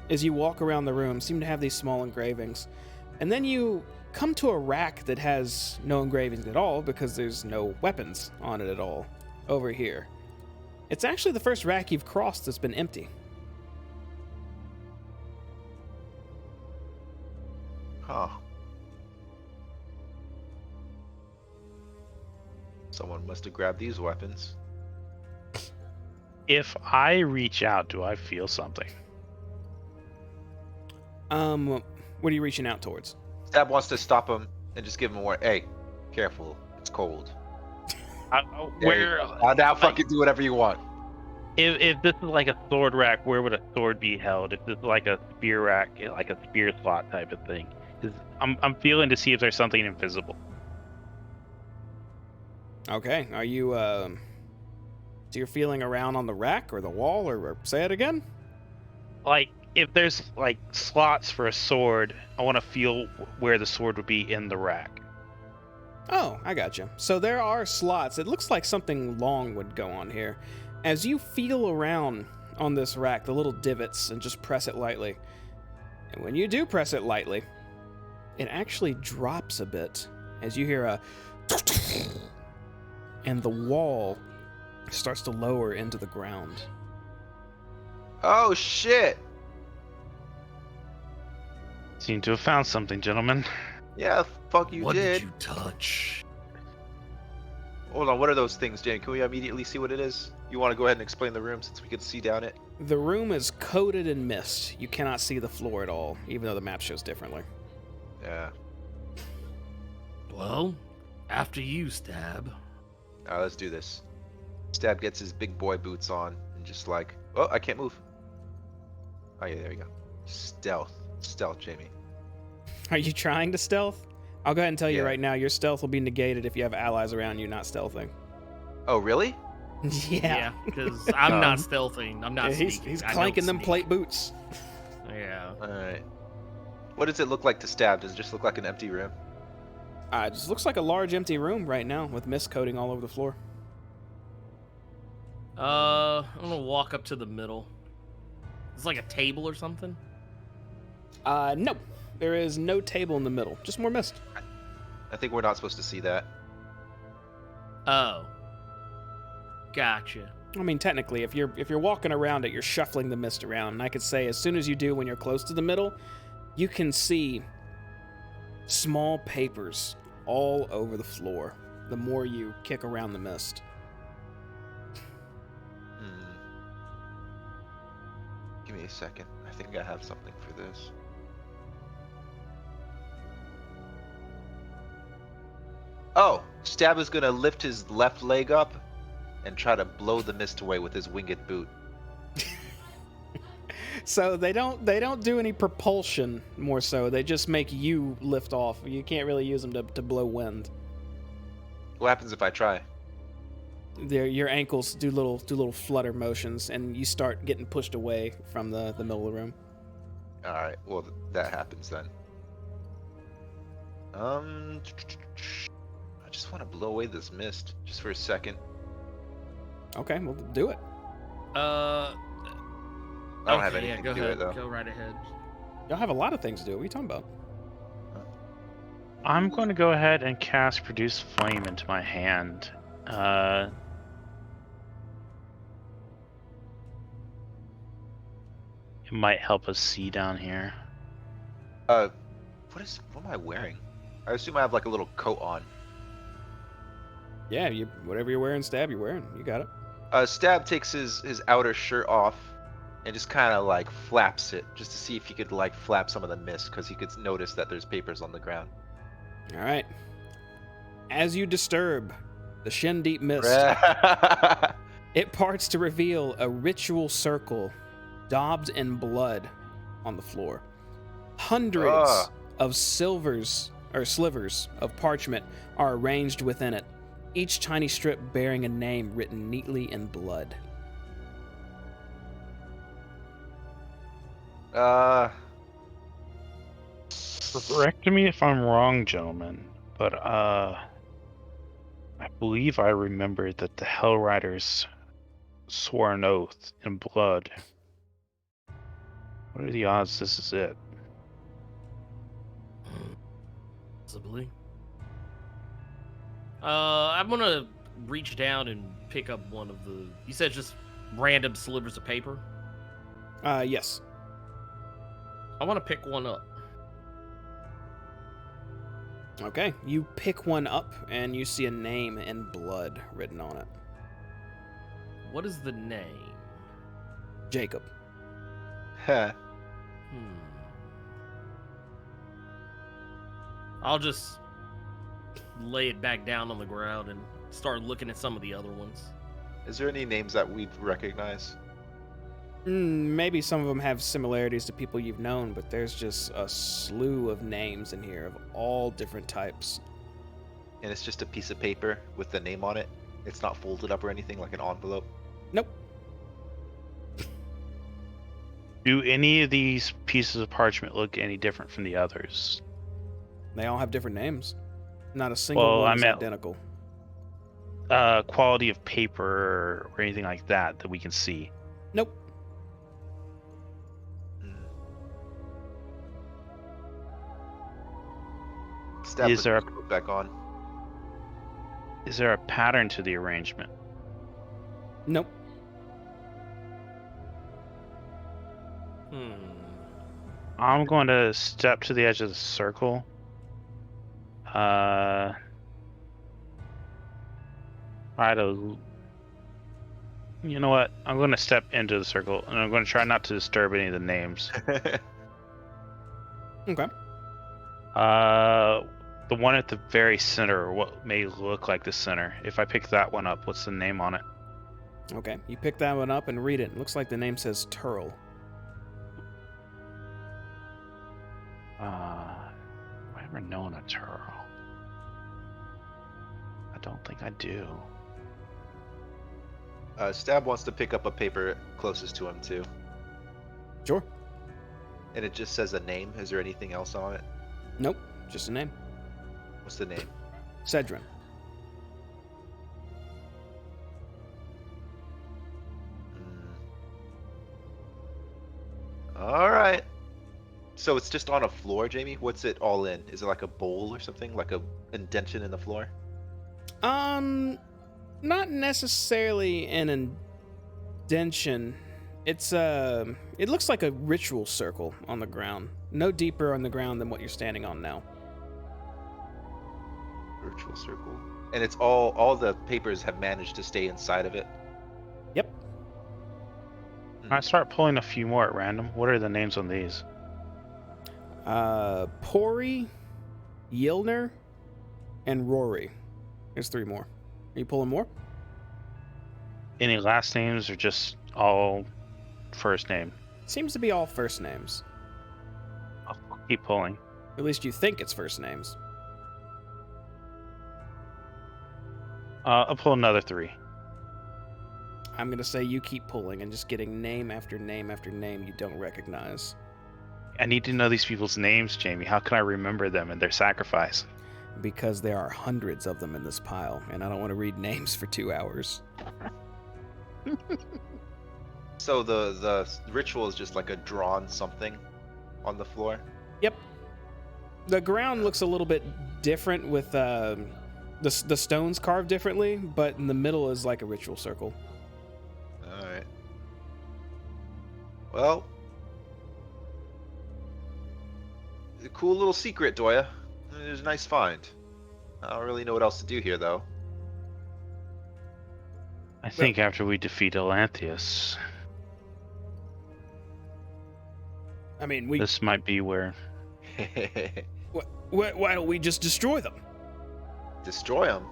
Speaker 1: as you walk around the room, seem to have these small engravings. And then you come to a rack that has no engravings at all because there's no weapons on it at all over here. It's actually the first rack you've crossed that's been empty.
Speaker 2: Huh. Someone must have grabbed these weapons.
Speaker 3: If I reach out, do I feel something?
Speaker 1: What are you reaching out towards?
Speaker 2: Stab wants to stop him and just give him a warning. Hey, careful. It's cold.
Speaker 3: Where?
Speaker 2: Now fucking do whatever you want.
Speaker 3: If this is like a sword rack, where would a sword be held? If this is like a spear rack, like a spear slot type of thing, I'm feeling to see if there's something invisible.
Speaker 1: Okay, are you, so you're feeling around on the rack or the wall, or say it again?
Speaker 3: Like, if there's like slots for a sword, I want to feel where the sword would be in the rack.
Speaker 1: Oh, I gotcha. So there are slots. It looks like something long would go on here. As you feel around on this rack, the little divots, and just press it lightly. And when you do press it lightly, it actually drops a bit as you hear a and the wall starts to lower into the ground.
Speaker 2: Oh shit!
Speaker 3: Seem to have found something, gentlemen.
Speaker 2: Yeah, fuck you
Speaker 5: What
Speaker 2: did.
Speaker 5: did you touch?
Speaker 2: Hold on, what are those things, Jane? Can we immediately see what it is? You want to go ahead and explain the room since we can see down it?
Speaker 1: The room is coated in mist. You cannot see the floor at all, even though the map shows differently.
Speaker 2: Yeah.
Speaker 5: Well, after you, Stab.
Speaker 2: Alright, let's do this. Stab gets his big boy boots on and just like, oh, I can't move. Oh yeah, there we go. Stealth, Jamie.
Speaker 1: Are you trying to stealth? I'll go ahead and tell you
Speaker 2: Yeah.
Speaker 1: right now, your stealth will be negated if you have allies around you not stealthing.
Speaker 2: Oh really?
Speaker 4: Yeah, because I'm not stealthing. I'm not
Speaker 1: Yeah, he's
Speaker 4: sneaking. I don't
Speaker 1: clanking them
Speaker 4: sneak.
Speaker 1: plate boots.
Speaker 4: Yeah.
Speaker 2: All right. What does it look like to Stab? Does it just look like an empty room?
Speaker 1: It just looks like a large empty room right now with mist coating all over the floor.
Speaker 4: I'm gonna walk up to the middle. It's like a table or something.
Speaker 1: No, there is no table in the middle, just more mist.
Speaker 2: I think we're not supposed to see that.
Speaker 4: Oh. Gotcha.
Speaker 1: I mean, technically, if you're walking around it, you're shuffling the mist around, and I could say as soon as you do, when you're close to the middle, you can see small papers all over the floor. The more you kick around the mist.
Speaker 2: Give me a second. I think I have something for this. Oh, Stab is gonna lift his left leg up and try to blow the mist away with his winged boot.
Speaker 1: So they don't do any propulsion, more so. They just make you lift off. You can't really use them to blow wind.
Speaker 2: What happens if I try?
Speaker 1: Your ankles do little flutter motions, and you start getting pushed away from the middle of the room.
Speaker 2: All right. Well, that happens then. I just want to blow away this mist just for a second.
Speaker 1: Okay, well, do it.
Speaker 2: I don't have
Speaker 4: Okay,
Speaker 2: anything
Speaker 4: go
Speaker 2: to do
Speaker 4: ahead.
Speaker 2: it though.
Speaker 4: Go right ahead.
Speaker 1: Y'all have a lot of things to do. What are you talking about?
Speaker 3: I'm going to go ahead and cast Produce Flame into my hand. It might help us see down here.
Speaker 2: What am I wearing? I assume I have like a little coat on.
Speaker 1: Yeah, whatever you're wearing, Stab, you're wearing. You got it.
Speaker 2: Stab takes his outer shirt off and just kind of like flaps it just to see if he could like flap some of the mist because he could notice that there's papers on the ground.
Speaker 1: All right. As you disturb the shin deep mist, it parts to reveal a ritual circle daubed in blood on the floor. Hundreds of slivers of parchment are arranged within it, each tiny strip bearing a name written neatly in blood.
Speaker 3: Correct me if I'm wrong, gentlemen, but I believe I remember that the Hellriders swore an oath in blood. What are the odds this is it?
Speaker 5: Possibly.
Speaker 4: I'm gonna reach down and pick up one of the. You said just random slivers of paper.
Speaker 1: Yes.
Speaker 4: I want to pick one up.
Speaker 1: Okay, you pick one up and you see a name in blood written on it.
Speaker 4: What is the name?
Speaker 1: Jacob.
Speaker 4: I'll just lay it back down on the ground and start looking at some of the other ones.
Speaker 2: Is there any names that we'd recognize?
Speaker 1: Maybe some of them have similarities to people you've known, but there's just a slew of names in here of all different types.
Speaker 2: And it's just a piece of paper with the name on it? It's not folded up or anything like an envelope?
Speaker 1: Nope.
Speaker 3: Do any of these pieces of parchment look any different from the others?
Speaker 1: They all have different names. Not a single
Speaker 3: Well,
Speaker 1: one
Speaker 3: I
Speaker 1: is
Speaker 3: meant-
Speaker 1: identical.
Speaker 3: Quality of paper or anything like that we can see?
Speaker 1: Nope.
Speaker 2: Stab
Speaker 3: Is there a-
Speaker 2: put back on.
Speaker 3: Is there a pattern to the arrangement?
Speaker 1: Nope.
Speaker 3: I'm going to step to the edge of the circle. Try to. You know what? I'm going to step into the circle, and I'm going to try not to disturb any of the names.
Speaker 1: Okay.
Speaker 3: The one at the very center, or what may look like the center. If I pick that one up, what's the name on it?
Speaker 1: Okay. You pick that one up and read it. It looks like the name says Turl.
Speaker 3: Have I ever known a Turl? I don't think I do.
Speaker 2: Stab wants to pick up a paper closest to him too.
Speaker 1: Sure.
Speaker 2: And it just says a name. Is there anything else on it?
Speaker 1: Nope. Just a name.
Speaker 2: What's the name?
Speaker 1: Cedrin.
Speaker 2: All right. So it's just on a floor, Jamie? What's it all in? Is it like a bowl or something? Like a indention in the floor?
Speaker 1: Not necessarily an indention. It's it looks like a ritual circle on the ground. No deeper on the ground than what you're standing on now.
Speaker 2: Virtual circle. And it's all the papers have managed to stay inside of it.
Speaker 1: Yep.
Speaker 3: I start pulling a few more at random. What are the names on these?
Speaker 1: Pori, Yilner, and Rory. There's 3 more. Are you pulling more?
Speaker 3: Any last names or just all first name?
Speaker 1: Seems to be all first names.
Speaker 3: I'll keep pulling.
Speaker 1: At least you think it's first names.
Speaker 3: I'll pull another 3.
Speaker 1: I'm going to say you keep pulling and just getting name after name after name you don't recognize.
Speaker 3: I need to know these people's names, Jamie. How can I remember them and their sacrifice?
Speaker 1: Because there are hundreds of them in this pile, and I don't want to read names for 2 hours.
Speaker 2: So the ritual is just like a drawn something on the floor?
Speaker 1: Yep. The ground looks a little bit different with the stones carved differently, but in the middle is like a ritual circle.
Speaker 2: Alright. Well, a cool little secret, Doya. It was a nice find. I don't really know what else to do here, though.
Speaker 3: I think after we defeat Elanthius,
Speaker 1: I mean,
Speaker 3: this might be where...
Speaker 1: why don't we just destroy them?
Speaker 2: Destroy them.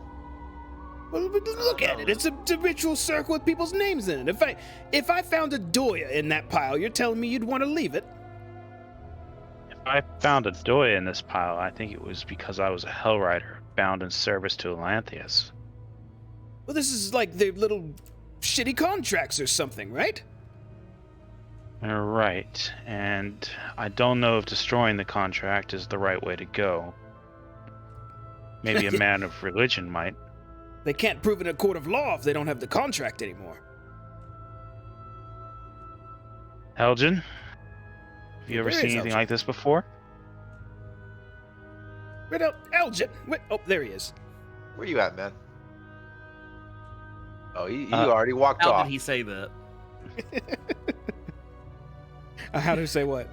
Speaker 1: Well, but look at it. It's a ritual circle with people's names in it. If I found a Doya in that pile, you're telling me you'd want to leave it?
Speaker 3: If I found a Doya in this pile, I think it was because I was a Hellrider bound in service to Elanthius.
Speaker 1: Well, this is like the little shitty contracts or something, right?
Speaker 3: You're right, and I don't know if destroying the contract is the right way to go. Maybe a man of religion might.
Speaker 1: They can't prove it in a court of law if they don't have the contract anymore.
Speaker 3: Elgin, have you ever
Speaker 1: There
Speaker 3: seen
Speaker 1: is
Speaker 3: anything
Speaker 1: Elgin.
Speaker 3: like this before?
Speaker 1: Where'd Elgin? Oh, there he is.
Speaker 2: Where you at, man? Oh, you already walked
Speaker 4: How
Speaker 2: off.
Speaker 4: did he say that?
Speaker 1: How do you say what?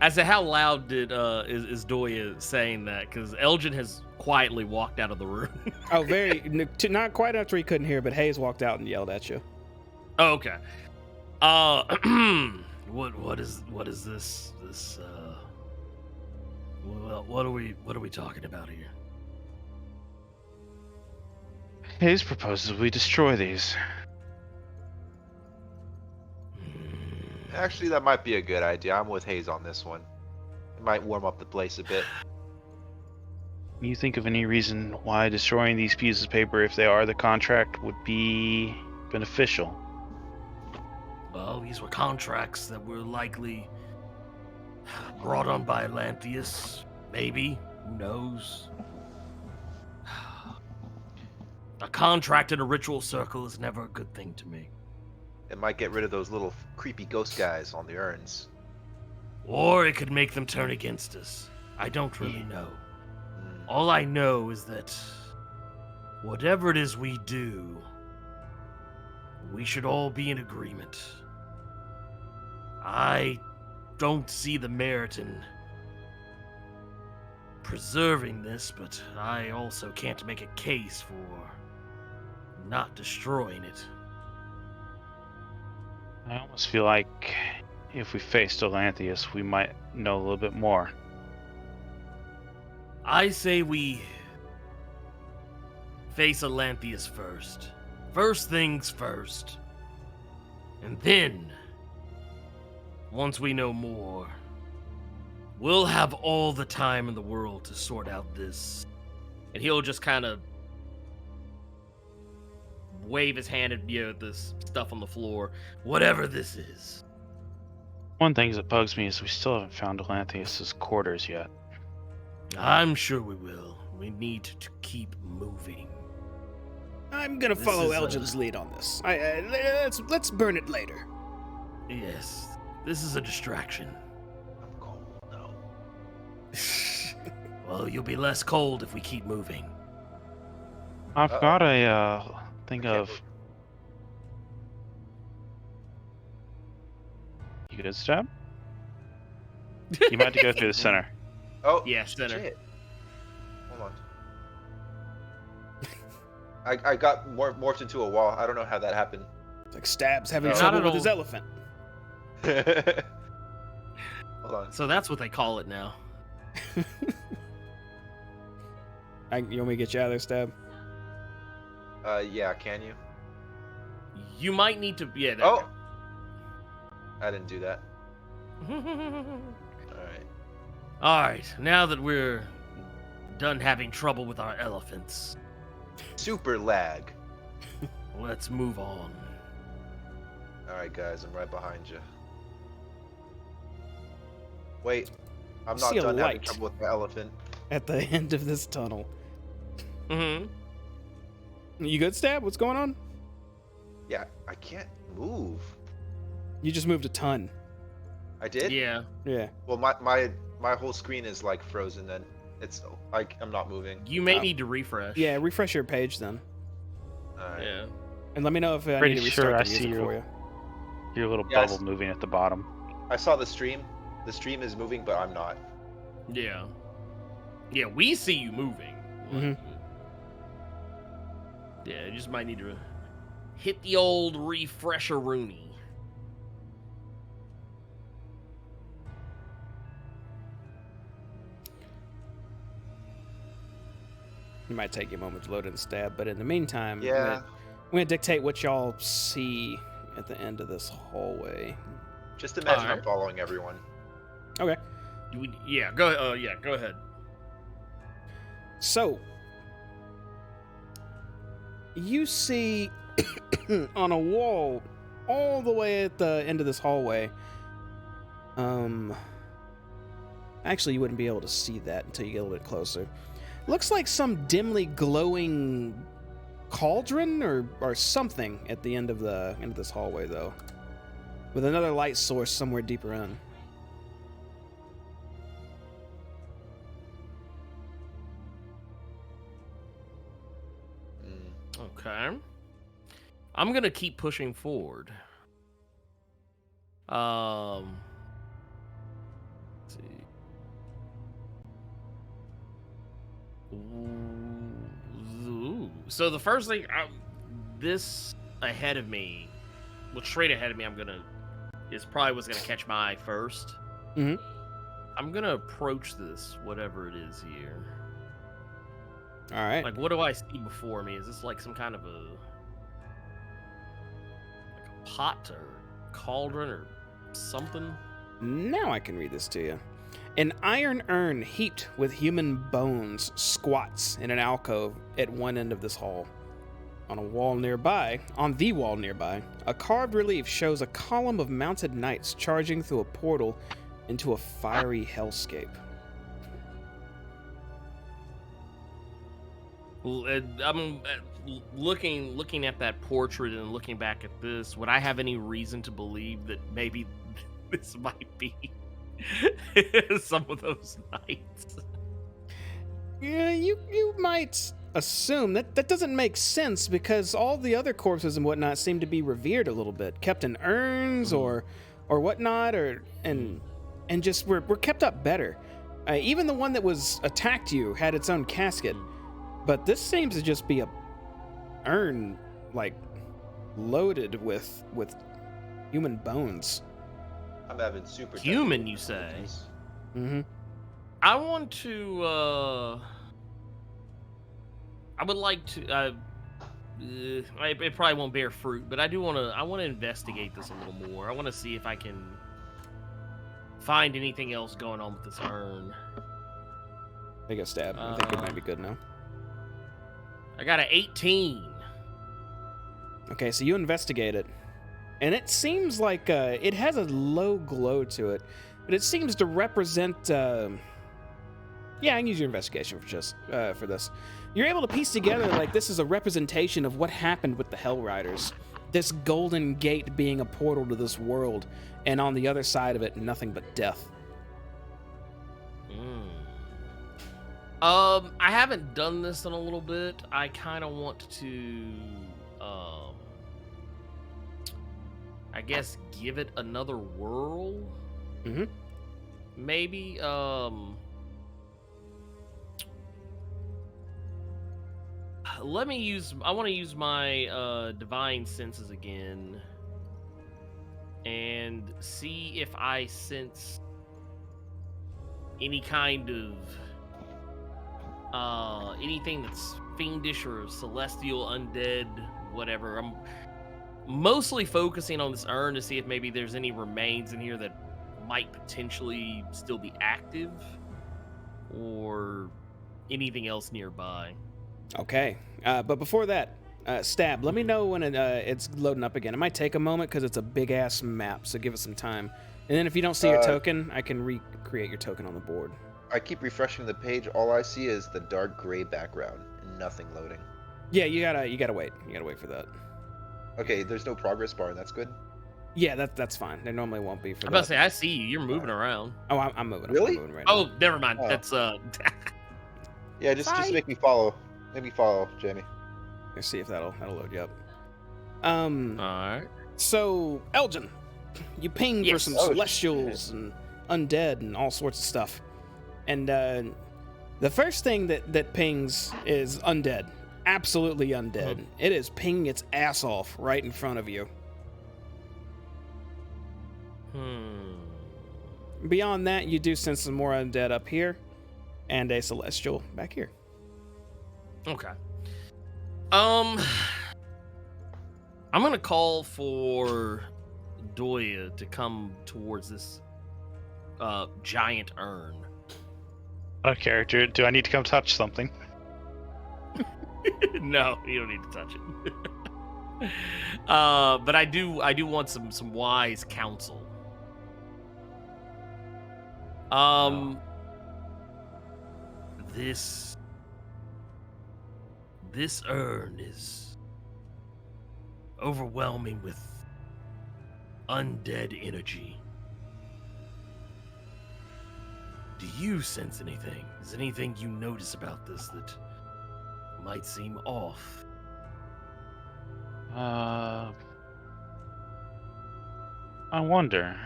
Speaker 4: I said, how loud did is Doya saying that? Because Elgin has quietly walked out of the room.
Speaker 1: Oh, not quite after he couldn't hear, but Hayes walked out and yelled at you.
Speaker 4: Oh, okay. What is this? What are we talking about here?
Speaker 3: Hayes proposes we destroy these.
Speaker 2: Actually, that might be a good idea. I'm with Hayes on this one. It might warm up the place a bit.
Speaker 3: Can you think of any reason why destroying these pieces of paper, if they are the contract, would be beneficial?
Speaker 5: Well, these were contracts that were likely brought on by Elanthius. Maybe. Who knows? A contract in a ritual circle is never a good thing to me.
Speaker 2: It might get rid of those little creepy ghost guys on the urns.
Speaker 5: Or it could make them turn against us. I don't really know. All I know is that whatever it is we do, we should all be in agreement. I don't see the merit in preserving this, but I also can't make a case for not destroying it.
Speaker 3: I almost feel like if we faced Elanthius, we might know a little bit more.
Speaker 5: I say we face Elanthius first. First things first. And then, once we know more, we'll have all the time in the world to sort out this.
Speaker 4: And he'll just kind of wave his hand at this stuff on the floor.
Speaker 5: Whatever this is.
Speaker 3: One thing that bugs me is we still haven't found Elanthius' quarters yet.
Speaker 5: I'm sure we will. We need to keep moving.
Speaker 1: I'm gonna
Speaker 5: This
Speaker 1: follow
Speaker 5: is,
Speaker 1: Elgin's lead on this. Let's burn it later.
Speaker 5: Yes, this is a distraction.
Speaker 2: I'm cold, no.
Speaker 5: Well, you'll be less cold if we keep moving.
Speaker 3: I've got a thing
Speaker 2: can't
Speaker 3: of...
Speaker 2: move.
Speaker 3: You good, Stab? You might have to go through the center.
Speaker 2: Oh,
Speaker 4: Yeah, center.
Speaker 2: shit. Hold on. I got morphed into a wall. I don't know how that happened.
Speaker 1: It's like Stab's having
Speaker 2: No.
Speaker 1: trouble
Speaker 4: Not
Speaker 1: with
Speaker 4: at
Speaker 1: his
Speaker 4: all.
Speaker 1: elephant.
Speaker 2: Hold on.
Speaker 4: So that's what they call it now.
Speaker 1: You want me to get you out of there, Stab?
Speaker 2: Yeah, can you?
Speaker 4: You might need to. Yeah. There
Speaker 2: Oh! I didn't do that.
Speaker 4: you go.
Speaker 2: Alright.
Speaker 5: Alright, now that we're done having trouble with our elephants,
Speaker 2: Super lag.
Speaker 5: let's move on.
Speaker 2: Alright, guys, I'm right behind you. Wait, I'm
Speaker 1: I
Speaker 2: not
Speaker 1: see a
Speaker 2: done having
Speaker 1: light.
Speaker 2: trouble with my elephant.
Speaker 1: At the end of this tunnel.
Speaker 4: Mm-hmm.
Speaker 1: You good, Stab? What's going on?
Speaker 2: Yeah, I can't move.
Speaker 1: You just moved a ton.
Speaker 2: I did?
Speaker 4: Yeah.
Speaker 1: Yeah.
Speaker 2: Well, my whole screen is like frozen then. It's like I'm not moving.
Speaker 4: You may
Speaker 1: Oh.
Speaker 4: need to refresh.
Speaker 1: Yeah, refresh your page then.
Speaker 2: Alright.
Speaker 4: Yeah.
Speaker 1: And let me know if I
Speaker 3: Pretty
Speaker 1: need to
Speaker 3: sure
Speaker 1: restart
Speaker 3: I
Speaker 1: the
Speaker 3: see
Speaker 1: music for
Speaker 3: your-
Speaker 1: you.
Speaker 3: Your little
Speaker 2: Yes.
Speaker 3: bubble moving at the bottom.
Speaker 2: I saw the stream. The stream is moving, but I'm not.
Speaker 4: Yeah. Yeah, we see you moving.
Speaker 1: Mhm.
Speaker 4: Yeah, you just might need to hit the old refresher Rooney.
Speaker 1: might take you a moment to load in Stab, but in the meantime,
Speaker 2: Yeah.
Speaker 1: I'm gonna dictate what y'all see at the end of this hallway.
Speaker 2: Just imagine I'm
Speaker 4: Alright.
Speaker 2: following everyone.
Speaker 1: Okay.
Speaker 4: Yeah, go. Yeah, go ahead.
Speaker 1: So, you see on a wall all the way at the end of this hallway. Actually, you wouldn't be able to see that until you get a little bit closer. Looks like some dimly glowing cauldron or something at the end of this hallway, though, with another light source somewhere deeper in.
Speaker 4: Okay. I'm gonna keep pushing forward. Let's see. Ooh. So the first thing, this ahead of me, well, straight ahead of me, is probably what's gonna catch my eye first.
Speaker 1: Mhm.
Speaker 4: I'm gonna approach this, whatever it is here.
Speaker 1: All right.
Speaker 4: Like, what do I see before me? Is this like some kind of a pot or cauldron or something?
Speaker 1: Now I can read this to you. An iron urn heaped with human bones squats in an alcove at one end of this hall. On the wall nearby, a carved relief shows a column of mounted knights charging through a portal into a fiery hellscape.
Speaker 4: I'm looking at that portrait and looking back at this. Would I have any reason to believe that maybe this might be some of those knights?
Speaker 1: Yeah, you might assume that doesn't make sense because all the other corpses and whatnot seem to be revered a little bit, kept in urns or whatnot, and just were kept up better. Even the one that was attacked you had its own casket, but this seems to just be a urn like loaded with human bones.
Speaker 2: I'm having super
Speaker 4: Human,
Speaker 2: technical
Speaker 4: you say?
Speaker 2: difficulties.
Speaker 1: Mm-hmm.
Speaker 4: I want to. I would like to. It probably won't bear fruit, but I do want to. I want to investigate this a little more. I want to see if I can find anything else going on with this urn.
Speaker 1: Take a stab. I think it might be good now.
Speaker 4: I got an 18.
Speaker 1: Okay, so you investigate it, and it seems like it has a low glow to it, but it seems to represent. Yeah, I can use your investigation for this. You're able to piece together like this is a representation of what happened with the Hellriders. This golden gate being a portal to this world, and on the other side of it, nothing but death.
Speaker 4: I haven't done this in a little bit. I kind of want to, I guess, give it another whirl.
Speaker 1: Mm-hmm.
Speaker 4: Maybe, let me use. I want to use my divine senses again, and see if I sense any kind of anything that's fiendish or celestial, undead, whatever. I'm mostly focusing on this urn to see if maybe there's any remains in here that might potentially still be active, or anything else nearby.
Speaker 1: Okay, but before that, Stab, let me know when it's loading up again. It might take a moment because it's a big-ass map, so give it some time. And then if you don't see your token, I can recreate your token on the board.
Speaker 2: I keep refreshing the page. All I see is the dark gray background and nothing loading.
Speaker 1: Yeah, you gotta wait. You gotta wait for that.
Speaker 2: Okay, there's no progress bar. That's good.
Speaker 1: Yeah, that's fine. There normally won't be for
Speaker 4: I'm
Speaker 1: that.
Speaker 4: about to say, I see you. You're moving around.
Speaker 1: Oh, I'm moving.
Speaker 2: Really?
Speaker 1: I'm moving right now.
Speaker 4: Oh, never mind.
Speaker 2: Oh.
Speaker 4: That's
Speaker 2: Yeah, just
Speaker 4: Bye.
Speaker 2: make me follow. Make me follow, Jamie.
Speaker 1: Let's see if that'll load you up.
Speaker 4: all right.
Speaker 1: So Elgin, you ping for
Speaker 4: Yes.
Speaker 1: some
Speaker 2: Oh,
Speaker 1: celestials and undead and all sorts of stuff, and the first thing that pings is undead, absolutely undead. It is pinging its ass off right in front of you. Beyond that, you do sense some more undead up here, and a celestial back here.
Speaker 4: Okay. I'm gonna call for Doya to come towards this giant urn.
Speaker 3: Out of character, do I need to come touch something?
Speaker 4: No, you don't need to touch it. But I do want some wise counsel. This urn is overwhelming with undead energy. Do you sense anything? Is anything you notice about this that might seem off?
Speaker 3: I wonder.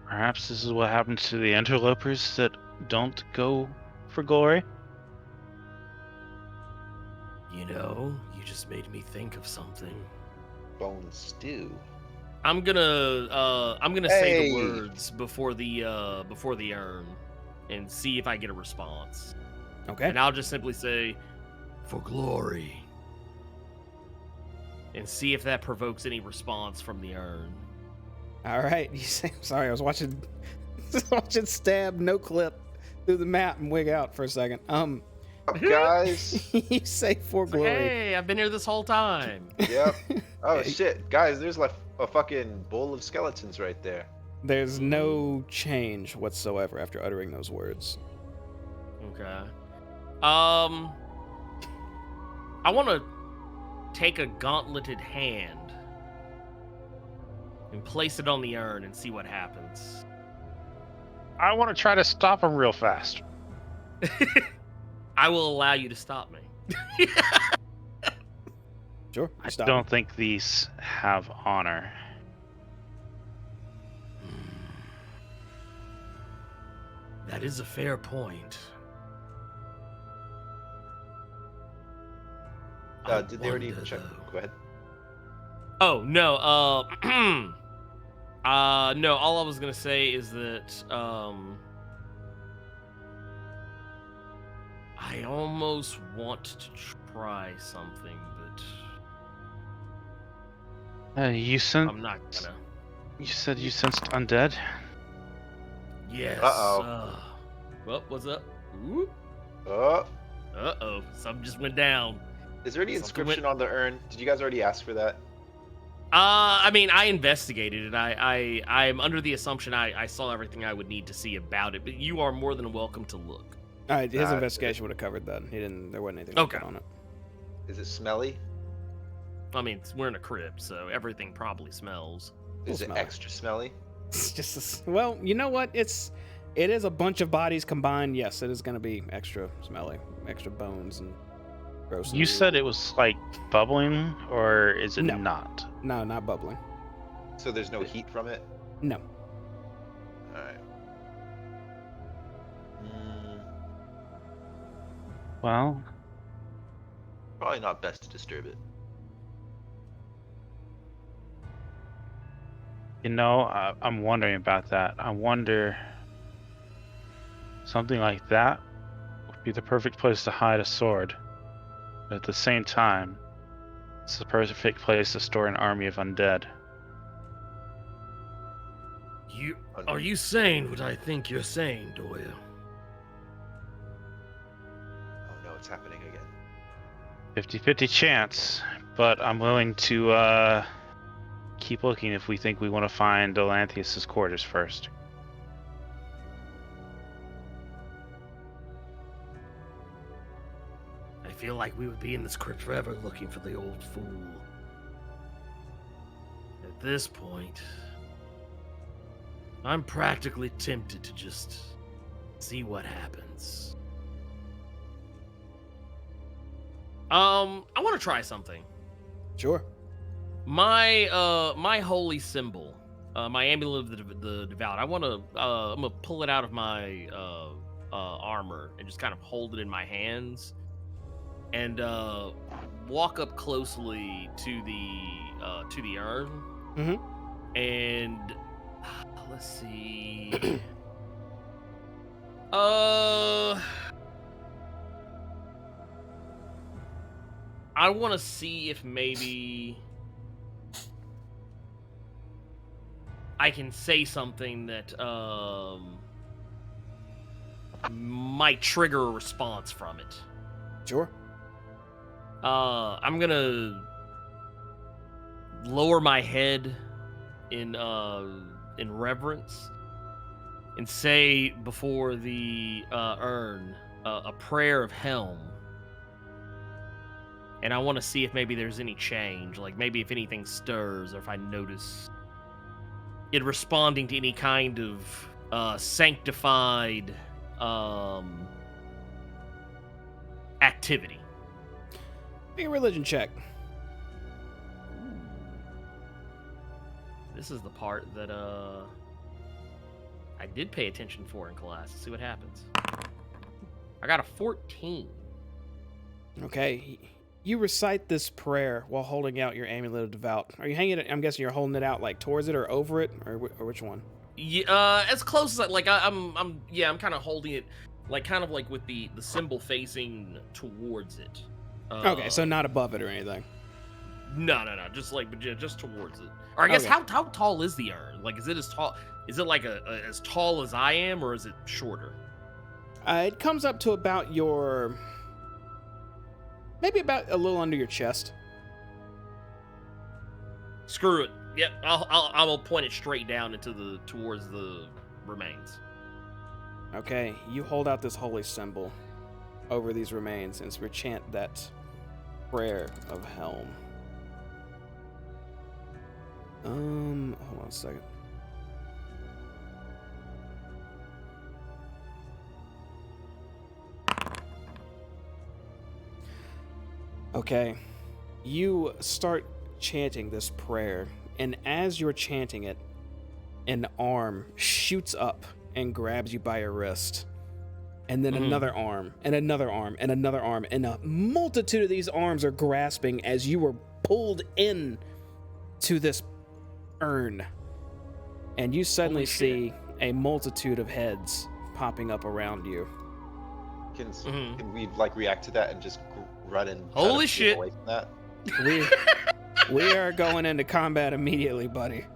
Speaker 3: Perhaps this is what happens to the interlopers that don't go for glory?
Speaker 4: You know, you just made me think of something.
Speaker 2: Bone stew.
Speaker 4: I'm gonna say
Speaker 2: Hey.
Speaker 4: the words before the urn and see if I get a response.
Speaker 1: Okay.
Speaker 4: And I'll just simply say, "For glory," and see if that provokes any response from the urn.
Speaker 1: All right. You say, sorry, I was watching Stab no clip through the map and wig out for a second.
Speaker 2: Up, guys.
Speaker 1: You say for
Speaker 4: It's like,
Speaker 1: glory.
Speaker 4: hey, I've been here this whole time.
Speaker 2: Yep. Oh shit, guys! There's like a fucking bowl of skeletons right there.
Speaker 1: There's no change whatsoever after uttering those words.
Speaker 4: Okay. I want to take a gauntleted hand and place it on the urn and see what happens.
Speaker 3: I want to try to stop him real fast.
Speaker 4: I will allow you to stop me.
Speaker 1: Sure.
Speaker 3: I
Speaker 1: Stop.
Speaker 3: don't think these have honor.
Speaker 4: That is a fair point. I
Speaker 2: Did they already
Speaker 4: wonder,
Speaker 2: check?
Speaker 4: though.
Speaker 2: Go ahead.
Speaker 4: Oh no. No. All I was gonna say is that I almost want to try something, but
Speaker 3: You
Speaker 4: I'm not gonna.
Speaker 3: You said you sensed undead?
Speaker 4: Yes.
Speaker 2: Uh-oh.
Speaker 4: Well, what's up? Ooh.
Speaker 2: Oh,
Speaker 4: Uh-oh. Something just went down.
Speaker 2: is there any
Speaker 4: Something
Speaker 2: inscription on the urn? Did you guys already ask for that?
Speaker 4: I mean, I investigated it. I'm under the assumption I saw everything I would need to see about it, but you are more than welcome to look.
Speaker 1: All right, his
Speaker 2: Nah,
Speaker 1: investigation would have covered that. He didn't. There wasn't anything
Speaker 4: Okay.
Speaker 1: like that on it.
Speaker 2: Is it smelly?
Speaker 4: I mean, we're in a crypt, so everything probably smells.
Speaker 2: Is it
Speaker 1: smelly.
Speaker 2: extra smelly?
Speaker 1: It's just well, you know what? It is a bunch of bodies combined. Yes, it is going to be extra smelly, extra bones and gross.
Speaker 3: You said it was like bubbling, or is it
Speaker 1: No.
Speaker 3: not?
Speaker 1: No, not bubbling.
Speaker 2: So there's no heat from it?
Speaker 1: No.
Speaker 2: Alright.
Speaker 3: Well,
Speaker 2: Probably not best to disturb it.
Speaker 3: you know, I'm wondering about that. I wonder something like that would be the perfect place to hide a sword. But at the same time, it's the perfect place to store an army of undead.
Speaker 5: Are you saying what I think you're saying, Doyle?
Speaker 2: Oh no, it's happening again.
Speaker 3: 50-50 chance, but I'm willing to keep looking if we think we want to find Olanthius' quarters first.
Speaker 5: I feel like we would be in this crypt forever looking for the old fool. At this point, I'm practically tempted to just see what happens.
Speaker 4: I want to try something.
Speaker 1: Sure.
Speaker 4: My holy symbol, my amulet of the devout. I'm gonna pull it out of my armor and just kind of hold it in my hands, and walk up closely to the urn.
Speaker 1: Mm-hmm.
Speaker 4: And let's see. I want to see if maybe I can say something that might trigger a response from it.
Speaker 1: Sure.
Speaker 4: I'm gonna lower my head in reverence and say before the urn a prayer of Helm. And I want to see if maybe there's any change, like maybe if anything stirs, or if I notice it responding to any kind of sanctified activity.
Speaker 1: Make a religion check.
Speaker 4: This is the part that I did pay attention for in class. Let's see what happens. I got a 14.
Speaker 1: Okay. You recite this prayer while holding out your amulet of devout. Are you hanging it? I'm guessing you're holding it out like towards it or over it, or which one?
Speaker 4: Yeah, as close as I'm kind of holding it, like kind of like with the symbol facing towards it.
Speaker 1: Okay, so not above it or anything.
Speaker 4: No, just towards it. Or I guess
Speaker 1: Okay.
Speaker 4: how tall is the urn? Like, is it as tall? Is it like as tall as I am, or is it shorter?
Speaker 1: It comes up to about maybe about a little under your chest.
Speaker 4: Screw it. Yep, I will point it straight down towards the remains.
Speaker 1: Okay, you hold out this holy symbol over these remains and recant that prayer of Helm. Hold on a second. Okay, you start chanting this prayer, and as you're chanting it, an arm shoots up and grabs you by your wrist. And then another arm, and another arm, and another arm, and a multitude of these arms are grasping as you were pulled in to this urn. And you suddenly see a multitude of heads popping up around you.
Speaker 2: Can we like react to that and just run and try
Speaker 4: Holy
Speaker 2: to
Speaker 4: shit.
Speaker 2: get away from that?
Speaker 1: We are going into combat immediately, buddy.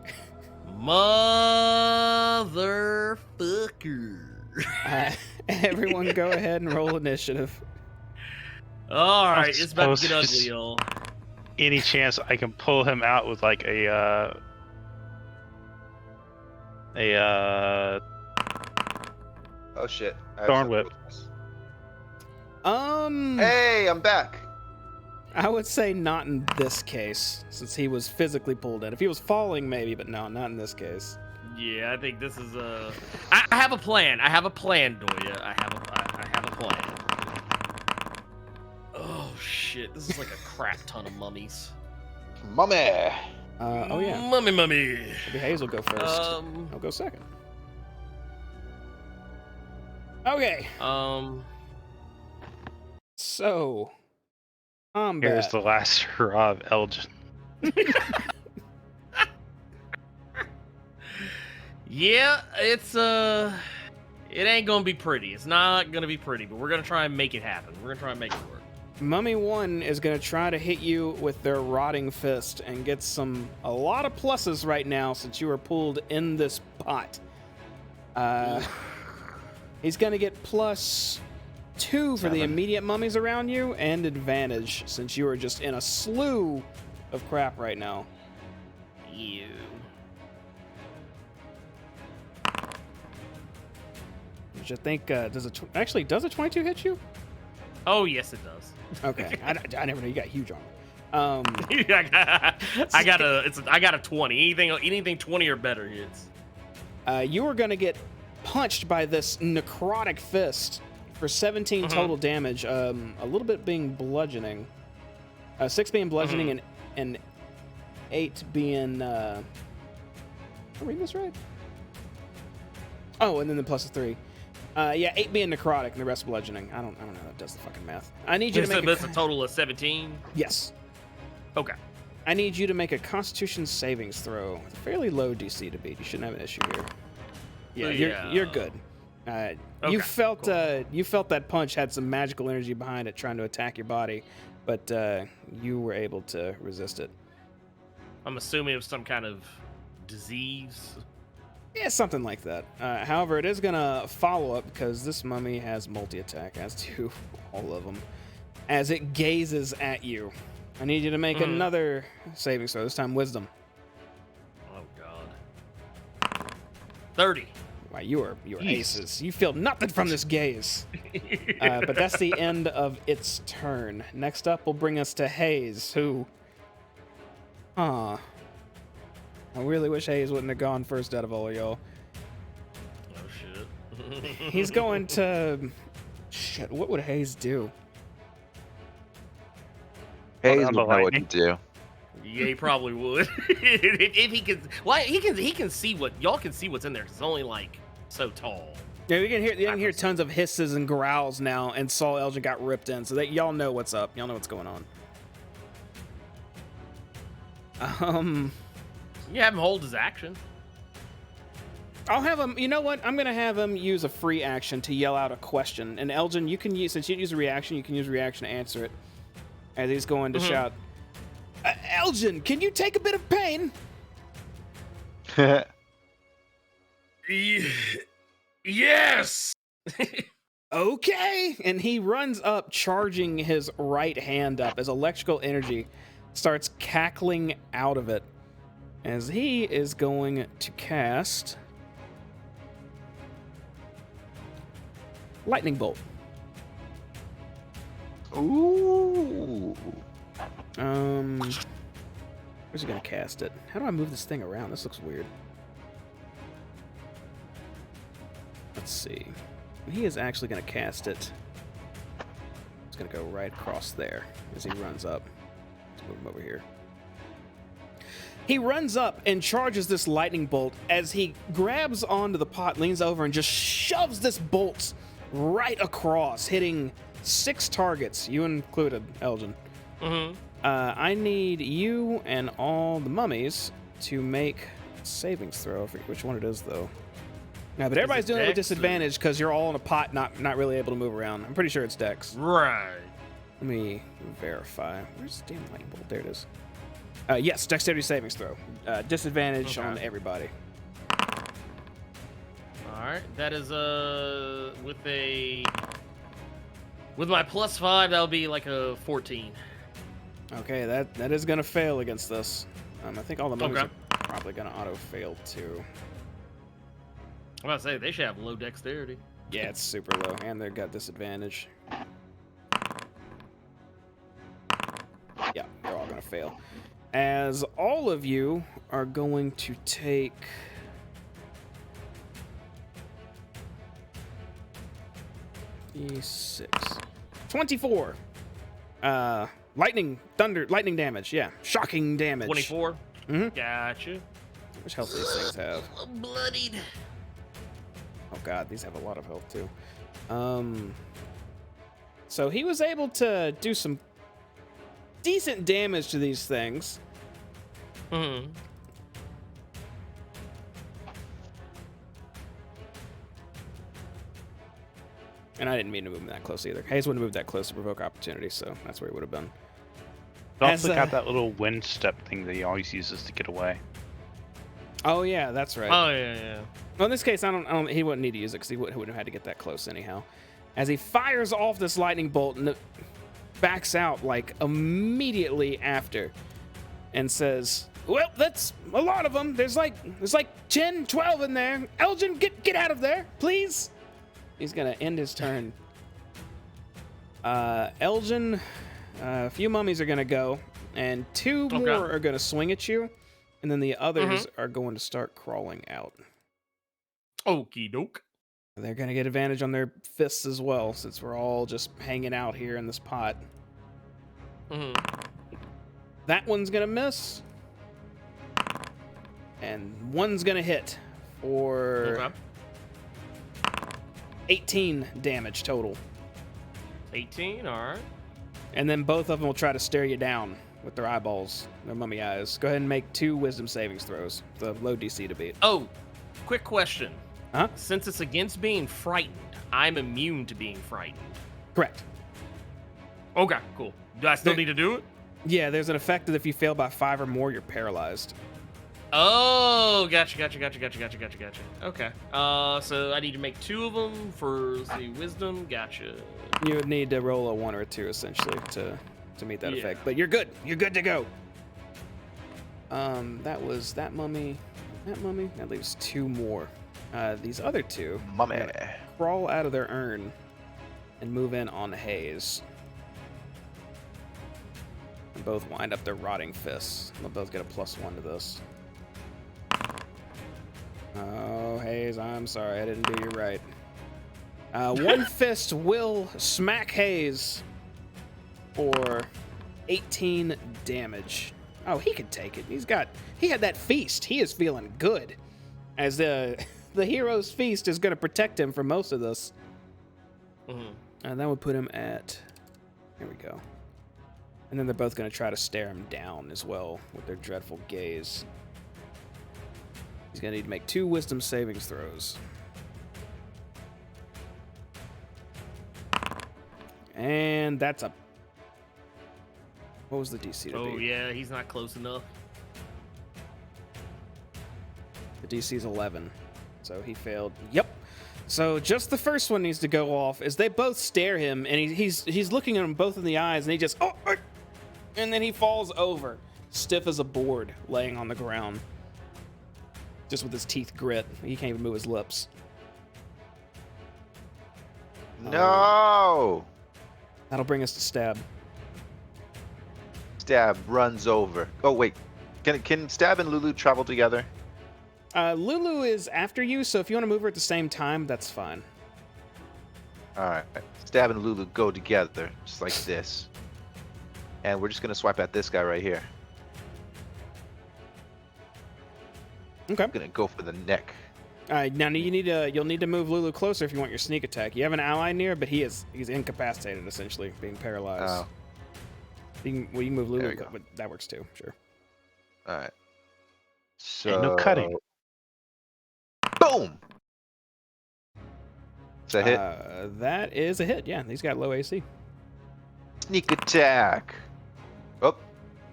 Speaker 4: Motherfucker.
Speaker 1: Everyone go ahead and roll initiative.
Speaker 4: All right, it's about to get
Speaker 3: suppose
Speaker 4: ugly, y'all.
Speaker 3: Any chance I can pull him out with like a
Speaker 2: Oh shit. I have
Speaker 3: Thorn
Speaker 2: some
Speaker 3: whip.
Speaker 2: weakness. Hey, I'm back.
Speaker 1: I would say not in this case, since he was physically pulled in. If he was falling, maybe, but no, not in this case.
Speaker 4: Yeah, I think this is I have a plan. I have a plan, Doya. I have a plan. Oh shit! This is like a crap ton of mummies.
Speaker 2: Mummy.
Speaker 1: Oh yeah.
Speaker 4: Mummy.
Speaker 1: Maybe Hayes will go first. I'll go second. Okay. So, combat.
Speaker 3: here's the last hurrah of Elgin.
Speaker 4: Yeah, it's it ain't gonna be pretty. It's not gonna be pretty, but we're gonna try and make it happen. We're gonna try and make it work.
Speaker 1: Mummy 1 is going to try to hit you with their rotting fist and get a lot of pluses right now since you were pulled in this pot. He's going to get +2 for the immediate mummies around you and advantage since you are just in a slew of crap right now.
Speaker 4: Ew.
Speaker 1: Which I think, does a 22 hit you?
Speaker 4: Oh yes, it does.
Speaker 1: Okay, I never knew you got huge armor.
Speaker 4: I got a 20. Anything 20 or better hits.
Speaker 1: You are going to get punched by this necrotic fist for 17 total damage. A little bit being bludgeoning. 6 being bludgeoning and 8 being. Am I reading this right? Oh, and then the +3. 8 being necrotic and the rest bludgeoning. I don't know how that does the fucking math. I need you to make
Speaker 4: That's a total of 17.
Speaker 1: Yes.
Speaker 4: Okay.
Speaker 1: I need you to make a Constitution savings throw. With a fairly low DC to beat. You shouldn't have an issue here. Yeah, you're good. You felt
Speaker 4: cool.
Speaker 1: you felt that punch had some magical energy behind it, trying to attack your body. but you were able to resist it.
Speaker 4: I'm assuming it was some kind of disease.
Speaker 1: Yeah, something like that. However, it is gonna follow up because this mummy has multi-attack, as do all of them. As it gazes at you, I need you to make another saving throw. This time, wisdom.
Speaker 4: Oh God. 30.
Speaker 1: Wow, you are aces. You feel nothing from this gaze. But that's the end of its turn. Next up will bring us to Hayes, who... I really wish Hayes wouldn't have gone first out of all of y'all.
Speaker 4: Oh shit.
Speaker 1: He's going to... Shit, what would Hayes do?
Speaker 2: Hayes
Speaker 3: on
Speaker 2: would
Speaker 3: the
Speaker 2: know what to
Speaker 3: lightning.
Speaker 2: do.
Speaker 4: Yeah, he probably would. if he can, why he can see what y'all can see what's in there. 'Cause it's only like so tall.
Speaker 1: Yeah, you can hear tons of hisses and growls now, and Saul Elgin got ripped in, so that y'all know what's up. Y'all know what's going on.
Speaker 4: You have him hold his action.
Speaker 1: I'll have him. You know what? I'm gonna have him use a free action to yell out a question. And Elgin, you can use, since you use a reaction, you can use a reaction to answer it. As he's going to shout, Elgin, can you take a bit of pain?
Speaker 4: Yes.
Speaker 1: Okay. And he runs up, charging his right hand up as electrical energy starts cackling out of it. As he is going to cast Lightning Bolt.
Speaker 2: Ooh.
Speaker 1: Where's he gonna cast it? How do I move this thing around? This looks weird. Let's see. He is actually gonna cast it. It's gonna go right across there as he runs up. Let's move him over here. He runs up and charges this lightning bolt as he grabs onto the pot, leans over, and just shoves this bolt right across, hitting 6 targets, you included, Elgin. I need you and all the mummies to make savings throw. I forget which one it is, though. No, but everybody's doing it with disadvantage because you're all in a pot, not really able to move around. I'm pretty sure it's Dex.
Speaker 4: Right.
Speaker 1: Let me verify. Where's the damn lightning bolt? There it is. Yes, dexterity savings throw. Disadvantage on everybody.
Speaker 4: All right. That is with my +5, that'll be like a 14.
Speaker 1: Okay, that is gonna fail against this. I think all the mummies are probably gonna auto fail too.
Speaker 4: I'm about to say they should have low dexterity.
Speaker 1: Yeah, it's super low, and they've got disadvantage. Yeah, they're all gonna fail. As all of you are going to take E6. 24. Lightning damage, yeah. Shocking damage.
Speaker 4: 24.
Speaker 1: Mhm.
Speaker 4: Gotcha.
Speaker 1: How much health do these things have?
Speaker 4: I'm bloodied.
Speaker 1: Oh god, these have a lot of health too. So he was able to do some decent damage to these things.
Speaker 4: Mm-hmm.
Speaker 1: And I didn't mean to move him that close either. Hayes wouldn't have moved that close to provoke opportunity, so that's where he would have been.
Speaker 3: He also got that little wind step thing that he always uses to get away.
Speaker 1: Oh yeah, that's right.
Speaker 4: Oh yeah.
Speaker 1: Well, in this case, I don't. He wouldn't need to use it because he wouldn't have had to get that close anyhow. As he fires off this lightning bolt and it backs out like immediately after, and says, "Well, that's a lot of them. There's like 10, 12 in there. Elgin, get out of there, please." He's gonna end his turn. Elgin, a few mummies are gonna go, and 2 more are gonna swing at you, and then the others are going to start crawling out.
Speaker 4: Okie doke.
Speaker 1: They're gonna get advantage on their fists as well, since we're all just hanging out here in this pot. That one's gonna miss, and one's gonna hit for 18 damage total.
Speaker 4: 18, all right.
Speaker 1: And then both of them will try to stare you down with their eyeballs, their mummy eyes. Go ahead and make 2 wisdom savings throws. The low DC to beat.
Speaker 4: Oh, quick question.
Speaker 1: Huh?
Speaker 4: Since it's against being frightened, I'm immune to being frightened.
Speaker 1: Correct.
Speaker 4: Okay, cool. Do I still need to do it?
Speaker 1: Yeah, there's an effect that if you fail by 5 or more, you're paralyzed.
Speaker 4: Oh, gotcha. Okay. So I need to make 2 of them for, let's see, wisdom. Gotcha.
Speaker 1: You would need to roll a 1 or a 2 essentially to meet that
Speaker 4: Yeah.
Speaker 1: effect. But you're good. You're good to go. That was that mummy. That mummy. That leaves 2 more. These other 2
Speaker 2: Mummy.
Speaker 1: crawl out of their urn and move in on Haze. And both wind up their rotting fists. They'll both get a +1 to this. Oh, Haze, I'm sorry. I didn't do you right. One fist will smack Haze for 18 damage. Oh, he can take it. He had that feast. He is feeling good. As the hero's feast is going to protect him for most of this.
Speaker 4: Mm-hmm.
Speaker 1: And that would put him at, here we go. And then they're both going to try to stare him down as well with their dreadful gaze. He's going to need to make 2 wisdom savings throws. And that's a... What was the DC to
Speaker 4: Oh,
Speaker 1: be?
Speaker 4: yeah, he's not close enough.
Speaker 1: The DC is 11. So he failed. Yep. So just the first one needs to go off as they both stare him, and he's looking at them both in the eyes, and he just... and then he falls over, stiff as a board, laying on the ground. Just with his teeth grit. He can't even move his lips.
Speaker 2: No!
Speaker 1: That'll bring us to Stab.
Speaker 2: Stab runs over. Oh, wait. Can Stab and Lulu travel together?
Speaker 1: Lulu is after you, so if you want to move her at the same time, that's fine.
Speaker 2: Alright. Stab and Lulu go together, just like this. And we're just going to swipe at this guy right here.
Speaker 1: Okay.
Speaker 2: I'm going to go for the neck.
Speaker 1: Now you'll need to move Lulu closer if you want your sneak attack. You have an ally near, but he's incapacitated essentially, being paralyzed.
Speaker 2: Oh.
Speaker 1: You can move Lulu,
Speaker 2: There we go.
Speaker 1: but that works too. Sure.
Speaker 2: Alright.
Speaker 3: Hey,
Speaker 2: So...
Speaker 3: no cutting.
Speaker 2: Boom! Is that hit?
Speaker 1: That is a hit. Yeah, he's got low AC.
Speaker 2: Sneak attack. Oh,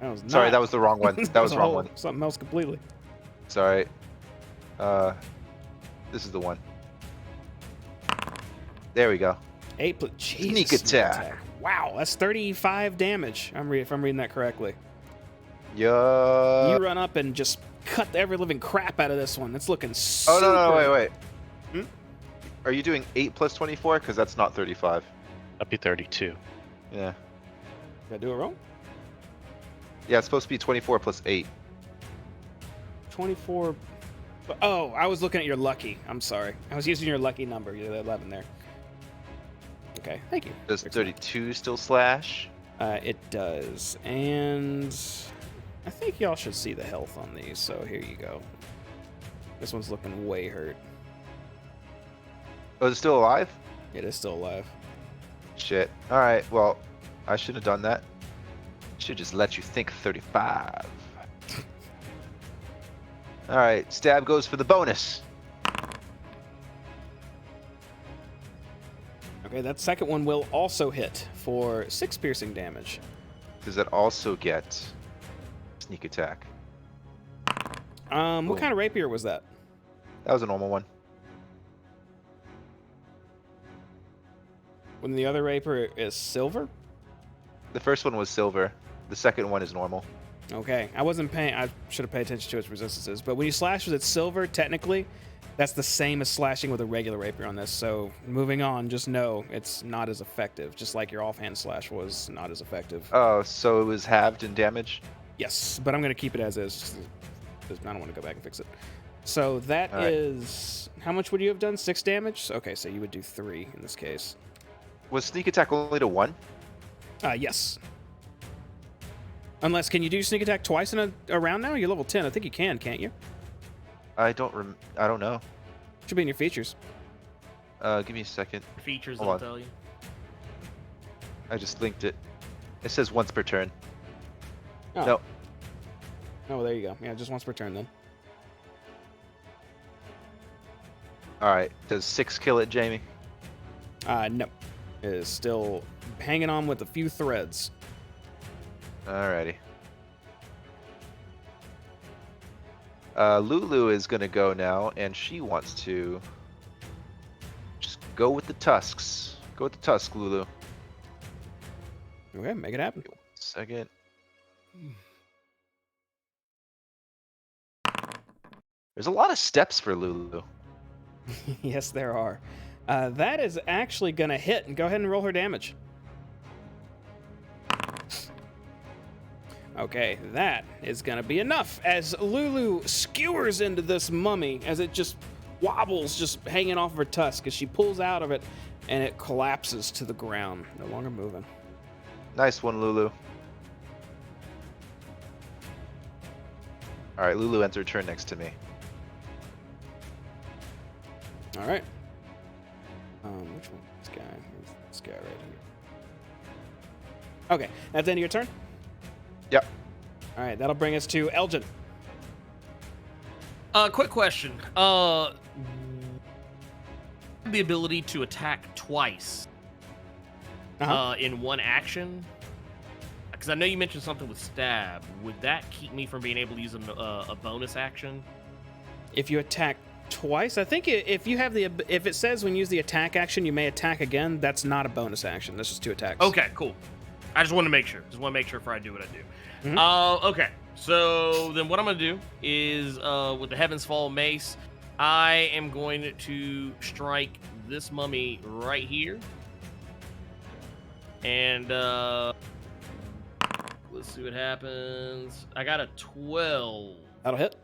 Speaker 1: That was
Speaker 2: sorry,
Speaker 1: not-
Speaker 2: that was the wrong one. That was the wrong one.
Speaker 1: Something else completely.
Speaker 2: Sorry. This is the one. There we go.
Speaker 1: 8 Jesus,
Speaker 2: Sneak attack.
Speaker 1: Wow, that's 35 damage. If I'm reading that correctly.
Speaker 2: Yeah.
Speaker 1: You run up and just cut the ever living crap out of this one. It's looking
Speaker 2: Oh
Speaker 1: super.
Speaker 2: no, wait.
Speaker 1: Hmm?
Speaker 2: Are you doing 8 plus 24? Because that's not 35.
Speaker 3: That'd be 32.
Speaker 2: Yeah.
Speaker 1: Did I do it wrong?
Speaker 2: Yeah, it's supposed to be 24 plus 8.
Speaker 1: 24. Oh, I was looking at your lucky. I'm sorry. I was using your lucky number. You're the 11 there. Okay, thank you.
Speaker 2: Does 32 still slash?
Speaker 1: It does. And I think y'all should see the health on these. So here you go. This one's looking way hurt.
Speaker 2: Oh, is it still alive?
Speaker 1: It is still alive.
Speaker 2: Shit. Alright, well, I shouldn't have done that. Should just let you think 35. Alright, Stab goes for the bonus.
Speaker 1: Okay, that second one will also hit for 6 piercing damage.
Speaker 2: Does it also get sneak attack?
Speaker 1: What
Speaker 2: Cool.
Speaker 1: kind of rapier was that?
Speaker 2: That was a normal one.
Speaker 1: When the other rapier is silver?
Speaker 2: The first one was silver. The second one is normal.
Speaker 1: Okay, I wasn't paying. I should have paid attention to its resistances. But when you slash with its silver, technically, that's the same as slashing with a regular rapier on this. So moving on, just know it's not as effective. Just like your offhand slash was not as effective.
Speaker 2: Oh, so it was halved in damage?
Speaker 1: Yes, but I'm gonna keep it as is. Because I don't want to go back and fix it. So that
Speaker 2: All right.
Speaker 1: is how much would you have done? 6 damage. Okay, so you would do 3 in this case.
Speaker 2: Was sneak attack only to 1?
Speaker 1: Yes. Unless, can you do sneak attack twice in a round now? You're level 10. I think you can, can't you?
Speaker 2: I don't know.
Speaker 1: Should be in your features.
Speaker 2: Give me a second.
Speaker 4: Features
Speaker 2: Hold
Speaker 4: will
Speaker 2: on.
Speaker 4: tell you.
Speaker 2: I just linked it. It says once per turn.
Speaker 1: Oh.
Speaker 2: No.
Speaker 1: Oh, there you go. Yeah, just once per turn then.
Speaker 2: Alright. Does 6 kill it, Jamie?
Speaker 1: No. is still hanging on with a few threads.
Speaker 2: Alrighty. Lulu is gonna go now, and she wants to just go with the tusks. Go with the tusk, Lulu.
Speaker 1: Okay, make it happen.
Speaker 2: Wait 1 second. There's a lot of steps for Lulu.
Speaker 1: Yes, there are. That is actually going to hit, and go ahead and roll her damage. Okay, that is going to be enough as Lulu skewers into this mummy as it just wobbles, just hanging off of her tusk as she pulls out of it, and it collapses to the ground, no longer moving.
Speaker 2: Nice one, Lulu. All right, Lulu ends her turn next to me.
Speaker 1: All right. Which one? This guy. Where's this guy right here? Okay, that's the end of your turn?
Speaker 2: Yep.
Speaker 1: All right, that'll bring us to Elgin.
Speaker 4: Quick question. The ability to attack twice in one action. Because I know you mentioned something with stab. Would that keep me from being able to use a bonus action?
Speaker 1: If you attack twice, I think if it says when you use the attack action, you may attack again. That's not a bonus action. That's just 2 attacks.
Speaker 4: Okay, cool. I just want to make sure. Just want to make sure before I do what I do.
Speaker 1: Mhm.
Speaker 4: Okay. So then what I'm going to do is with the Heaven's Fall mace, I am going to strike this mummy right here. And let's see what happens. I got a 12.
Speaker 1: That'll hit.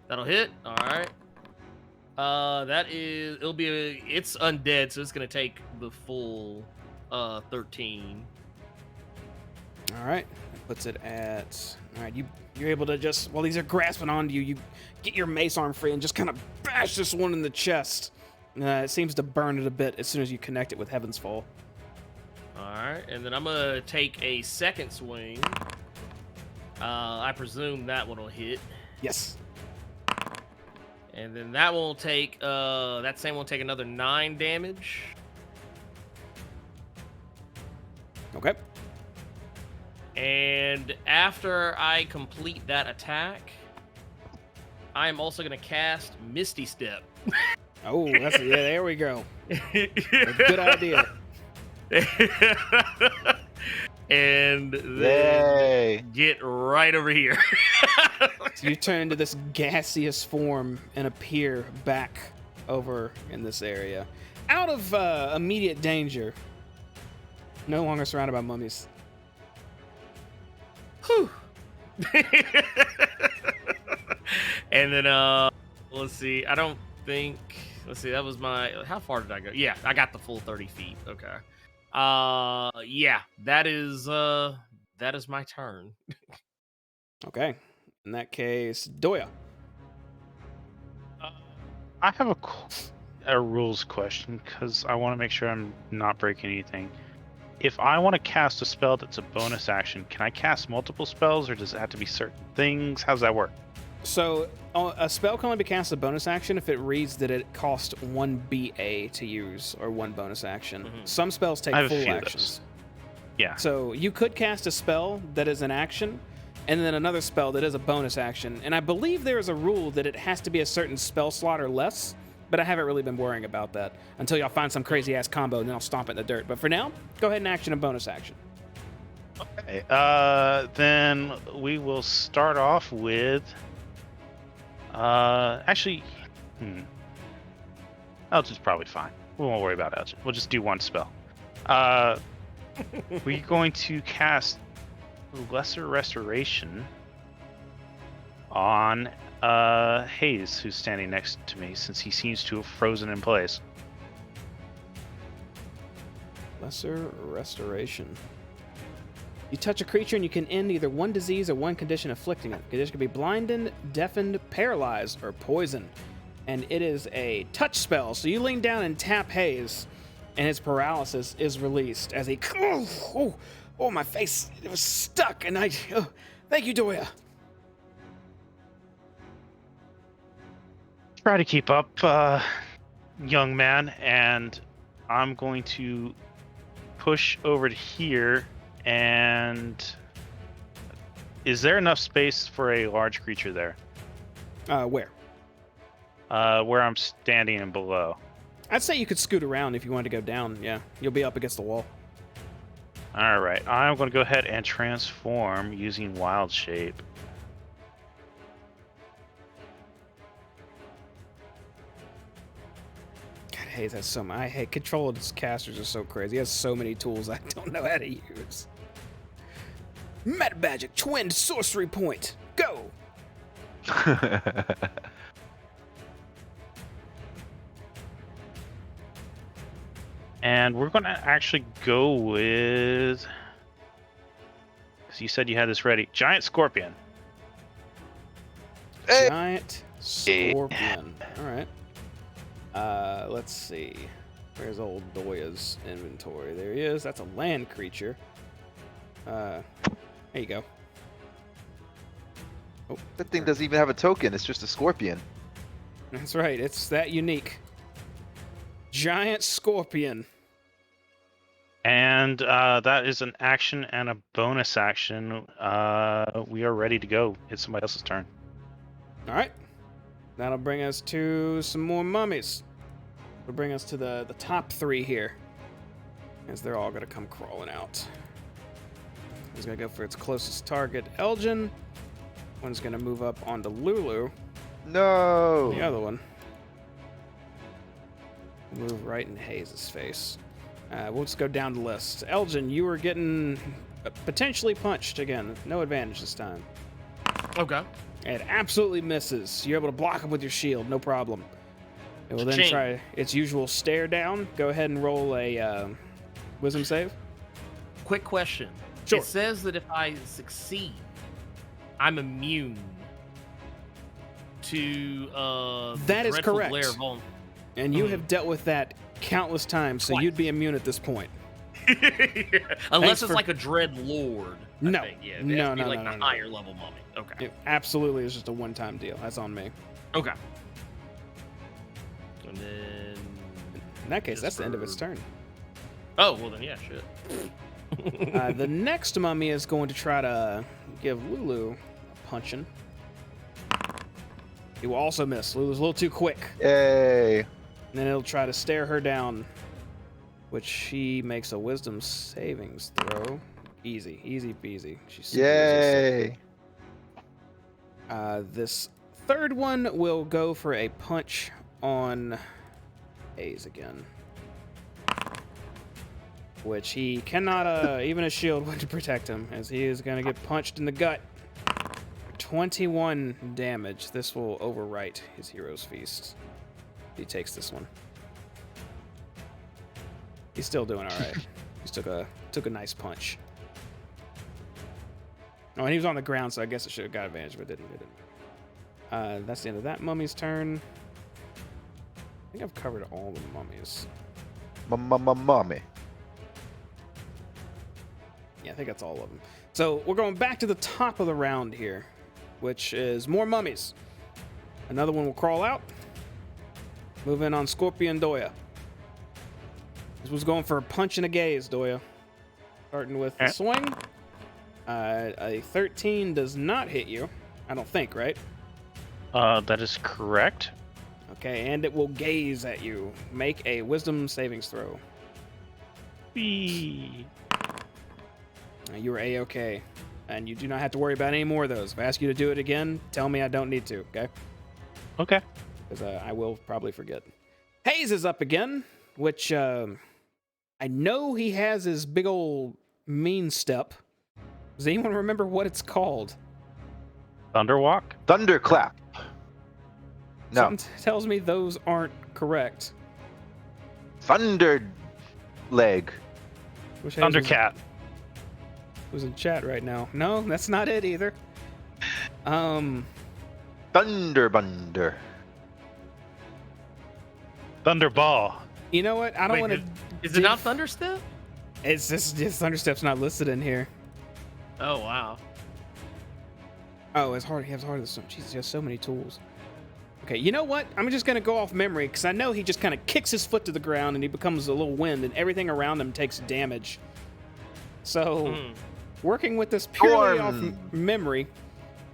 Speaker 4: That'll hit. All right. It's undead, so it's going to take the full 13.
Speaker 1: All right. That puts it at. All right. You're able to just, while these are grasping onto you, you get your mace arm free and just kind of bash this one in the chest. It seems to burn it a bit as soon as you connect it with Heaven's Fall.
Speaker 4: Alright, and then I'm gonna take a second swing. I presume that one will hit.
Speaker 1: Yes.
Speaker 4: And then that will take, that same will take another 9 damage.
Speaker 1: Okay.
Speaker 4: And after I complete that attack, I am also gonna cast Misty Step.
Speaker 1: Oh, yeah, there we go. Good idea.
Speaker 4: And then
Speaker 2: Yay!
Speaker 4: get right over here.
Speaker 1: So you turn into this gaseous form and appear back over in this area. Out of immediate danger. No longer surrounded by mummies.
Speaker 4: Whew. And then, let's see. I don't think. Let's see. That was my. How far did I go? Yeah, I got the full 30 feet. Okay. Yeah. That is my turn.
Speaker 1: Okay. In that case, Doya.
Speaker 3: I have a rules question because I want to make sure I'm not breaking anything. If I want to cast a spell that's a bonus action, can I cast multiple spells, or does it have to be certain things? How's that work?
Speaker 1: So a spell can only be cast as a bonus action if it reads that it costs 1 BA to use or 1 bonus action.
Speaker 4: Mhm.
Speaker 1: Some spells take
Speaker 3: I have a
Speaker 1: full
Speaker 3: few of
Speaker 1: actions.
Speaker 3: Yeah.
Speaker 1: So you could cast a spell that is an action, and then another spell that is a bonus action. And I believe there is a rule that it has to be a certain spell slot or less, but I haven't really been worrying about that until y'all find some crazy ass combo, and then I'll stomp it in the dirt. But for now, go ahead and action a bonus action.
Speaker 3: Okay. Then we will start off with. Actually, Elgin's probably fine. We won't worry about Elgin. We'll just do 1 spell. We're going to cast Lesser Restoration on Hayes, who's standing next to me, since he seems to have frozen in place.
Speaker 1: Lesser Restoration. You touch a creature and you can end either 1 disease or 1 condition afflicting it. Condition can be blinded, deafened, paralyzed, or poisoned. And it is a touch spell. So you lean down and tap Hayes, and his paralysis is released as he. Oh, my face! It was stuck, and I. Oh, thank you, Doya.
Speaker 3: Try to keep up, young man, and I'm going to push over to here, and is there enough space for a large creature there?
Speaker 1: Where?
Speaker 3: Where I'm standing and below.
Speaker 1: I'd say you could scoot around if you wanted to go down. Yeah, you'll be up against the wall.
Speaker 3: All right, I'm going to go ahead and transform using Wild Shape.
Speaker 1: God, I hate that so much. I hate control of his casters are so crazy. He has so many tools I don't know how to use. Meta Magic Twin Sorcery Point. Go.
Speaker 3: And we're going to actually go with... Because you said you had this ready. Giant Scorpion.
Speaker 2: Hey!
Speaker 1: Giant Scorpion. All right. Let's see. Where's old Doya's inventory? There he is. That's a land creature. There you go. Oh,
Speaker 2: That thing doesn't even have a token. It's just a scorpion.
Speaker 1: that's right. It's that unique. Giant Scorpion.
Speaker 3: And that is an action and a bonus action. We are ready to go. It's somebody else's turn.
Speaker 1: All right. That'll bring us to some more mummies. It'll bring us to the top 3 here. As they're all going to come crawling out. One's going to go for its closest target, Elgin. One's going to move up onto Lulu.
Speaker 2: No.
Speaker 1: The other one. Move right in Hayes' face. We'll just go down the list. Elgin, you were getting potentially punched again. No advantage this time.
Speaker 4: Okay.
Speaker 1: It absolutely misses. You're able to block him with your shield, no problem. It will then
Speaker 4: Cha-ching.
Speaker 1: try its usual stare down. Go ahead and roll a wisdom save.
Speaker 4: Quick question.
Speaker 1: Sure.
Speaker 4: It says that if I succeed, I'm immune to
Speaker 1: That is
Speaker 4: dreadful
Speaker 1: correct.
Speaker 4: glare vul-
Speaker 1: And you have dealt with that countless times, so
Speaker 4: Twice.
Speaker 1: you'd be immune at this point.
Speaker 4: Unless it's
Speaker 1: for-
Speaker 4: like a dread lord. I
Speaker 1: No.
Speaker 4: think. Yeah, it
Speaker 1: No,
Speaker 4: has to be
Speaker 1: no,
Speaker 4: like
Speaker 1: no,
Speaker 4: the
Speaker 1: no, no.
Speaker 4: higher level mummy. Okay.
Speaker 1: It absolutely is just a one-time deal. That's on me.
Speaker 4: Okay. And then.
Speaker 1: In that case,
Speaker 4: Just
Speaker 1: that's the end of
Speaker 4: for-
Speaker 1: its turn.
Speaker 4: Oh well, then yeah, shit.
Speaker 1: The next mummy is going to try to give Lulu a punching. He will also miss. Lulu's a little too quick.
Speaker 2: Yay.
Speaker 1: And then it'll try to stare her down, which she makes a wisdom savings throw. Easy, easy peasy. She's super resistant.
Speaker 2: Yay.
Speaker 1: This third one will go for a punch on Hayes again. Which he cannot, even a shield wouldn't protect him, as he is going to get punched in the gut. 21 damage. This will overwrite his Hero's Feast. He takes this one. He's still doing all right. He took a nice punch. Oh, and he was on the ground, so I guess it should have got advantage, but it didn't. That's the end of that mummy's turn. I think I've covered all the mummies.
Speaker 2: Mommy.
Speaker 1: Yeah, I think that's all of them. So we're going back to the top of the round here, which is more mummies. Another one will crawl out. Move in on Scorpion Doya. This was going for a punch and a gaze, Doya. Starting with the swing. A 13 does not hit you. I don't think, right?
Speaker 3: That is correct.
Speaker 1: Okay, and it will gaze at you. Make a wisdom savings throw.
Speaker 3: Whee.
Speaker 1: You are A-okay. And you do not have to worry about any more of those. If I ask you to do it again, tell me I don't need to, okay?
Speaker 3: Okay.
Speaker 1: Because I will probably forget. Hayes is up again, which I know he has his big old mean step. Does anyone remember what it's called?
Speaker 3: Thunderwalk?
Speaker 2: Thunderclap. No.
Speaker 1: Something tells me those aren't correct.
Speaker 2: Thunder leg.
Speaker 1: Wish Hayes
Speaker 3: Thundercat.
Speaker 1: was in chat right now. No, that's not it either.
Speaker 2: Thunderbunder.
Speaker 3: Thunderball.
Speaker 1: You know what? I don't
Speaker 4: Wait,
Speaker 1: want to.
Speaker 4: Is it not Thunderstep?
Speaker 1: It's just Thunderstep's not listed in here.
Speaker 4: Oh wow.
Speaker 1: Oh, it's hard. He has hard as some. Jesus, he has so many tools. Okay, you know what? I'm just gonna go off memory because I know he just kind of kicks his foot to the ground and he becomes a little wind, and everything around him takes damage. So, working with this purely off memory,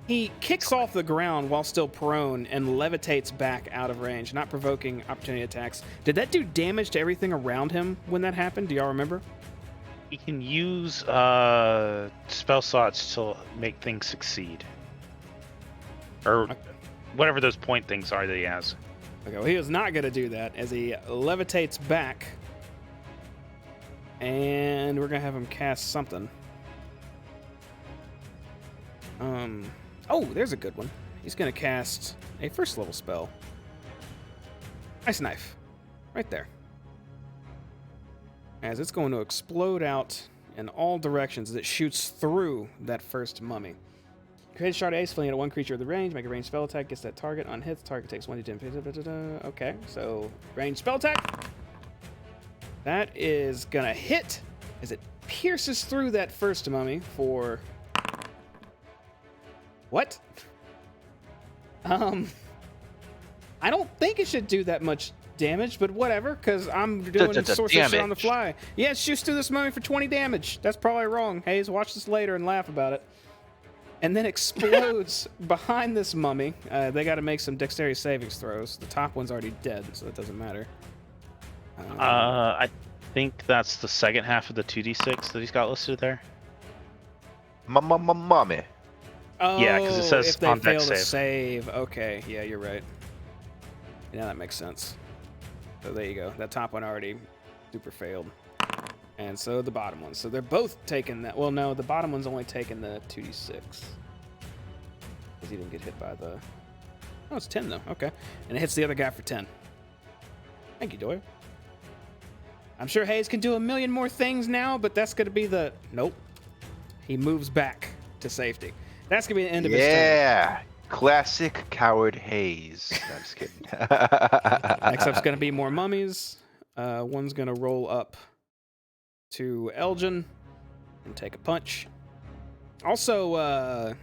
Speaker 1: he kicks off the ground while still prone and levitates back out of range, not provoking opportunity attacks. Did that do damage to everything around him when that happened? Do y'all remember?
Speaker 3: He can use spell slots to make things succeed. Or whatever those point things are that he has.
Speaker 1: Okay, well, he was not going to do that as he levitates back. And we're going to have him cast something. Oh, there's a good one. He's going to cast a first level spell. Ice Knife. Right there. As it's going to explode out in all directions as it shoots through that first mummy. Create a shard of ace, filling at one creature of the range. Make a ranged spell attack. Gets that target on hits. Target takes 1d10. Okay, so ranged spell attack. That is gonna hit as it pierces through that first mummy for what? I don't think it should do that much damage, but whatever, because I'm doing sorcery shit on the fly. Yeah, it shoots through this mummy for 20 damage. That's probably wrong. Hayes, watch this later and laugh about it. And then explodes behind this mummy. They got to make some dexterity savings throws. The top one's already dead, so it doesn't matter.
Speaker 3: I think that's the second half of the 2d6 that he's got listed there.
Speaker 2: Mummy.
Speaker 1: Oh,
Speaker 3: yeah, because it says
Speaker 1: if they
Speaker 3: on
Speaker 1: fail
Speaker 3: dex
Speaker 1: to
Speaker 3: save.
Speaker 1: save. Okay, yeah, you're right. Yeah, that makes sense. So there you go. That top one already super failed. And so the bottom one. So they're both taking that. Well, no, the bottom one's only taking the 2d6. Because he didn't get hit by the... Oh, it's 10, though. Okay. And it hits the other guy for 10. Thank you, Doyle. I'm sure Hayes can do a million more things now, but that's going to be the... Nope. He moves back to safety. That's going to be the end of his turn.
Speaker 2: Yeah. Classic coward Hayes. No, I'm just kidding.
Speaker 1: Next up's going to be more mummies. One's going to roll up to Elgin and take a punch. Also,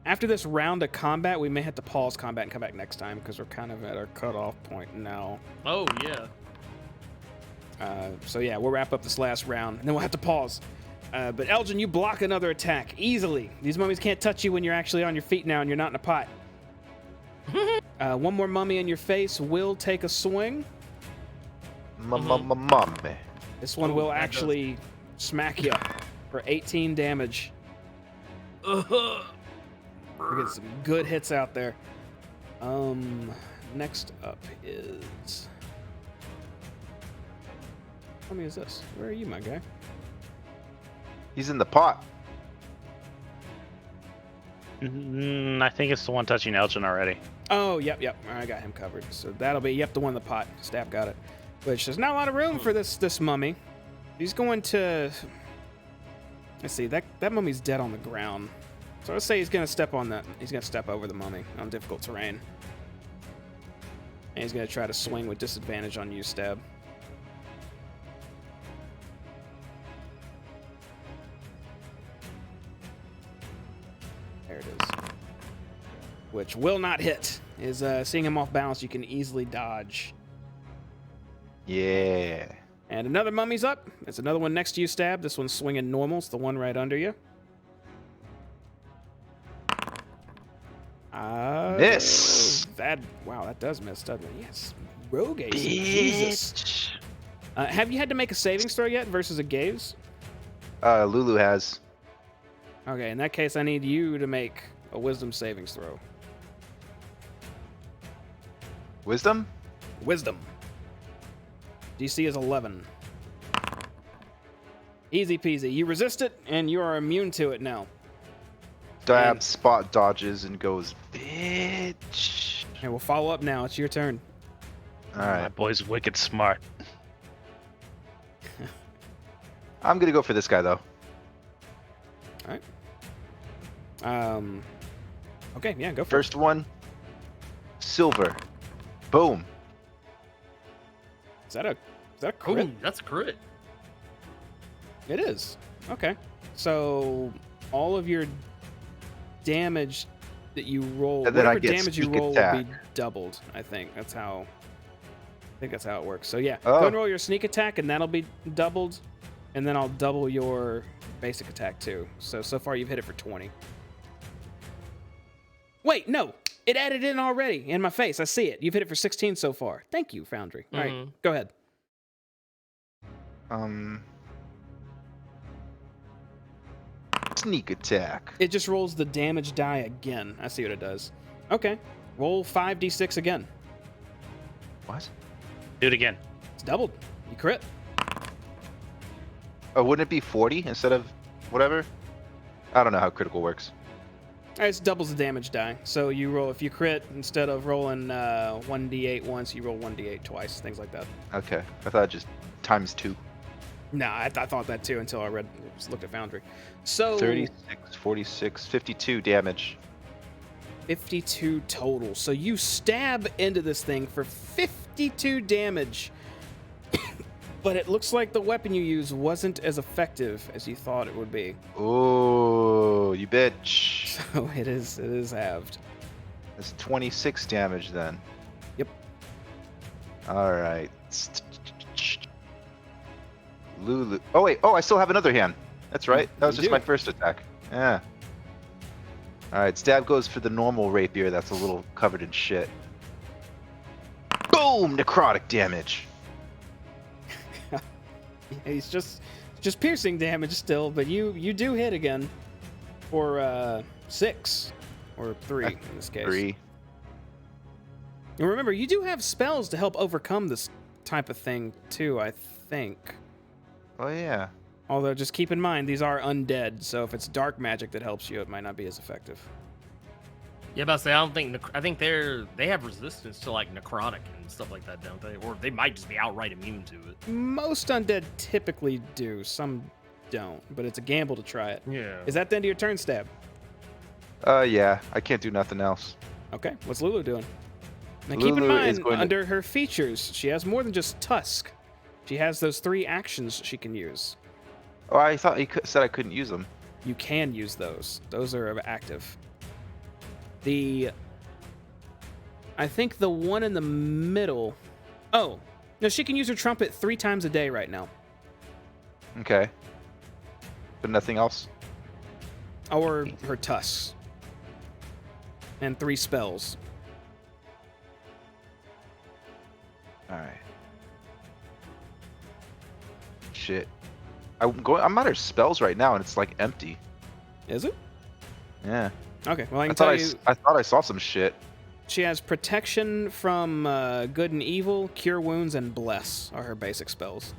Speaker 1: after this round of combat, we may have to pause combat and come back next time because we're kind of at our cutoff point now.
Speaker 4: Oh, yeah.
Speaker 1: So yeah, we'll wrap up this last round, and then we'll have to pause. But Elgin, you block another attack easily. These mummies can't touch you when you're actually on your feet now and you're not in a pot. One more mummy in your face will take a swing.
Speaker 2: Mummy.
Speaker 1: This one will actually smack you for 18 damage. We get some good hits out there. Next up is... How many is this? Where are you, my guy?
Speaker 2: He's in the pot.
Speaker 3: I think it's the one touching Elgin already.
Speaker 1: Oh, yep. I got him covered. So that'll be, the one in the pot. Staff got it. Which there's not a lot of room for this mummy. He's going to... Let's see, that mummy's dead on the ground. So let's say he's going to step on that. He's going to step over the mummy on difficult terrain. And he's going to try to swing with disadvantage on you, Stab. There it is. Which will not hit. Is seeing him off balance, you can easily dodge.
Speaker 2: Yeah.
Speaker 1: And another mummy's up. It's another one next to you, Stab. This one's swinging normal. It's the one right under you.
Speaker 2: Miss.
Speaker 1: Wow, that does miss, doesn't it? Yes. Rogue ace. Jesus. Have you had to make a savings throw yet versus a gaze?
Speaker 2: Lulu has.
Speaker 1: Okay, in that case, I need you to make a wisdom savings throw.
Speaker 2: Wisdom?
Speaker 1: Wisdom. DC is 11. Easy peasy. You resist it, and you are immune to it now.
Speaker 2: Stab, spot dodges, and goes, bitch.
Speaker 1: And we'll follow up now. It's your turn.
Speaker 2: All right.
Speaker 3: My boy's wicked smart.
Speaker 2: I'm going to go for this guy, though.
Speaker 1: All right. Okay, yeah, go for
Speaker 2: First one, silver. Boom.
Speaker 1: it. Is that a crit?
Speaker 4: Oh, that's a crit.
Speaker 1: It is. Okay. So all of your damage that you roll,
Speaker 2: And then I
Speaker 1: whatever
Speaker 2: get
Speaker 1: damage you
Speaker 2: sneak
Speaker 1: roll will be
Speaker 2: attack.
Speaker 1: doubled. I think that's how it works. So yeah,
Speaker 2: Oh.
Speaker 1: go and roll your sneak attack, and that'll be doubled, and then I'll double your basic attack too. So far you've hit it for 20. Wait, no, it added in already in my face. I see it. You've hit it for 16 so far. Thank you, Foundry. All right, go ahead.
Speaker 2: Sneak attack.
Speaker 1: It just rolls the damage die again. I see what it does. Okay, roll 5d6 again.
Speaker 2: What?
Speaker 3: Do it again.
Speaker 1: It's doubled. You crit.
Speaker 2: Oh, wouldn't it be 40 instead of whatever? I don't know how critical works.
Speaker 1: It doubles the damage die. So you roll, if you crit, instead of rolling 1d8 once, you roll 1d8 twice, things like that.
Speaker 2: Okay, I thought just times 2.
Speaker 1: Nah, I thought that too until I looked at Foundry. So
Speaker 2: 36, 46, 52 damage.
Speaker 1: 52 total. So you stab into this thing for 52 damage. But it looks like the weapon you use wasn't as effective as you thought it would be.
Speaker 2: Oh, you bitch.
Speaker 1: So it is halved.
Speaker 2: That's 26 damage then.
Speaker 1: Yep.
Speaker 2: All right. Lulu. Oh wait. Oh, I still have another hand. That's right. That was
Speaker 1: You
Speaker 2: just
Speaker 1: do.
Speaker 2: my first attack. Yeah. All right. Stab goes for the normal rapier. That's a little covered in shit. Boom! Necrotic damage.
Speaker 1: Yeah, he's just piercing damage still, but you do hit again for 6 or 3 in this case.
Speaker 2: 3.
Speaker 1: And remember, you do have spells to help overcome this type of thing too, I think.
Speaker 2: Oh yeah.
Speaker 1: Although just keep in mind these are undead, so if it's dark magic that helps you, it might not be as effective.
Speaker 4: Yeah, but I think they have resistance to like necrotic and stuff like that, don't they? Or they might just be outright immune to it.
Speaker 1: Most undead typically do, some don't, but it's a gamble to try it.
Speaker 4: Yeah.
Speaker 1: Is that the end of your turn, Stab?
Speaker 2: Yeah. I can't do nothing else.
Speaker 1: Okay, what's Lulu doing? Now keep
Speaker 2: Lulu
Speaker 1: in
Speaker 2: is
Speaker 1: mind,
Speaker 2: going to-
Speaker 1: under her features, she has more than just Tusk. She has those 3 actions she can use.
Speaker 2: Oh, I thought you said I couldn't use them.
Speaker 1: You can use those. Those are active. I think the one in the middle... Oh, no, she can use her trumpet 3 times a day right now.
Speaker 2: Okay. But nothing else?
Speaker 1: Or her tusks. And 3 spells.
Speaker 2: Alright. Shit. I'm out of spells right now and it's like empty.
Speaker 1: Is it?
Speaker 2: Yeah.
Speaker 1: Okay, well, I can tell you...
Speaker 2: I thought I saw some shit.
Speaker 1: She has protection from good and evil, cure wounds, and bless are her basic spells.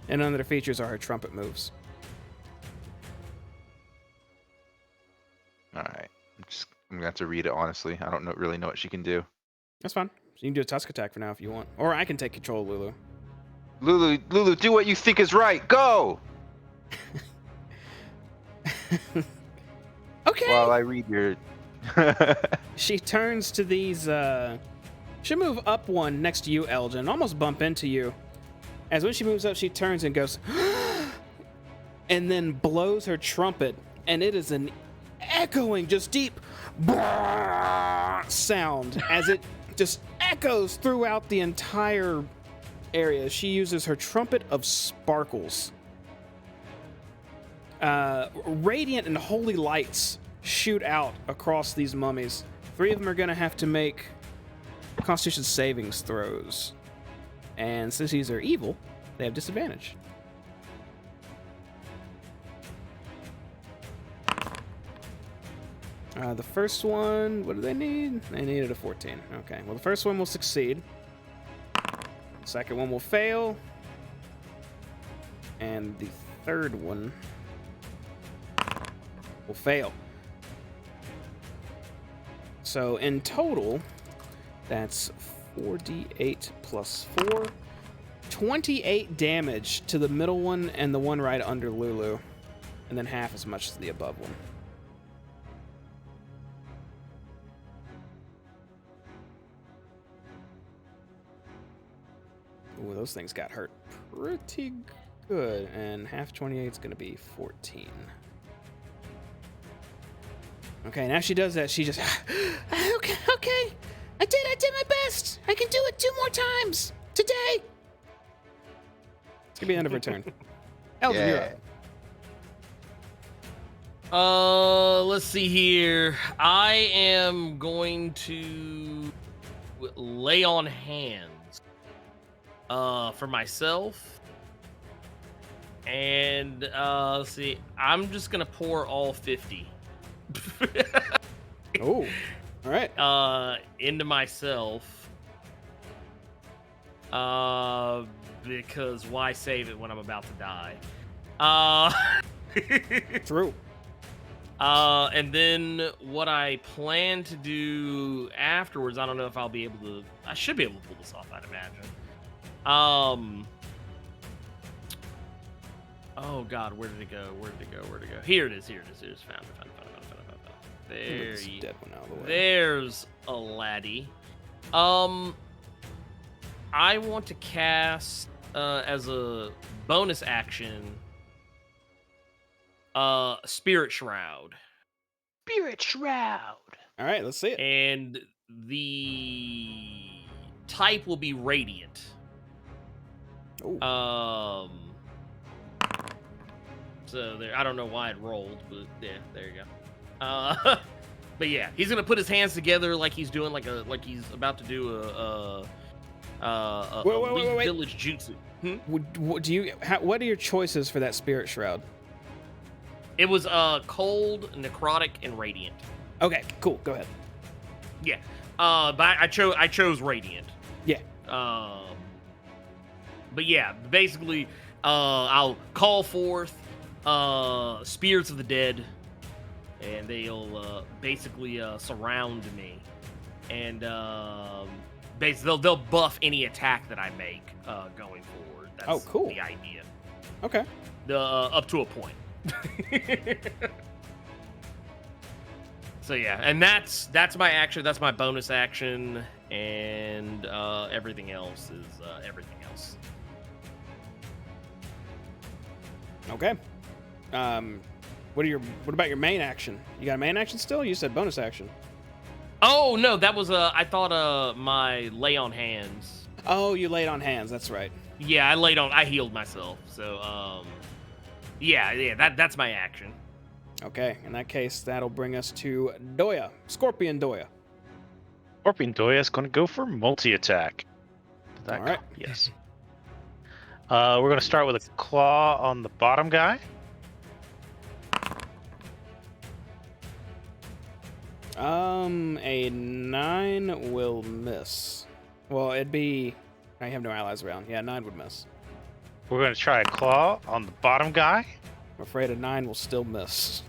Speaker 1: And under the features are her trumpet moves.
Speaker 2: Alright. I'm gonna have to read it honestly. I don't really know what she can do.
Speaker 1: That's fine. So you can do a tusk attack for now if you want. Or I can take control of Lulu.
Speaker 2: Lulu, do what you think is right. Go!
Speaker 1: Okay!
Speaker 2: While I read your...
Speaker 1: She turns to these, she'll move up one next to you, Elgin, almost bump into you. As when she moves up, she turns and goes, and then blows her trumpet, and it is an echoing, just deep sound as it just echoes throughout the entire area. She uses her trumpet of sparkles. Radiant and holy lights shoot out across these mummies. 3 of them are going to have to make Constitution savings throws. And since these are evil, they have disadvantage. The first one, what do they need? They needed a 14. Okay, well, the first one will succeed. The second one will fail. And the third one will fail. So in total, that's 4d8 plus 4. 28 damage to the middle one and the one right under Lulu. And then half as much as the above one. Ooh, those things got hurt pretty good. And half 28 is going to be 14. Okay, now she does that. She just, okay, okay. I did my best. I can do it 2 more times today. It's gonna be the end of her turn. Elgin, you're up.
Speaker 4: Let's see here. I am going to lay on hands for myself. And let's see. I'm just gonna pour all 50.
Speaker 1: Oh, all right.
Speaker 4: Into myself. Because why save it when I'm about to die?
Speaker 1: True.
Speaker 4: And then what I plan to do afterwards, I don't know if I'll be able to. I should be able to pull this off, I'd imagine. Oh God, where did it go? Where did it go? Where did it go? Here it is. Here it is. Here it is. Found it. There you.
Speaker 1: Dead one out of the way.
Speaker 4: There's a laddie. I want to cast as a bonus action. Spirit Shroud.
Speaker 3: Spirit Shroud.
Speaker 1: All right, let's see it.
Speaker 4: And the type will be Radiant.
Speaker 1: Ooh.
Speaker 4: So there, I don't know why it rolled, but yeah, there you go. But yeah, he's gonna put his hands together like he's doing like he's about to do a
Speaker 1: Wait.
Speaker 4: village jutsu.
Speaker 1: What are your choices for that spirit shroud?
Speaker 4: It was cold, necrotic, and radiant.
Speaker 1: Okay, cool. Go ahead.
Speaker 4: Yeah. But I chose radiant.
Speaker 1: Yeah.
Speaker 4: But yeah, basically, I'll call forth spirits of the dead, and they'll basically surround me, and basically they'll buff any attack that I make going forward. That's
Speaker 1: cool.
Speaker 4: The idea.
Speaker 1: Okay.
Speaker 4: Up to a point. So yeah, and that's my action. That's my bonus action, and everything else is everything else.
Speaker 1: Okay. What about your main action? You got a main action still? You said bonus action.
Speaker 4: Oh no, that was I thought my lay on hands.
Speaker 1: Oh, you laid on hands. That's right.
Speaker 4: Yeah, I healed myself. So yeah, that's my action.
Speaker 1: Okay, in that case, that'll bring us to Doya, Scorpion Doya.
Speaker 3: Scorpion Doya is going to go for multi-attack.
Speaker 1: All right.
Speaker 3: Yes. We're going to start with a claw on the bottom guy.
Speaker 1: A 9 will miss. Well, it'd be. I have no allies around. Yeah, 9 would miss.
Speaker 3: We're going to try a claw on the bottom guy.
Speaker 1: I'm afraid a 9 will still miss.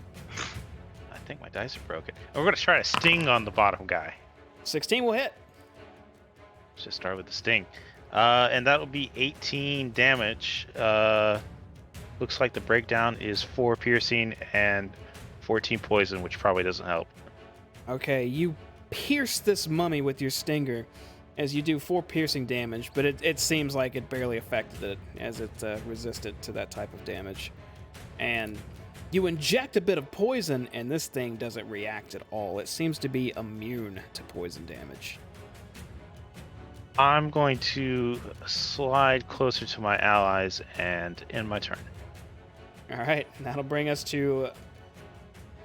Speaker 3: I think my dice are broken. We're going to try a sting on the bottom guy.
Speaker 1: 16 will hit.
Speaker 3: Let's just start with the sting. And that'll be 18 damage. Looks like the breakdown is 4 piercing and 14 poison, which probably doesn't help.
Speaker 1: Okay, you pierce this mummy with your stinger as you do 4 piercing damage, but it seems like it barely affected it as it resisted to that type of damage. And you inject a bit of poison, and this thing doesn't react at all. It seems to be immune to poison damage.
Speaker 3: I'm going to slide closer to my allies and end my turn.
Speaker 1: All right, that'll bring us to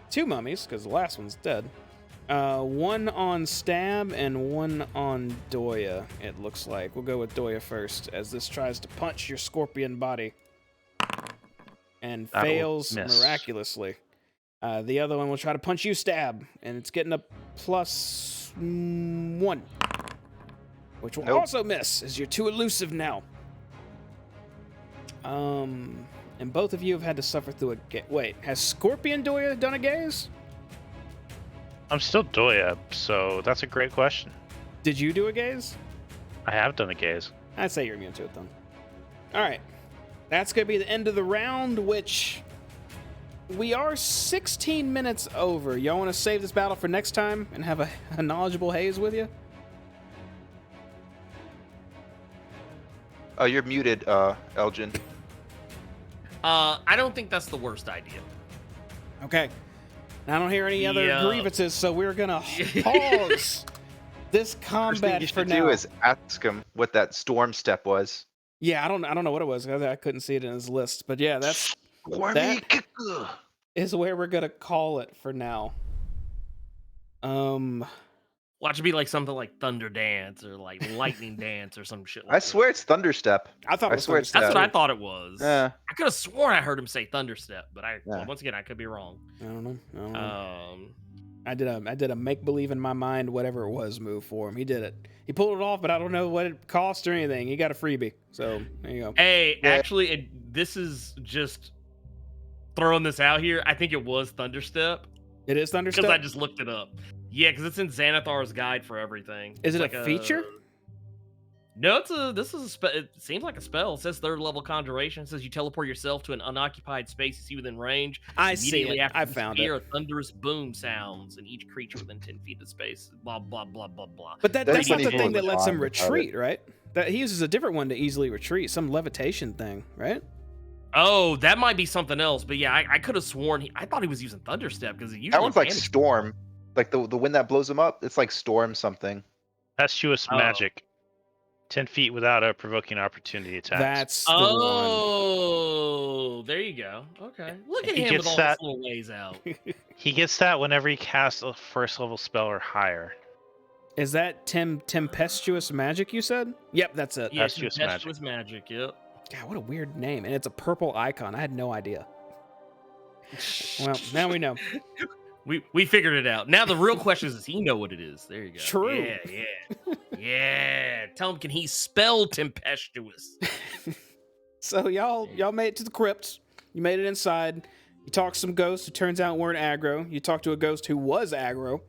Speaker 1: 2 mummies, because the last one's dead. 1 on Stab and 1 on Doya, it looks like. We'll go with Doya first, as this tries to punch your scorpion body. And fails miraculously. The other one will try to punch you, Stab, and it's getting a +1. Which will also miss, as you're too elusive now. And both of you have had to suffer through a wait, has Scorpion Doya done a gaze?
Speaker 3: I'm still Doya, so that's a great question.
Speaker 1: Did you do a gaze?
Speaker 3: I have done a gaze.
Speaker 1: I'd say you're immune to it, then. Alright. That's going to be the end of the round, which we are 16 minutes over. Y'all want to save this battle for next time and have a knowledgeable Haze with you?
Speaker 2: You're muted, Elgin.
Speaker 4: I don't think that's the worst idea.
Speaker 1: Okay. I don't hear any other grievances, so we're going to pause This
Speaker 2: First thing
Speaker 1: combat
Speaker 2: you
Speaker 1: for
Speaker 2: should do
Speaker 1: now.
Speaker 2: is ask him what that storm step was.
Speaker 1: Yeah, I don't know what it was. I couldn't see it in his list, but yeah, that
Speaker 2: Stormy.
Speaker 1: is where we're gonna call it for now.
Speaker 4: Watch it be like something like Thunder Dance or like Lightning Dance or some shit like
Speaker 2: I
Speaker 4: that.
Speaker 2: swear it's Thunderstep.
Speaker 1: I thought it
Speaker 2: I
Speaker 1: was
Speaker 2: swear it's
Speaker 1: Thunderstep.
Speaker 4: That's what I
Speaker 2: too.
Speaker 4: thought it was.
Speaker 2: Yeah.
Speaker 4: I could have sworn I heard him say Thunderstep, but
Speaker 2: Yeah.
Speaker 4: once again I could be wrong.
Speaker 1: I don't know.
Speaker 4: Um,
Speaker 1: I did a make believe in my mind whatever it was move for him. He did it. He pulled it off, but I don't know what it cost or anything. He got a freebie. So there you go.
Speaker 4: hey,
Speaker 2: Yeah.
Speaker 4: actually, this is just throwing this out here. I think it was Thunderstep
Speaker 1: It is
Speaker 4: because
Speaker 1: Thunderstep.
Speaker 4: I just looked it up. Yeah, because it's in Xanathar's guide for everything.
Speaker 1: Is
Speaker 4: It's
Speaker 1: it
Speaker 4: like
Speaker 1: a feature?
Speaker 4: No, it seems like a spell. It says 3rd level conjuration. It says you teleport yourself to an unoccupied space you see within range.
Speaker 1: I see
Speaker 4: Immediately
Speaker 1: it.
Speaker 4: after
Speaker 1: I
Speaker 4: the
Speaker 1: found
Speaker 4: spear,
Speaker 1: it.
Speaker 4: a thunderous boom sounds, and each creature within 10 feet of space. Blah blah blah blah blah.
Speaker 1: But
Speaker 2: That's
Speaker 1: that's not
Speaker 2: when
Speaker 1: the
Speaker 2: he
Speaker 1: thing
Speaker 2: goes
Speaker 1: that lets him
Speaker 2: on about it.
Speaker 1: retreat, right? That he uses a different one to easily retreat, some levitation thing, right?
Speaker 4: Oh, that might be something else. But yeah, I could have sworn I thought he was using Thunderstep because he usually
Speaker 2: That one's like
Speaker 4: damage-
Speaker 2: storm. Like the wind that blows him up. It's like storm something.
Speaker 3: Tempestuous
Speaker 4: Oh.
Speaker 3: magic. 10 feet without a provoking opportunity attack.
Speaker 1: That's the one.
Speaker 4: Oh, there you go. Okay, look at
Speaker 3: He
Speaker 4: him with
Speaker 3: gets
Speaker 4: all
Speaker 3: that-
Speaker 4: his little ways out.
Speaker 3: He gets that whenever he casts a 1st level spell or higher.
Speaker 1: Is that tempestuous magic you said? Yep, that's it.
Speaker 4: Yeah,
Speaker 3: Tempestuous
Speaker 4: tempestuous magic. Yep.
Speaker 1: God, what a weird name. And it's a purple icon. I had no idea. Well, now we know.
Speaker 4: We figured it out. Now the real question is, does he know what it is? There you go.
Speaker 1: True.
Speaker 4: Yeah. Yeah. Tell him, can he spell tempestuous?
Speaker 1: So y'all made it to the crypt. You made it inside. You talked to some ghosts who turns out weren't aggro. You talked to a ghost who was aggro.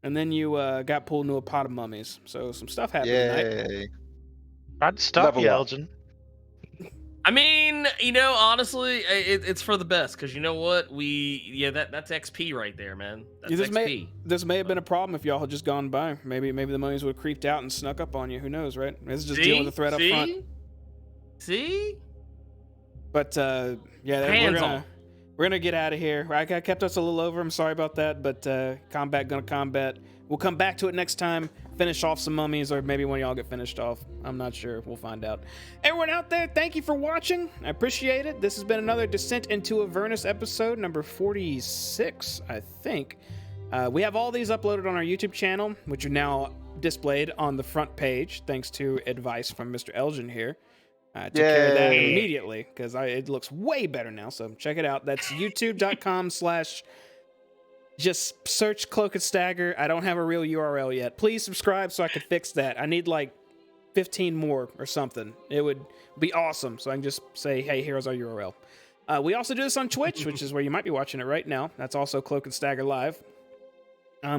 Speaker 1: And then you got pulled into a pot of mummies. So some stuff happened tonight.
Speaker 2: Yay.
Speaker 3: I'd stop
Speaker 2: Level
Speaker 3: you,
Speaker 2: up.
Speaker 3: Elgin.
Speaker 4: I mean, honestly, it's for the best because you know what? That's XP right there, man. That's XP.
Speaker 1: This may have been a problem if y'all had just gone by. Maybe the mummies would have creeped out and snuck up on you. Who knows, right? This is just dealing with the threat up front.
Speaker 4: See?
Speaker 1: But we're gonna get out of here. I kept us a little over. I'm sorry about that, but combat gonna combat. We'll come back to it next time. Finish off some mummies, or maybe one of y'all get finished off. I'm not sure. We'll find out. Everyone out there, thank you for watching. I appreciate it. This has been another Descent into Avernus episode, number 46, I think. We have all these uploaded on our YouTube channel, which are now displayed on the front page, thanks to advice from Mr. Elgin here. Took care of that
Speaker 2: Yay.
Speaker 1: immediately because it looks way better now. So check it out. That's youtube.com/ just search Cloak and Stagger. I don't have a real URL yet. Please subscribe so I can fix that. I need like 15 more or something. It would be awesome. So I can just say, hey, here's our URL. We also do this on Twitch, which is where you might be watching it right now. That's also Cloak and Stagger Live.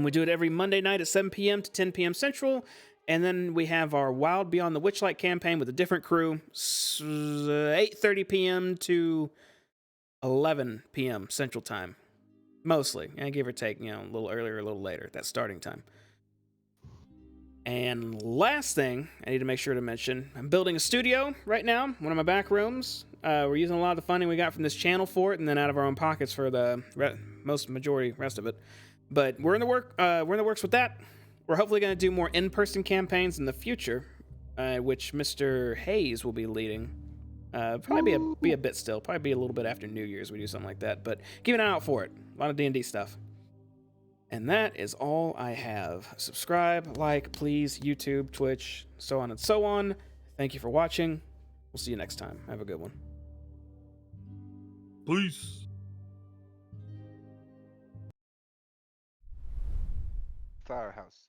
Speaker 1: We do it every Monday night at 7 p.m. to 10 p.m. Central. And then we have our Wild Beyond the Witchlight campaign with a different crew, 8:30 p.m. to 11 p.m. Central Time. Mostly. And give or take, a little earlier, a little later. That's starting time. And last thing I need to make sure to mention, I'm building a studio right now, one of my back rooms. We're using a lot of the funding we got from this channel for it, and then out of our own pockets for the rest of it. But we're in the works with that. We're hopefully going to do more in-person campaigns in the future, which Mr. Hayes will be leading. Probably be a bit still. Probably be a little bit after New Year's we do something like that. But keep an eye out for it. A lot of D&D stuff. And that is all I have. Subscribe, like, please, YouTube, Twitch, so on and so on. Thank you for watching. We'll see you next time. Have a good one.
Speaker 4: Peace.
Speaker 2: Firehouse.